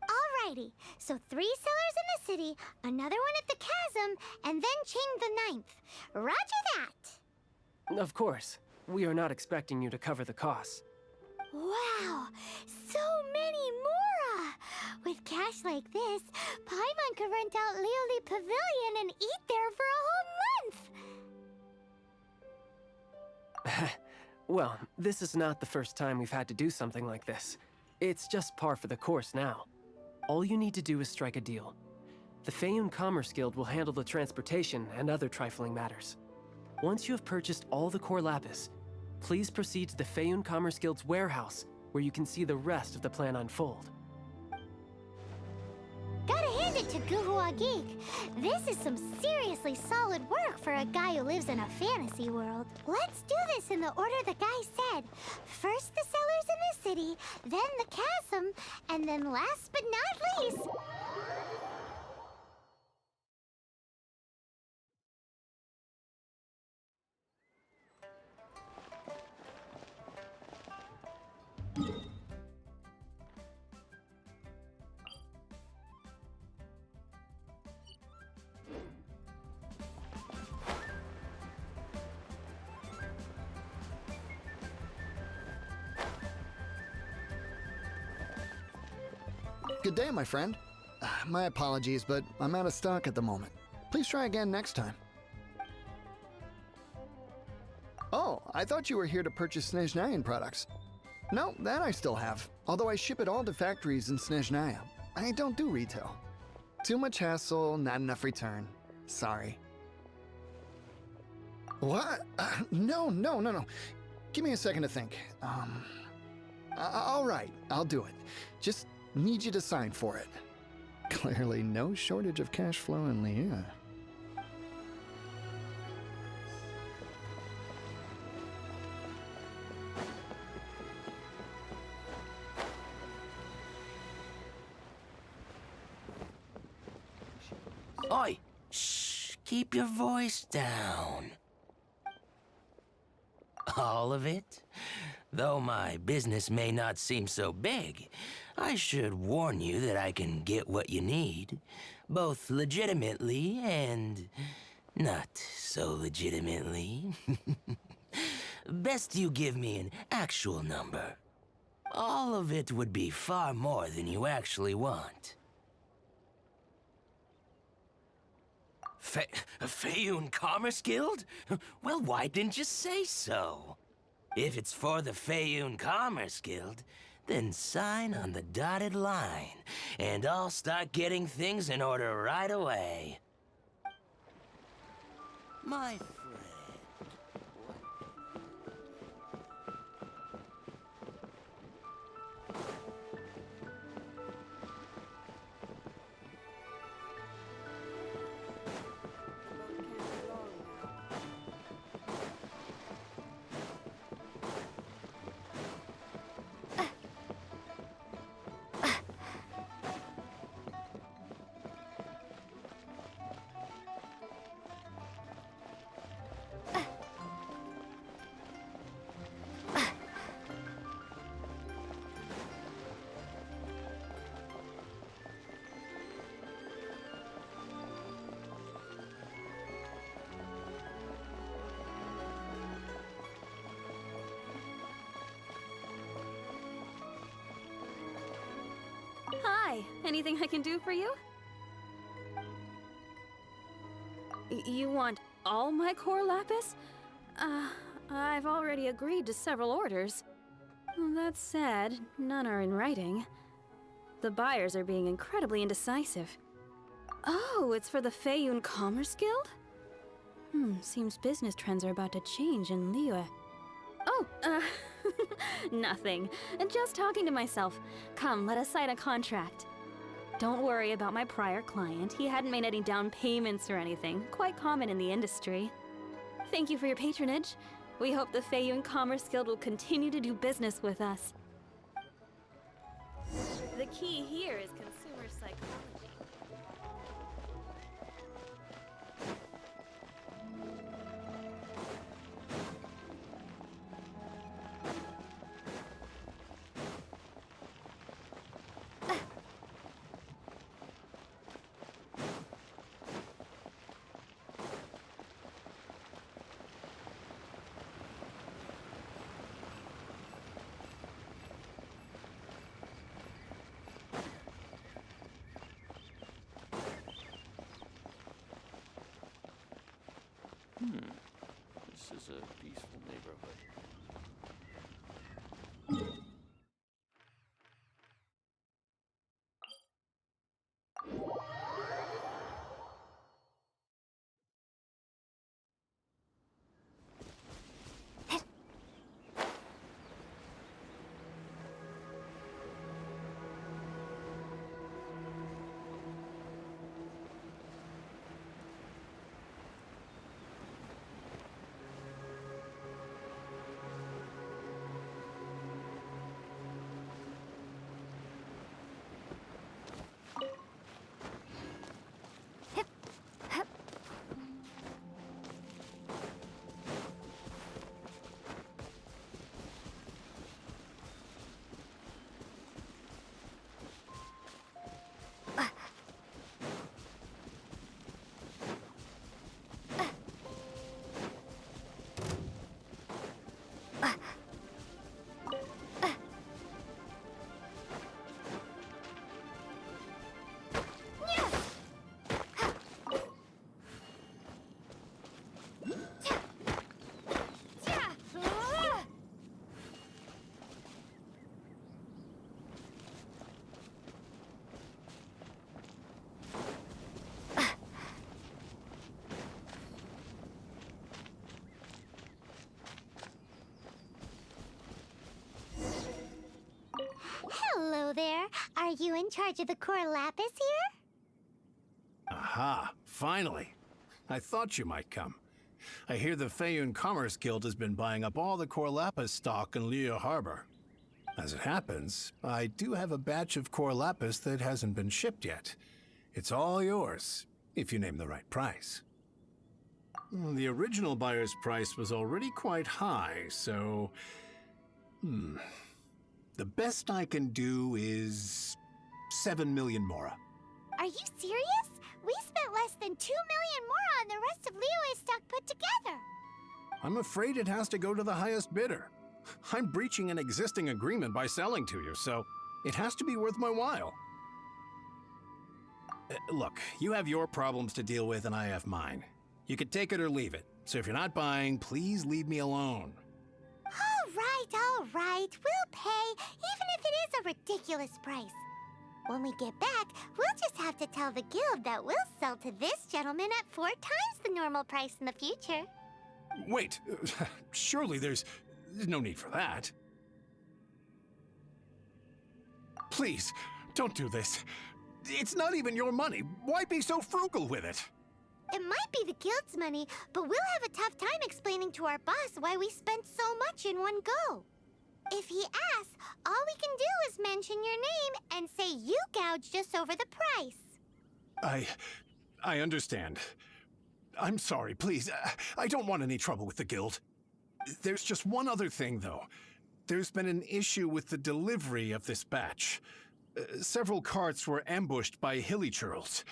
Alrighty, so 3 sellers in the city, another one at the chasm, and then Chang the Ninth. Roger that! Of course, we are not expecting you to cover the costs. Wow, so many Mora! With cash like this, Paimon could rent out Lioli Pavilion and eat there for a whole month! Well, this is not the first time we've had to do something like this. It's just par for the course now. All you need to do is strike a deal. The Feiyun Commerce Guild will handle the transportation and other trifling matters. Once you have purchased all the core lapis, please proceed to the Feiyun Commerce Guild's warehouse, where you can see the rest of the plan unfold. Gotta hand it to Guhua Geek. This is some seriously solid work for a guy who lives in a fantasy world. Let's do this in the order the guy said. First the sellers in the city, then the chasm, and then last but not least... Good day, my friend. My apologies, but I'm out of stock at the moment. Please try again next time. Oh, I thought you were here to purchase Snezhnayan products. No, that I still have, although I ship it all to factories in Snezhnaya. I don't do retail. Too much hassle, not enough return. Sorry. What? No. Give me a second to think. All right, I'll do it. Just need you to sign for it. Clearly no shortage of cash flow in Liyue. Oi! Shh! Keep your voice down. All of it? Though my business may not seem so big, I should warn you that I can get what you need, both legitimately and not so legitimately. Best you give me an actual number. All of it would be far more than you actually want. Faeyun Commerce Guild? Well, why didn't you say so? If it's for the Faeyun Commerce Guild, then sign on the dotted line, and I'll start getting things in order right away. My friend. Hi, anything I can do for you? You want all my core lapis? I've already agreed to several orders. That said, none are in writing. The buyers are being incredibly indecisive. Oh, it's for the Faeyun Commerce Guild? Seems business trends are about to change in Liyue. Oh, nothing. Just talking to myself. Come, let us sign a contract. Don't worry about my prior client. He hadn't made any down payments or anything. Quite common in the industry. Thank you for your patronage. We hope the Faeyun Commerce Guild will continue to do business with us. The key here is consumer psychology. This is a peaceful neighborhood. Hello there. Are you in charge of the core lapis here? Aha, finally. I thought you might come. I hear the Faeyun Commerce Guild has been buying up all the core lapis stock in Liyue Harbor. As it happens, I do have a batch of core lapis that hasn't been shipped yet. It's all yours, if you name the right price. The original buyer's price was already quite high, so... The best I can do is 7 million mora. Are you serious? We spent less than 2 million more on the rest of Liyue's stock put together. I'm afraid it has to go to the highest bidder. I'm breaching an existing agreement by selling to you, so it has to be worth my while. Look, you have your problems to deal with and I have mine. You could take it or leave it. So if you're not buying, please leave me alone. All right. We'll pay, even if it is a ridiculous price. When we get back, we'll just have to tell the guild that we'll sell to this gentleman at 4 times the normal price in the future. Wait, surely there's no need for that. Please, don't do this. It's not even your money. Why be so frugal with it? It might be the guild's money, but we'll have a tough time explaining to our boss why we spent so much in one go. If he asks, all we can do is mention your name and say you gouged us over the price. I understand. I'm sorry, please. I don't want any trouble with the guild. There's just one other thing, though. There's been an issue with the delivery of this batch. Several carts were ambushed by hilly churls.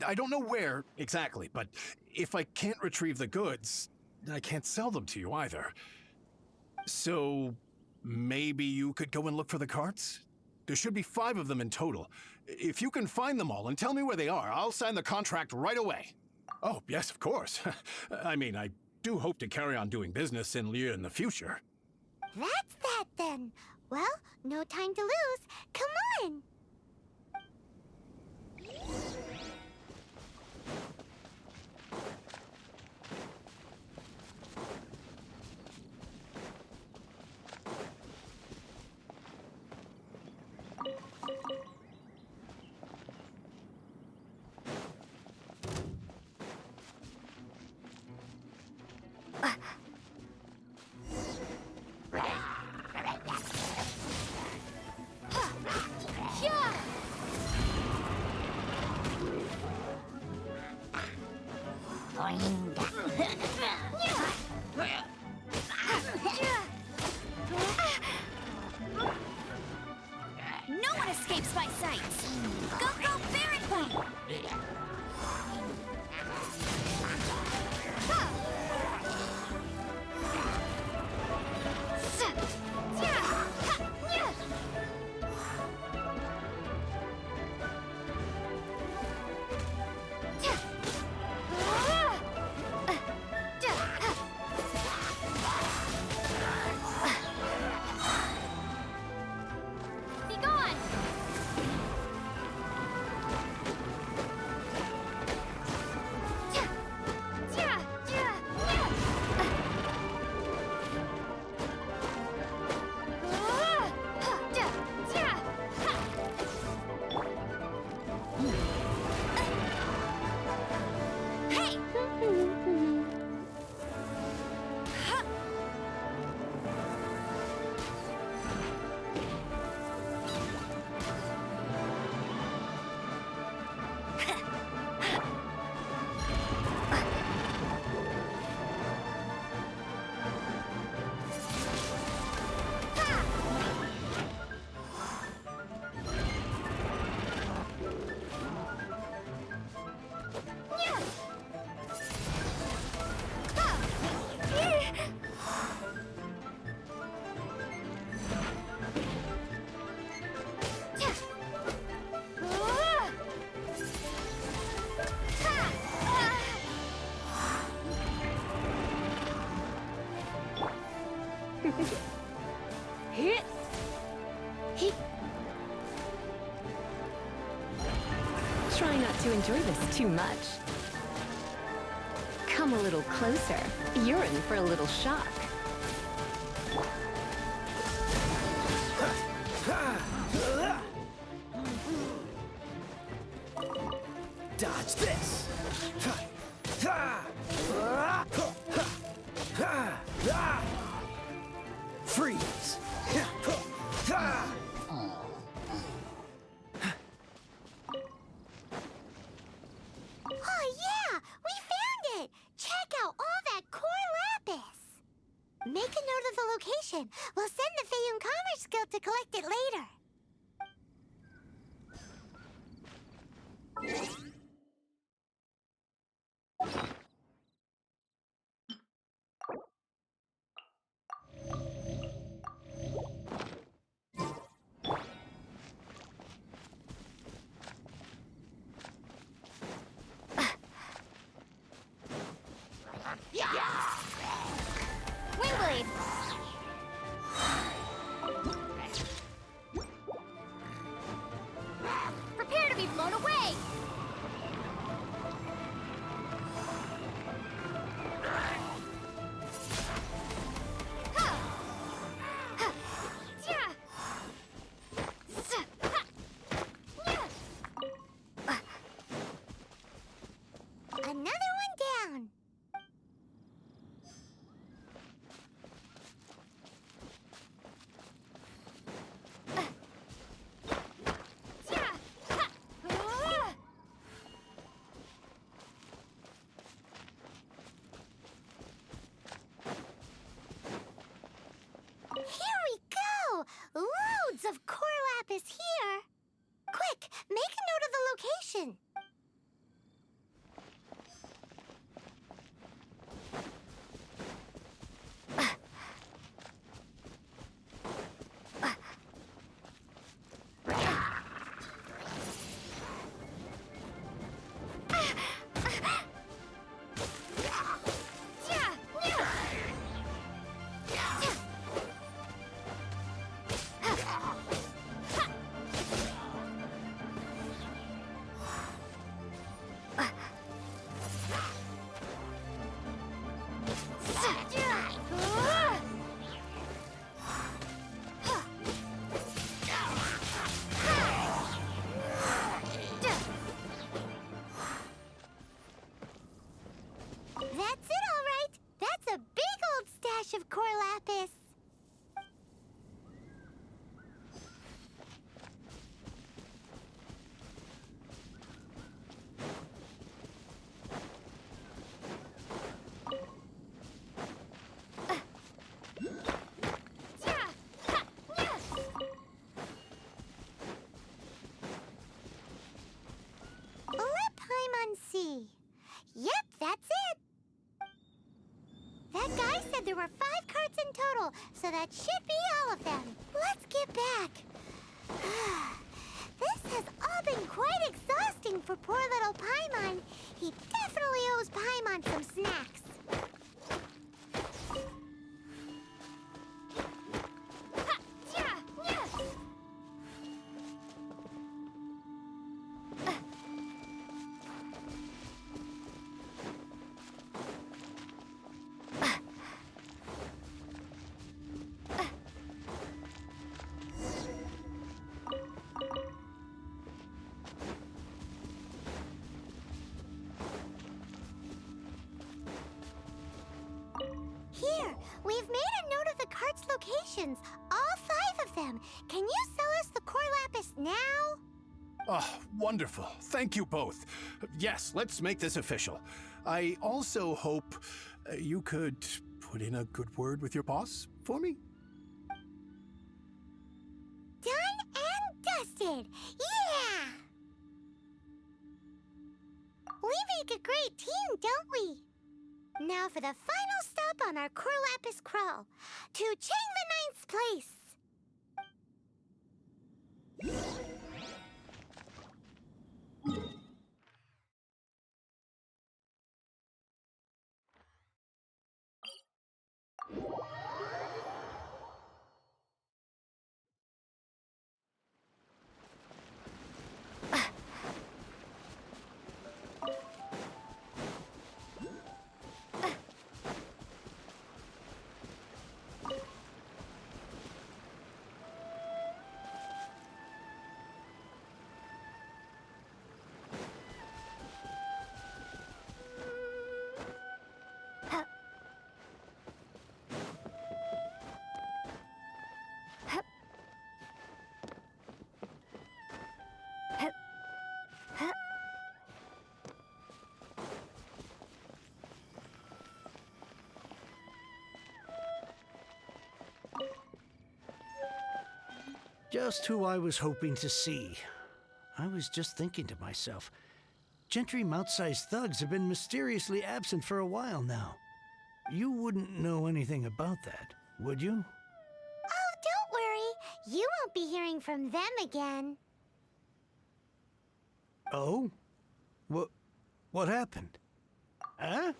I don't know where exactly, but if I can't retrieve the goods, I can't sell them to you either. So maybe you could go and look for the carts? There should be 5 of them in total. If you can find them all and tell me where they are, I'll sign the contract right away. Oh, yes, of course. I mean, I do hope to carry on doing business in Liyue in the future. That's that then. Well, no time to lose. Come on! No one escapes my sights! Go, go, Barret Point! Be gone! Try not to enjoy this too much. Come a little closer. You're in for a little shock. Dodge this! Freeze! Oh yeah! We found it! Check out all that core lapis! Make a note of the location. We'll send the Feiyun Commerce Guild to collect it later. That's it, all right. That's a big old stash of core lapis. Let Paimon see. Yep, that's it. That guy said there were 5 carts in total, so that should be all of them. Let's get back. This has all been quite exhausting for poor little Paimon. He definitely owes Paimon some snacks. Here, we've made a note of the cart's locations. All 5 of them. Can you sell us the core lapis now? Oh, wonderful. Thank you both. Yes, let's make this official. I also hope you could put in a good word with your boss for me. Done and dusted. Yeah! We make a great team, don't we? Now for the final stop on our core lapis crawl, to Chang the Ninth's place. Just who I was hoping to see. I was just thinking to myself, Gentry mount-sized thugs have been mysteriously absent for a while now. You wouldn't know anything about that, would you? Oh, don't worry. You won't be hearing from them again. Oh? What happened? Huh?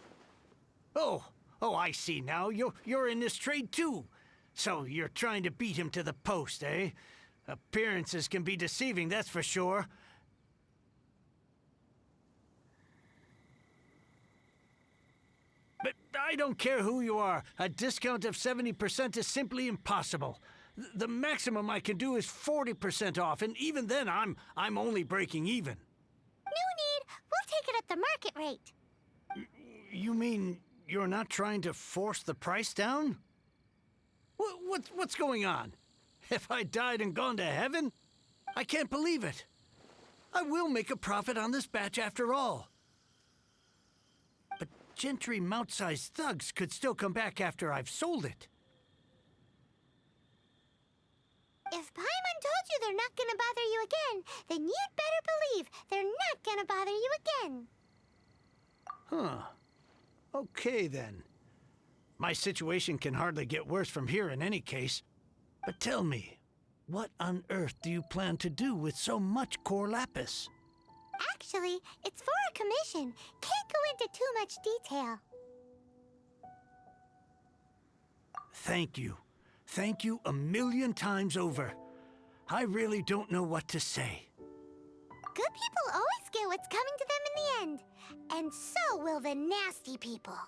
Oh, I see now. You're in this trade too. So you're trying to beat him to the post, eh? Appearances can be deceiving, that's for sure. But I don't care who you are. A discount of 70% is simply impossible. The maximum I can do is 40% off, and even then I'm only breaking even. No need. We'll take it at the market rate. You mean you're not trying to force the price down? What's going on? Have I died and gone to heaven? I can't believe it. I will make a profit on this batch after all. But Gentry mount-sized thugs could still come back after I've sold it. If Paimon told you they're not gonna bother you again, then you'd better believe they're not gonna bother you again. Huh. Okay, then. My situation can hardly get worse from here in any case. But tell me, what on earth do you plan to do with so much core lapis? Actually, it's for a commission. Can't go into too much detail. Thank you. Thank you a million times over. I really don't know what to say. Good people always get what's coming to them in the end. And so will the nasty people.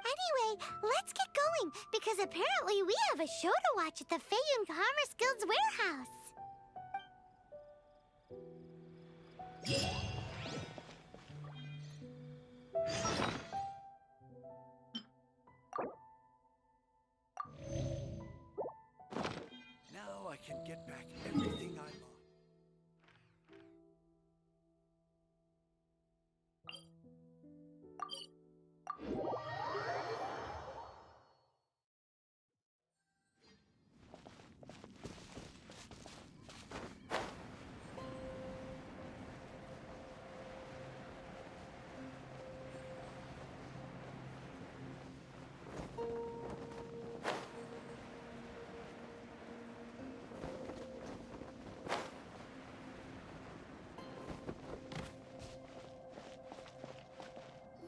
Anyway, let's get going, because apparently we have a show to watch at the Feiyun Commerce Guild's warehouse. Now I can get back everything I lost.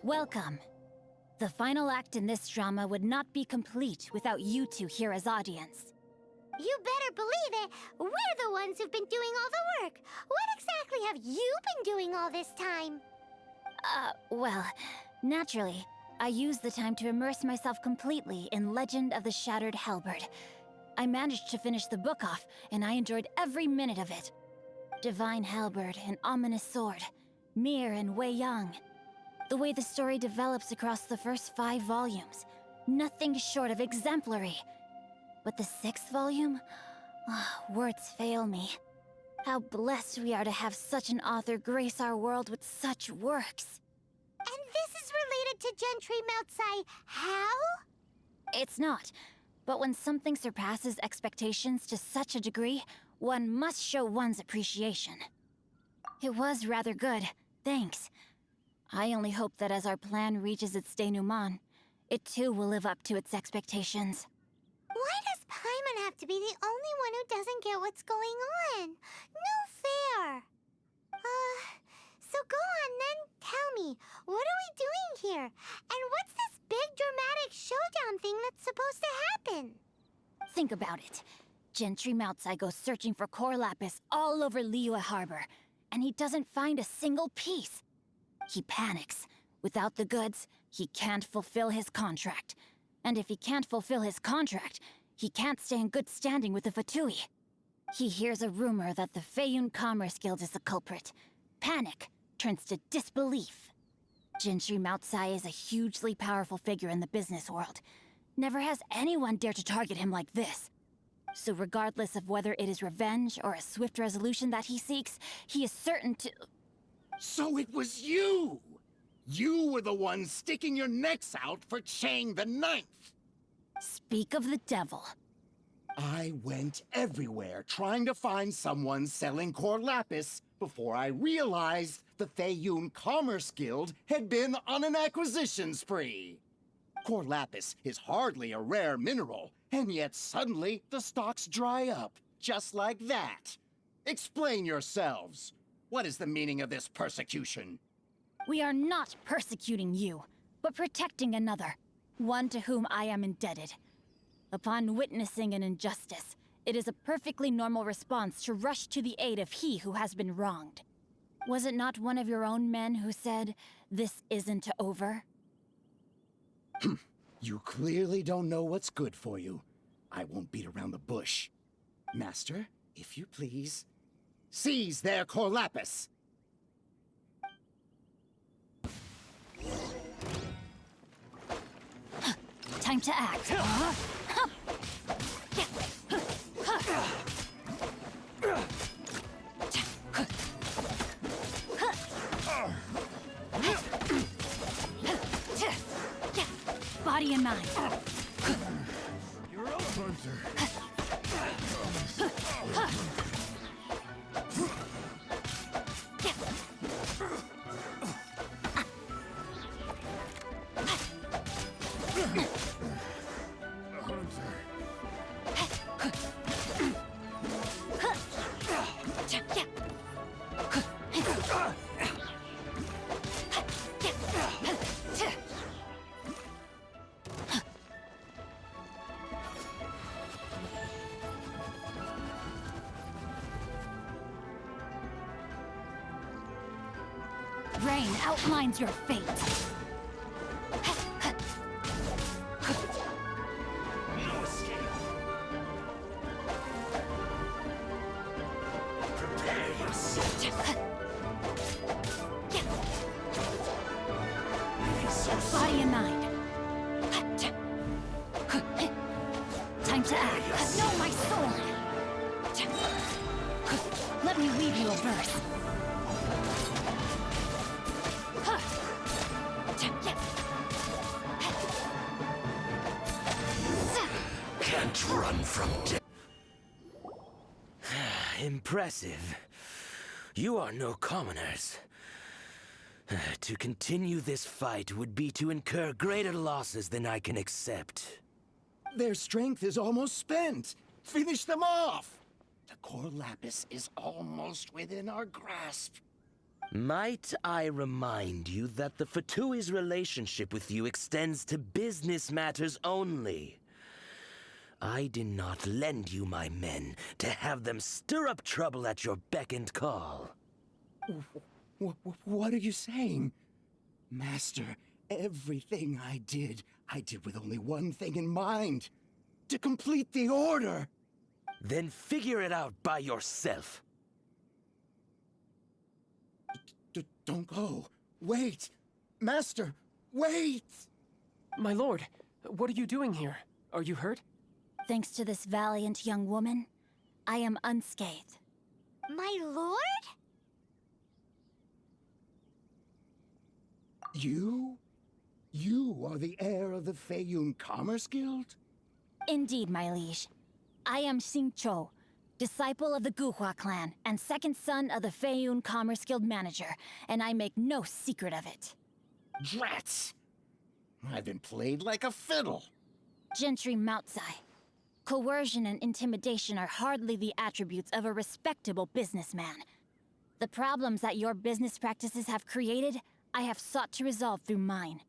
Welcome. The final act in this drama would not be complete without you two here as audience. You better believe it! We're the ones who've been doing all the work! What exactly have you been doing all this time? Well, naturally, I used the time to immerse myself completely in Legend of the Shattered Halberd. I managed to finish the book off, and I enjoyed every minute of it. Divine Halberd, an ominous sword. Mir and Wei Yang. The way the story develops across the first 5 volumes. Nothing short of exemplary. But the 6th volume? Words fail me. How blessed we are to have such an author grace our world with such works. And this is related to Gentry Meltsai how? It's not. But when something surpasses expectations to such a degree, one must show one's appreciation. It was rather good, thanks. I only hope that as our plan reaches its denouement, it too will live up to its expectations. Why does Paimon have to be the only one who doesn't get what's going on? No fair. So go on then, tell me, what are we doing here? And what's this big dramatic showdown thing that's supposed to happen? Think about it. Gentry Meltsai goes searching for core lapis all over Liyue Harbor, and he doesn't find a single piece. He panics. Without the goods, he can't fulfill his contract. And if he can't fulfill his contract, he can't stay in good standing with the Fatui. He hears a rumor that the Feiyun Commerce Guild is the culprit. Panic turns to disbelief. Gentry Meltsai is a hugely powerful figure in the business world. Never has anyone dared to target him like this. So regardless of whether it is revenge or a swift resolution that he seeks, he is certain to... So it was you! You were the one sticking your necks out for Chang the Ninth! Speak of the devil. I went everywhere trying to find someone selling core lapis before I realized the Feiyun Commerce Guild had been on an acquisition spree. Core lapis is hardly a rare mineral, and yet suddenly the stocks dry up, just like that. Explain yourselves. What is the meaning of this persecution? We are not persecuting you, but protecting another, one to whom I am indebted. Upon witnessing an injustice, it is a perfectly normal response to rush to the aid of he who has been wronged. Was it not one of your own men who said, "This isn't over"? You clearly don't know what's good for you. I won't beat around the bush. Master, if you please, seize their core lapis! Time to act. Body and mind. You're a hunter. Rain outlines your fate. to act. Know my sword! Let me weave you a verse. Can't run from death. Impressive. You are no commoners. To continue this fight would be to incur greater losses than I can accept. Their strength is almost spent. Finish them off! The core lapis is almost within our grasp. Might I remind you that the Fatui's relationship with you extends to business matters only? I did not lend you my men to have them stir up trouble at your beck and call. What are you saying? Master, everything I did with only one thing in mind. To complete the order. Then figure it out by yourself. Don't go. Wait. Master, wait! My lord, what are you doing here? Are you hurt? Thanks to this valiant young woman, I am unscathed. My lord? You? You are the heir of the Feiyun Commerce Guild? Indeed, my liege. I am Xingqiu, disciple of the Guhua clan and second son of the Feiyun Commerce Guild manager, and I make no secret of it. Drats! I've been played like a fiddle. Gentry Moutsai. Coercion and intimidation are hardly the attributes of a respectable businessman. The problems that your business practices have created, I have sought to resolve through mine.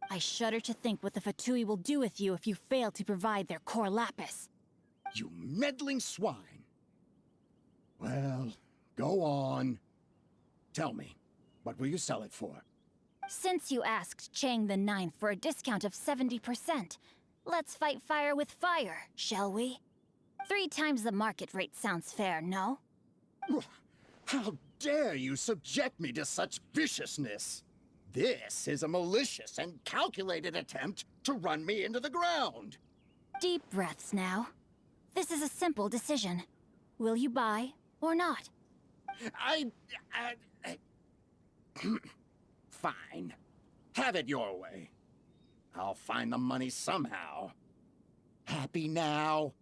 I shudder to think what the Fatui will do with you if you fail to provide their core lapis. You meddling swine. Well, go on. Tell me, what will you sell it for? Since you asked Chang the Ninth for a discount of 70%, let's fight fire with fire, shall we? 3 times the market rate sounds fair, no? How dare you subject me to such viciousness? This is a malicious and calculated attempt to run me into the ground. Deep breaths now. This is a simple decision. Will you buy or not? Fine. Have it your way. I'll find the money somehow. Happy now?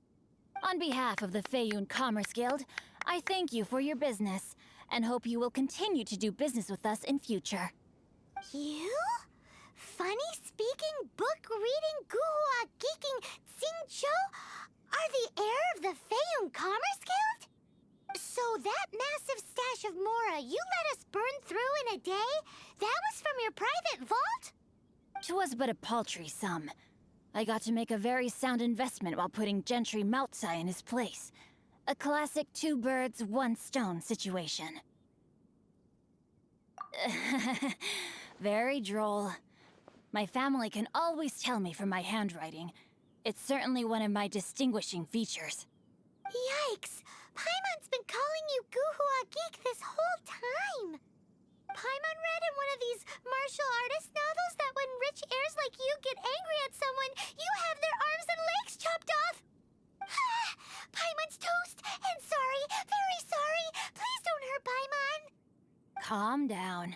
On behalf of the Feiyun Commerce Guild, I thank you for your business, and hope you will continue to do business with us in future. You? Funny-speaking, book-reading, guhua geeking Xingqiu are the heir of the Feiyun Commerce Guild? So that massive stash of Mora you let us burn through in a day, that was from your private vault? 'Twas but a paltry sum. I got to make a very sound investment while putting Gentry Moutsai in his place. A classic 2 birds, 1 stone situation. Very droll. My family can always tell me from my handwriting. It's certainly one of my distinguishing features. Yikes! Paimon's been calling you Guhua Geek this whole time! Paimon read in one of these martial artist novels that when rich heirs like you get angry at someone, you have their arms and legs chopped off! Paimon's toast! And sorry, very sorry! Please don't hurt Paimon! Calm down.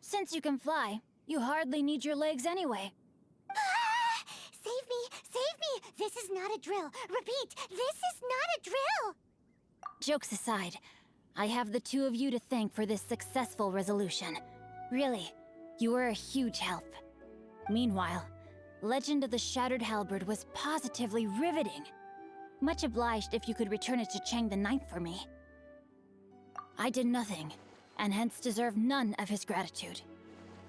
Since you can fly, you hardly need your legs anyway. Save me! Save me! This is not a drill! Repeat, this is not a drill! Jokes aside, I have the 2 of you to thank for this successful resolution. Really, you were a huge help. Meanwhile, Legend of the Shattered Halberd was positively riveting. Much obliged if you could return it to Chang the Ninth for me. I did nothing, and hence deserve none of his gratitude.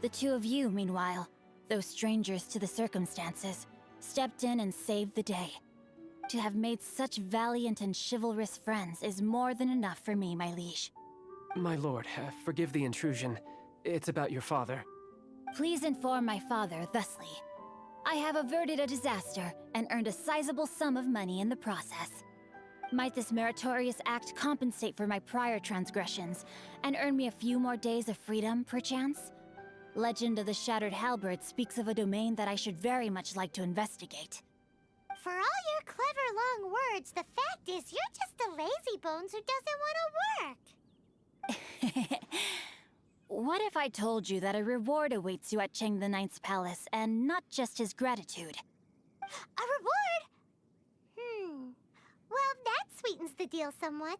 The 2 of you, meanwhile, though strangers to the circumstances, stepped in and saved the day. To have made such valiant and chivalrous friends is more than enough for me, my liege. My lord, forgive the intrusion. It's about your father. Please inform my father thusly. I have averted a disaster and earned a sizable sum of money in the process. Might this meritorious act compensate for my prior transgressions and earn me a few more days of freedom, perchance? Legend of the Shattered Halberd speaks of a domain that I should very much like to investigate. For all your clever long words, the fact is you're just a lazy bones who doesn't want to work. What if I told you that a reward awaits you at Cheng the Ninth's palace, and not just his gratitude? A reward? Well, that sweetens the deal somewhat.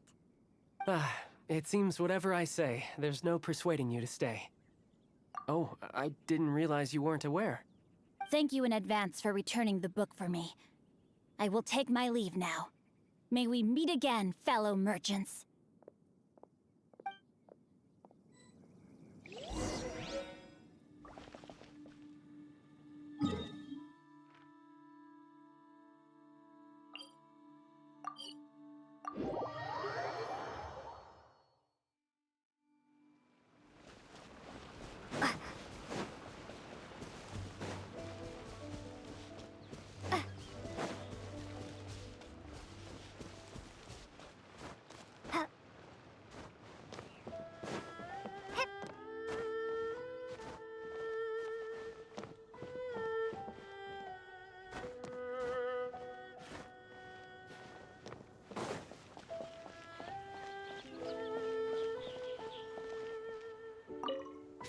It seems whatever I say, there's no persuading you to stay. Oh, I didn't realize you weren't aware. Thank you in advance for returning the book for me. I will take my leave now. May we meet again, fellow merchants.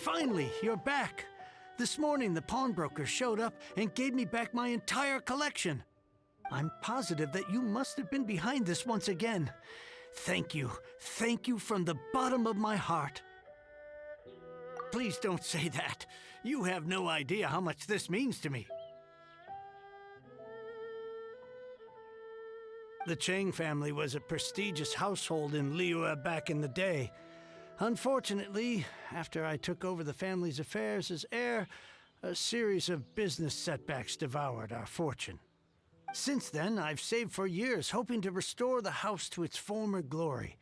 Finally, you're back. This morning, the pawnbroker showed up and gave me back my entire collection. I'm positive that you must have been behind this once again. Thank you. Thank you from the bottom of my heart. Please don't say that. You have no idea how much this means to me. The Chang family was a prestigious household in Liyue back in the day. Unfortunately, after I took over the family's affairs as heir, a series of business setbacks devoured our fortune. Since then, I've saved for years, hoping to restore the house to its former glory.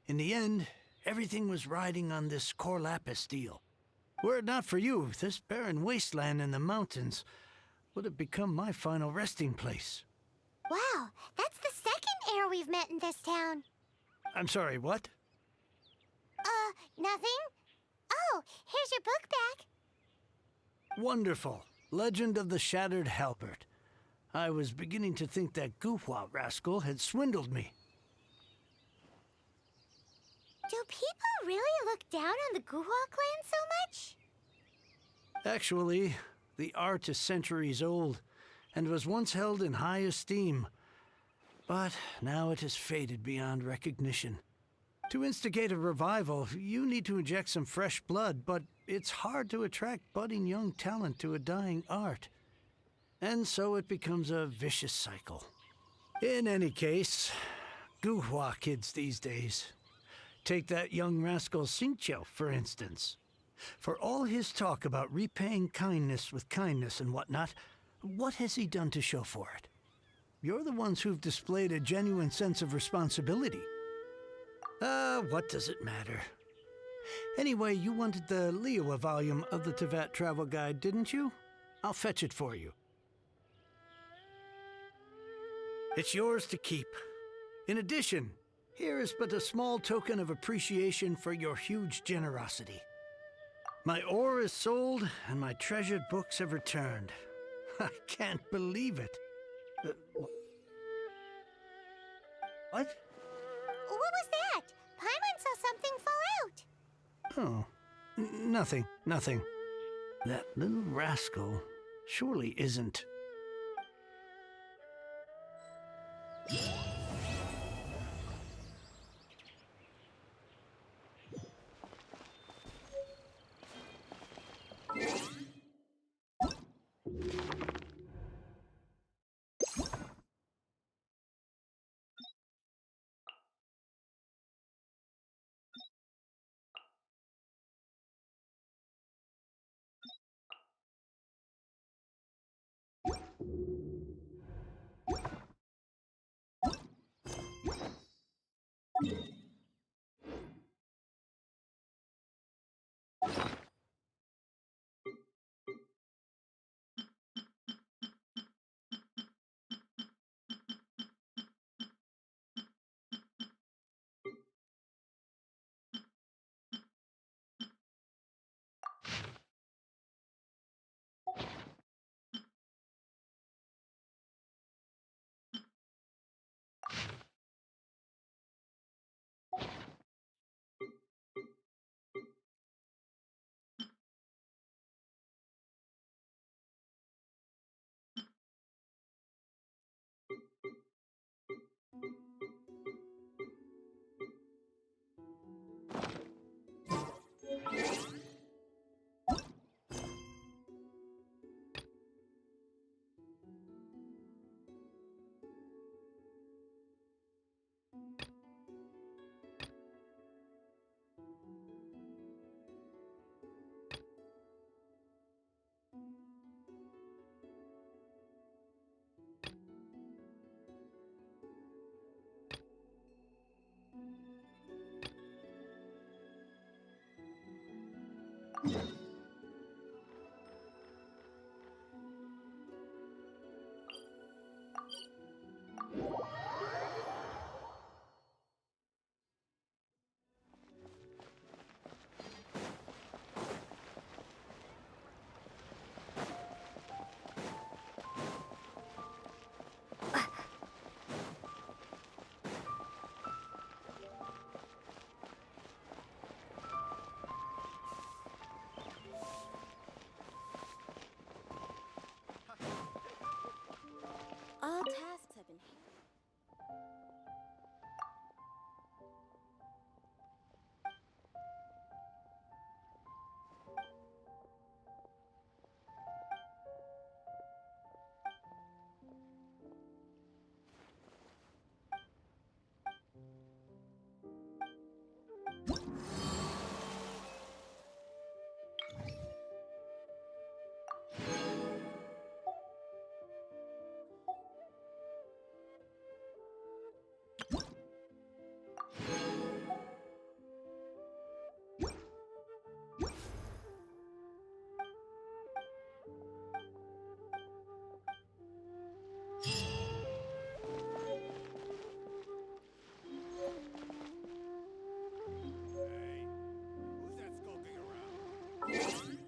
In the end, everything was riding on this Corlapis deal. Were it not for you, this barren wasteland in the mountains would have become my final resting place. Wow, that's the second heir we've met in this town. I'm sorry, what? Nothing? Oh, here's your book back. Wonderful. Legend of the Shattered Halberd. I was beginning to think that Guhua rascal had swindled me. Do people really look down on the Guhua clan so much? Actually, the art is centuries old, and was once held in high esteem. But now it has faded beyond recognition. To instigate a revival, you need to inject some fresh blood, but it's hard to attract budding young talent to a dying art. And so it becomes a vicious cycle. In any case, Guhua kids these days. Take that young rascal Xingqiu, for instance. For all his talk about repaying kindness with kindness and whatnot, what has he done to show for it? You're the ones who've displayed a genuine sense of responsibility. What does it matter? Anyway, you wanted the Liyue volume of the Teyvat travel guide, didn't you? I'll fetch it for you. It's yours to keep. In addition, here is but a small token of appreciation for your huge generosity. My ore is sold, and my treasured books have returned. I can't believe it. What? What was that? Paimon saw something fall out. Oh, nothing. That little rascal surely isn't. All tasks have been. Who's that skulking around?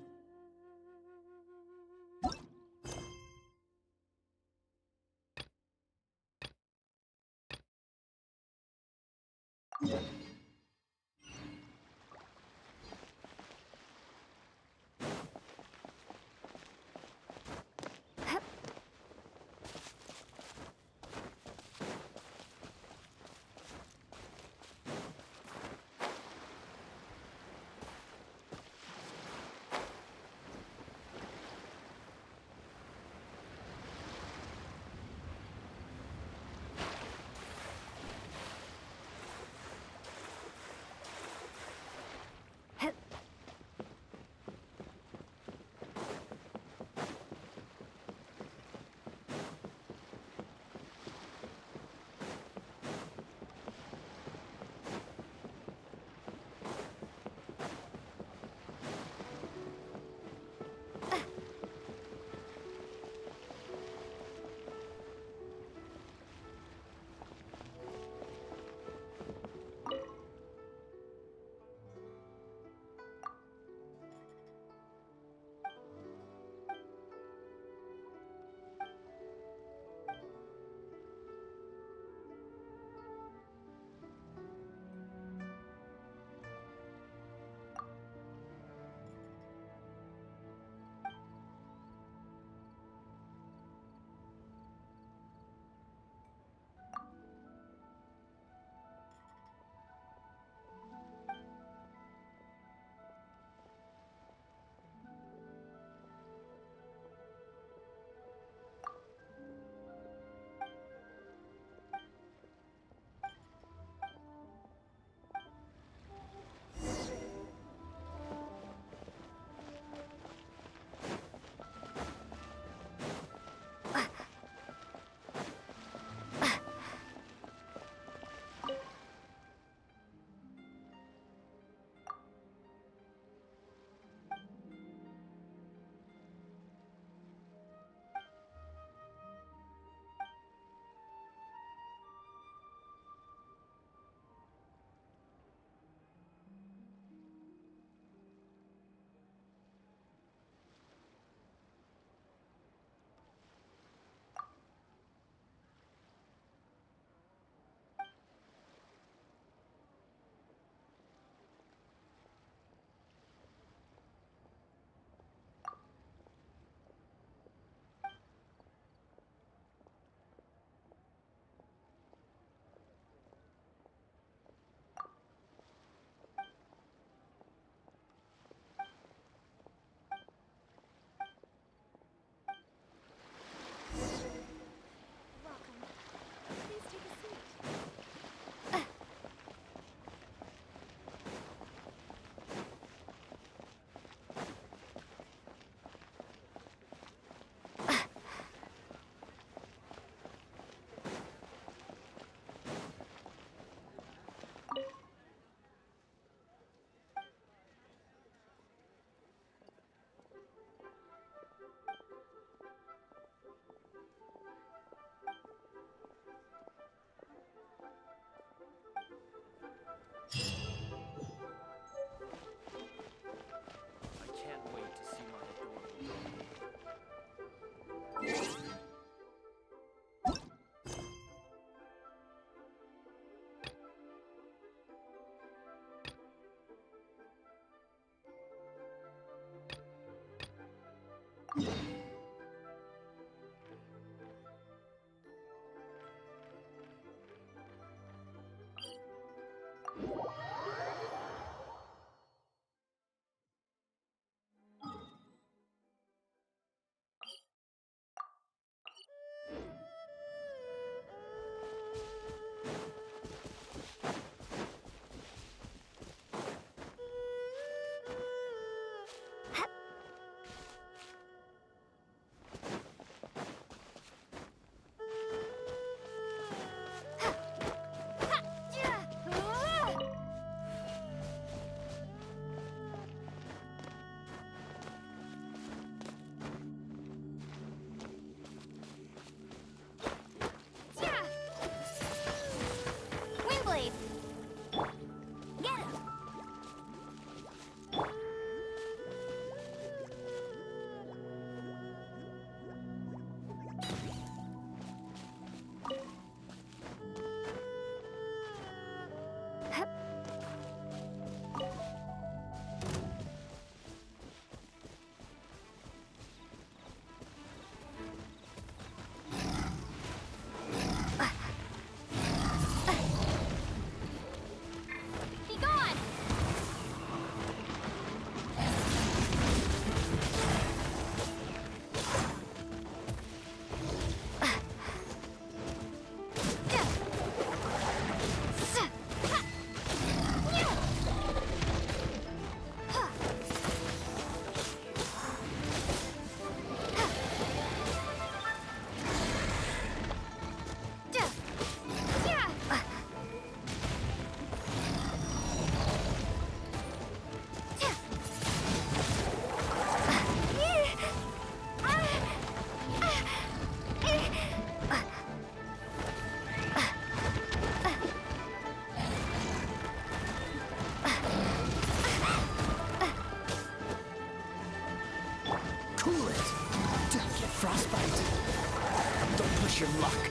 push your luck.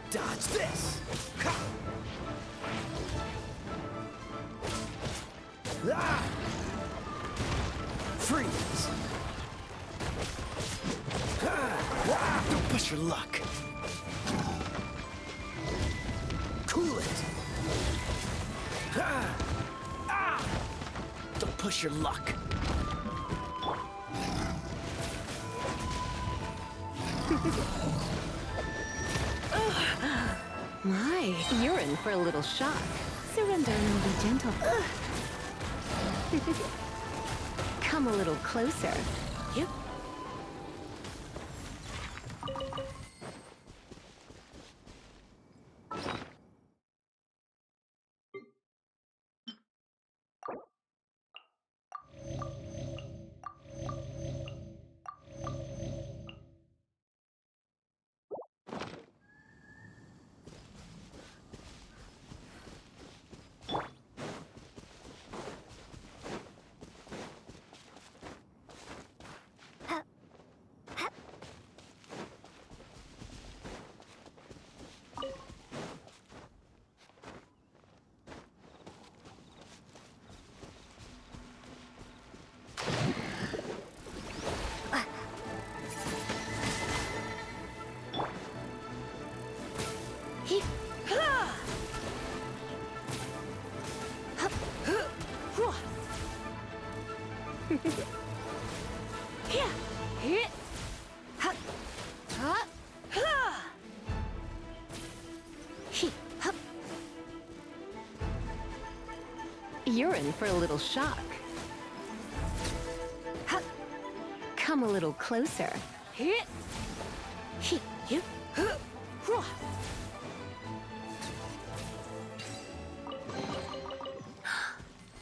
Dodge this. Ah! Freeze. Don't push your luck. Cool it. Don't push your luck. My, you're in for a little shock. Surrender and be gentle. Come a little closer. Yep. You're in for a little shock. Come a little closer.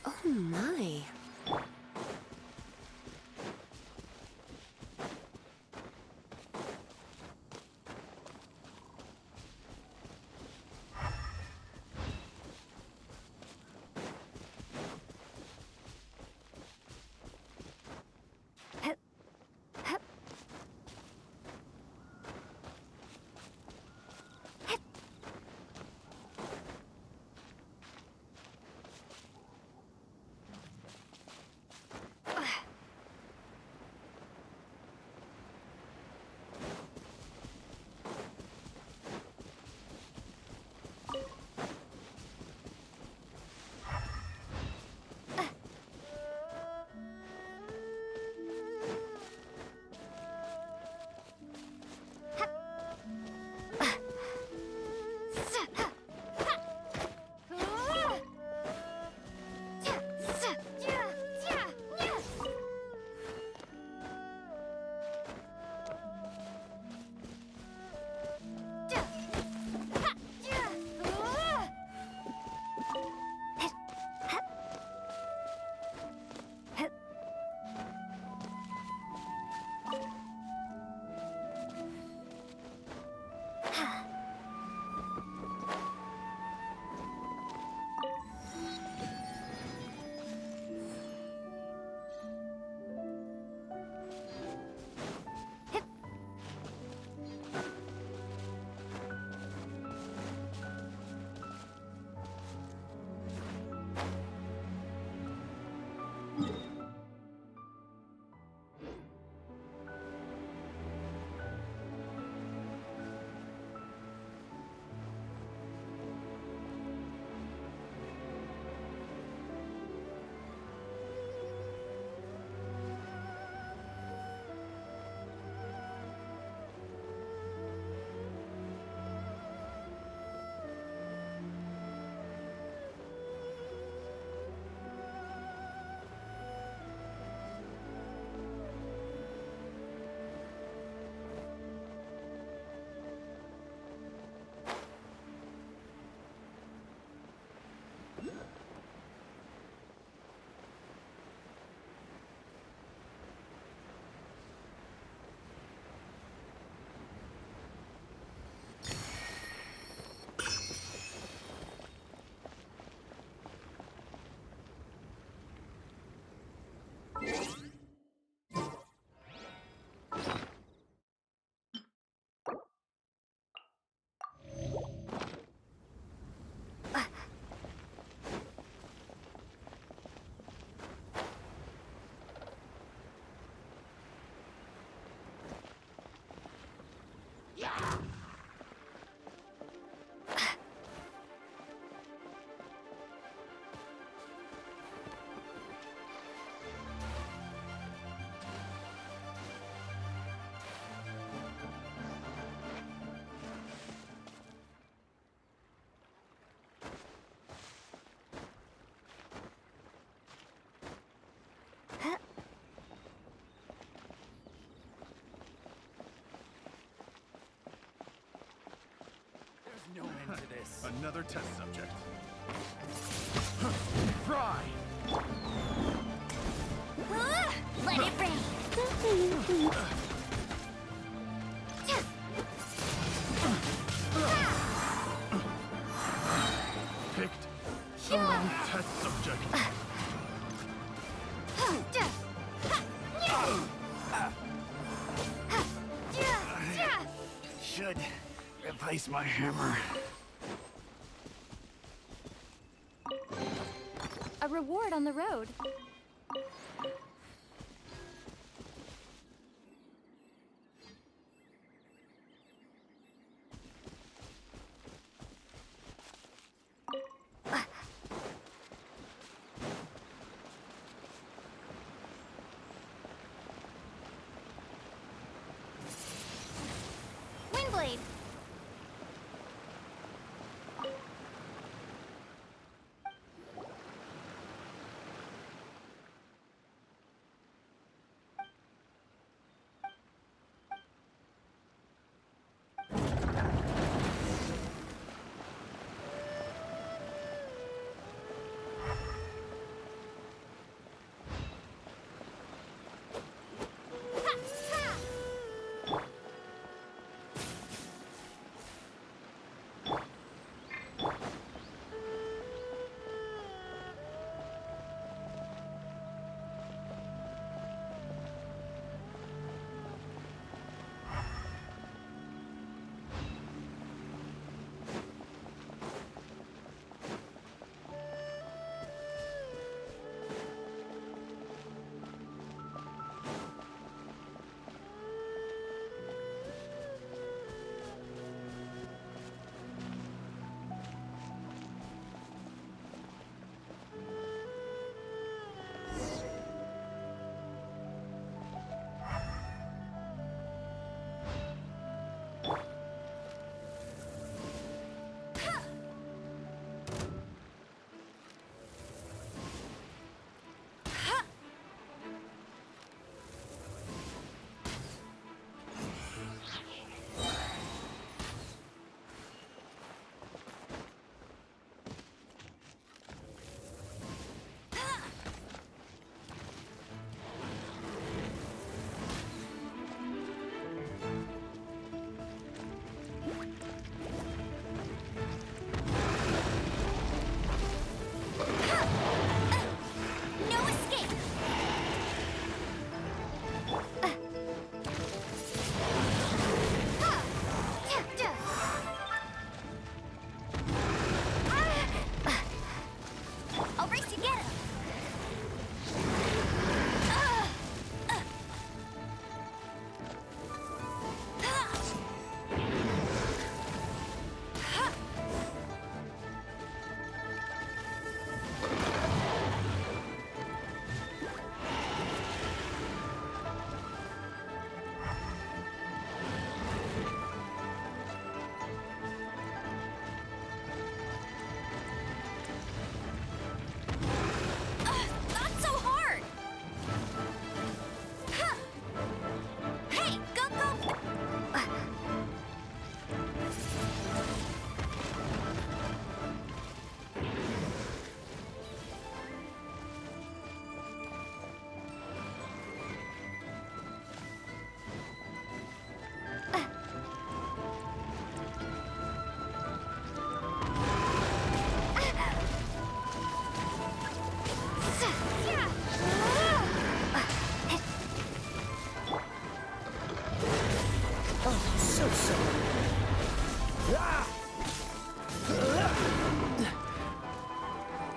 Oh my. this. Another test subject. Fry! Let it rain. Picked the wrong test subject. Should replace my hammer. A reward on the road. Windblade.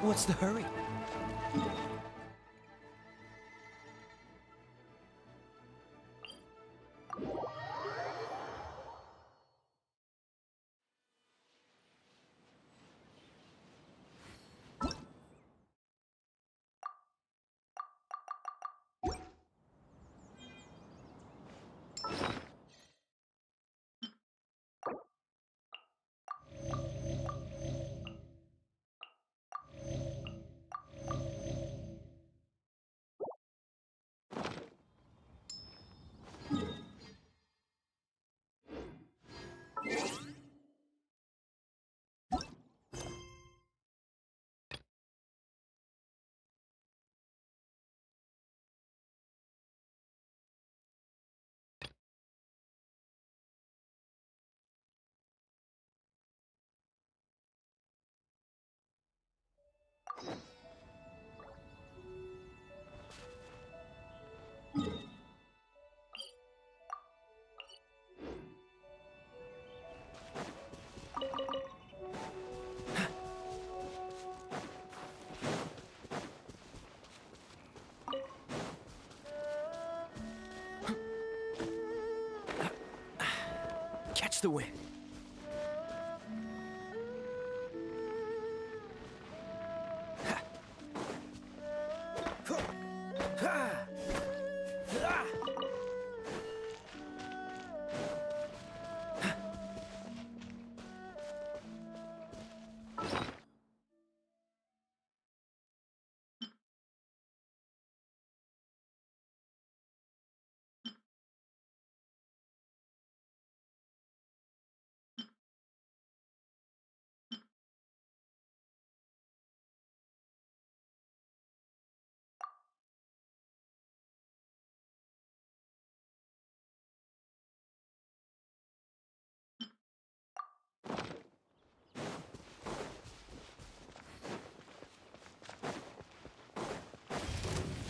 What's the hurry? to win.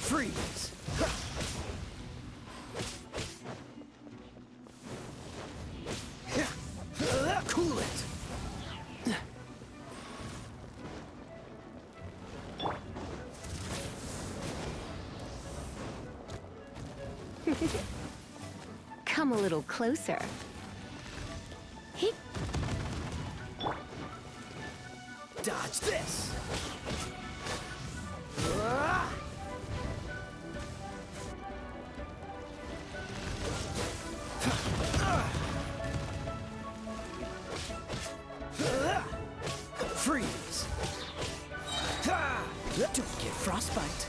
Freeze! Cool it! Come a little closer. Hey. Dodge this! Freeze! Don't get frostbite.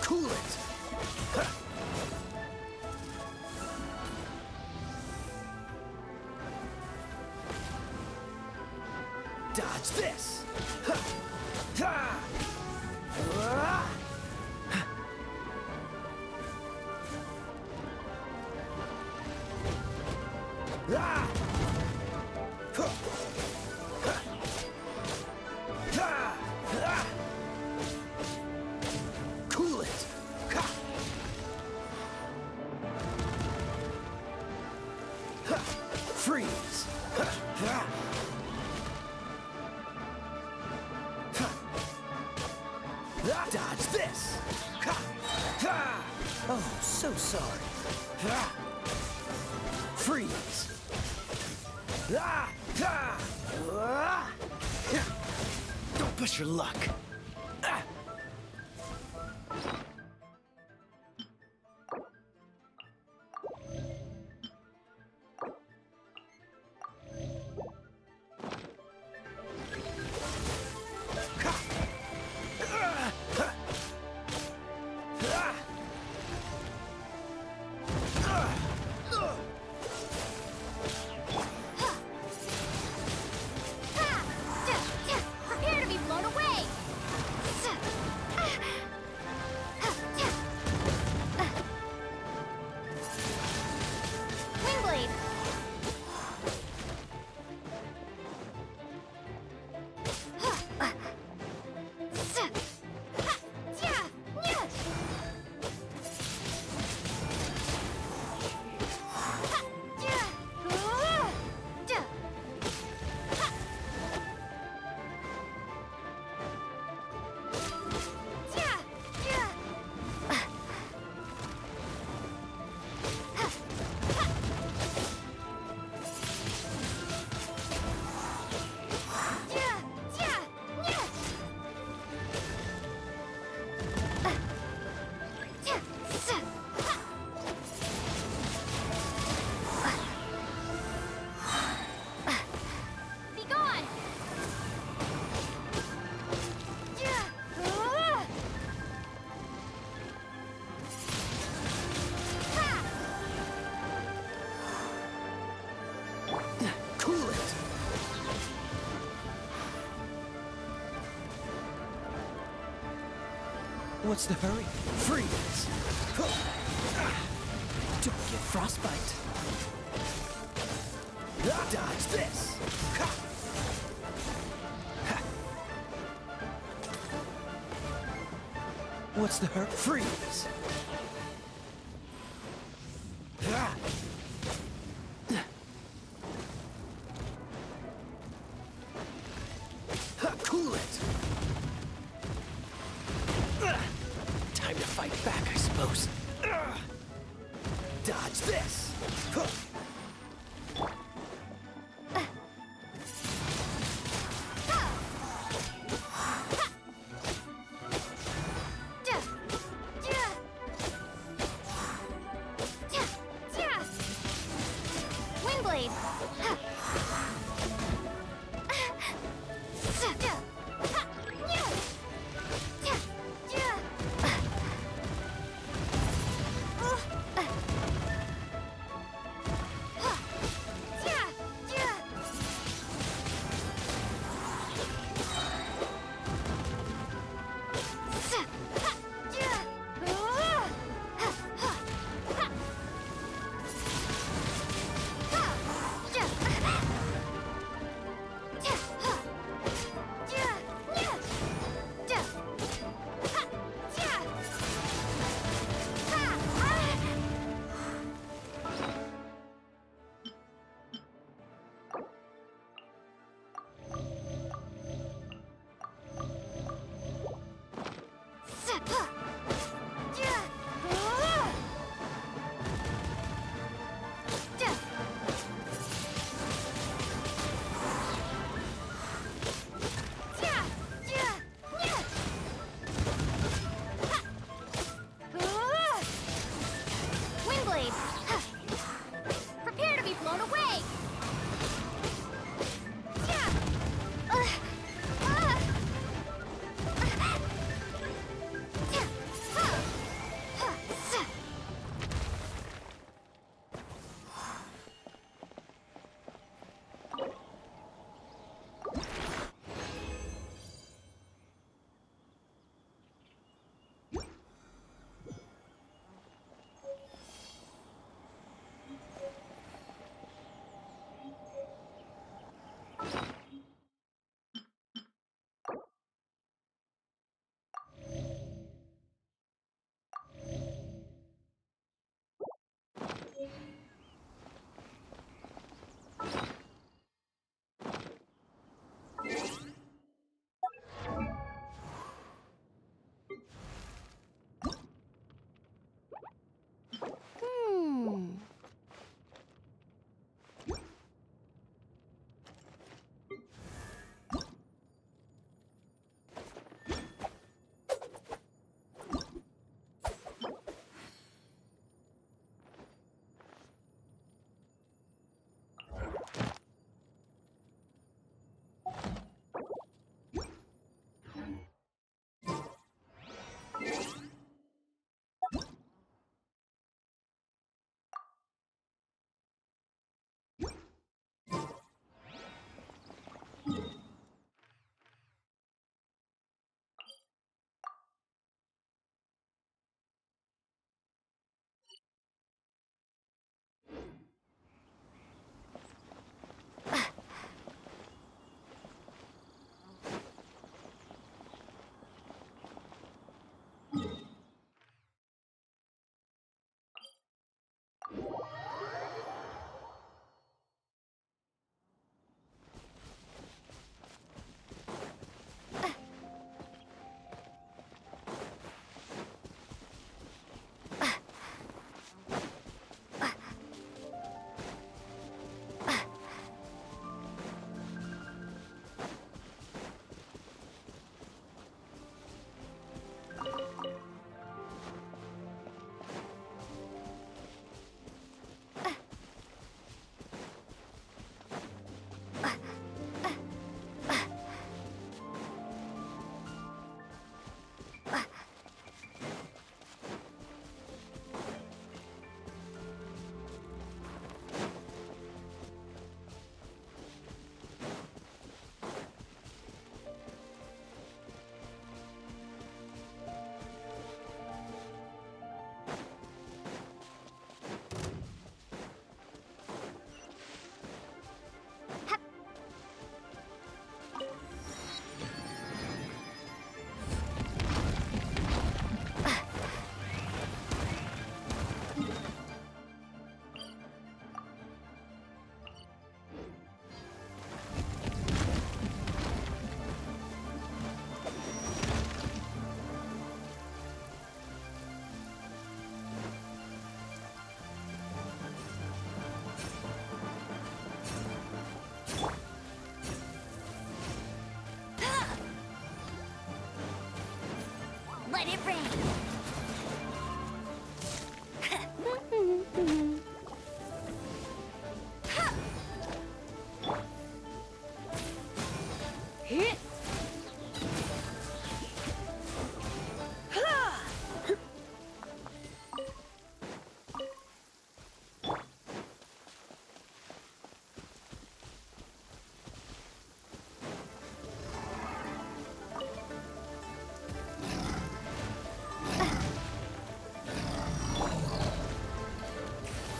Cool it! Dodge this! Cool it! Freeze! Dodge this! Oh, so sorry. Freeze! Don't push your luck. Prepare to be blown away! Wingblade! Cool it! What's the hurry? Freeze! Don't get frostbite. Dodge this! What's the hurry? Freeze! Cool it! Time to fight back, I suppose. Dodge this!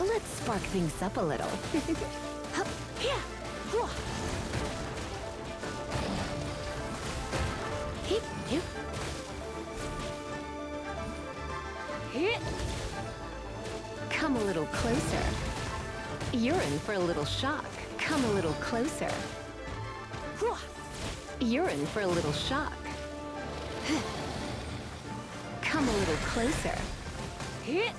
Let's spark things up a little. Hup, yeah, whoa. Hip, hip. Hip. Come a little closer. You're in for a little shock. Come a little closer. Whoa. You're in for a little shock. Come a little closer. Hip.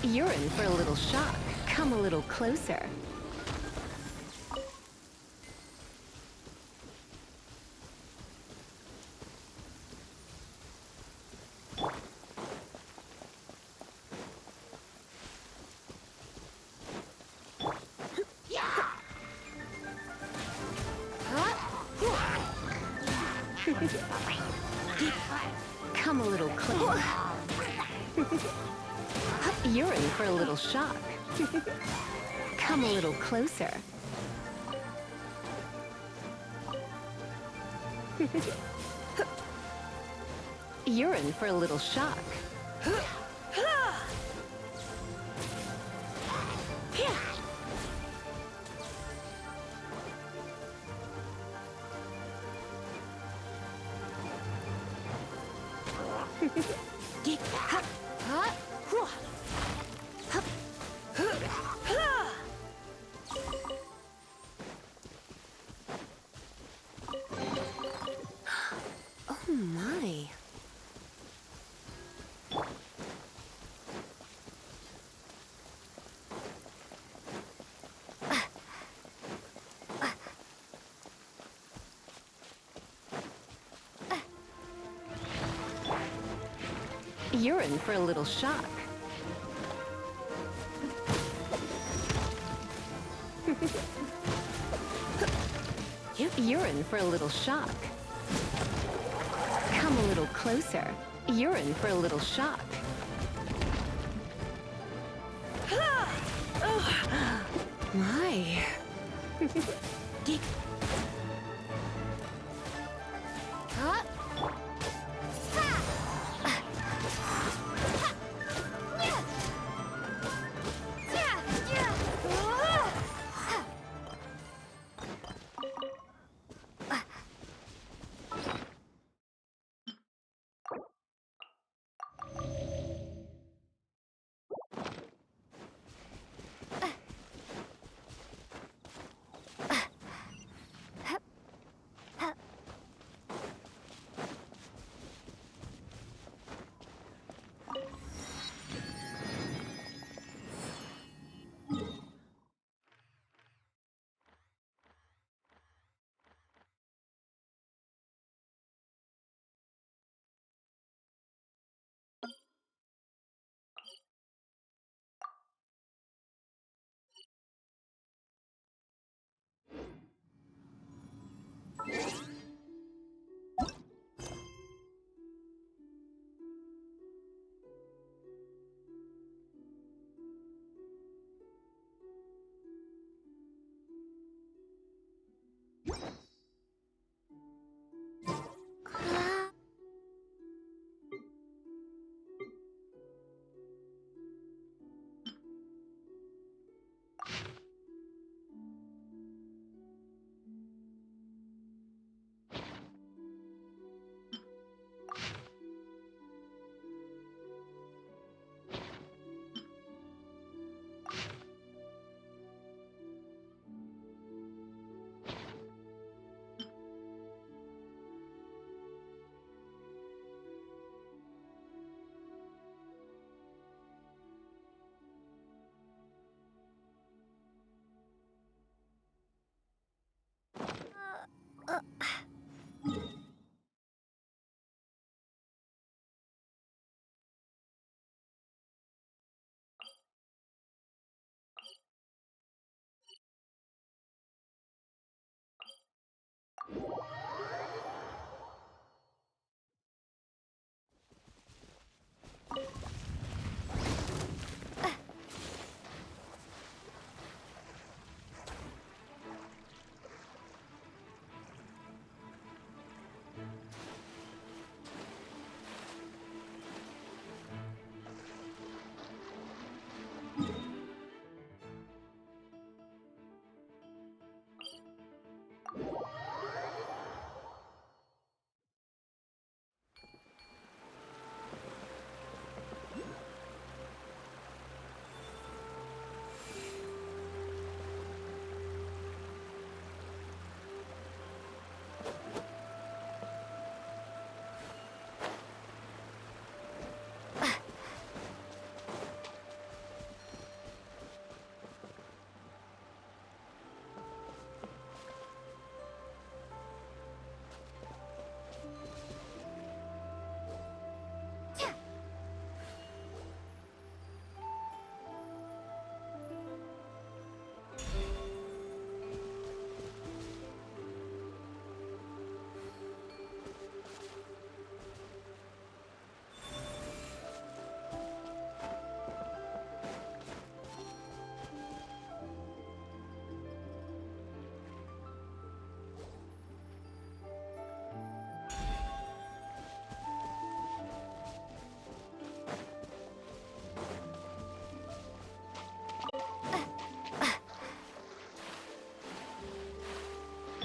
You're in for a little shock. Come a little closer. Come a little closer. You're in for a little shock. Come a little closer. You're in for a little shock. Oh my. You're in for a little shock. You're in for a little shock. Come a little closer. You're in for a little shock. My.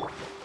neighborhood.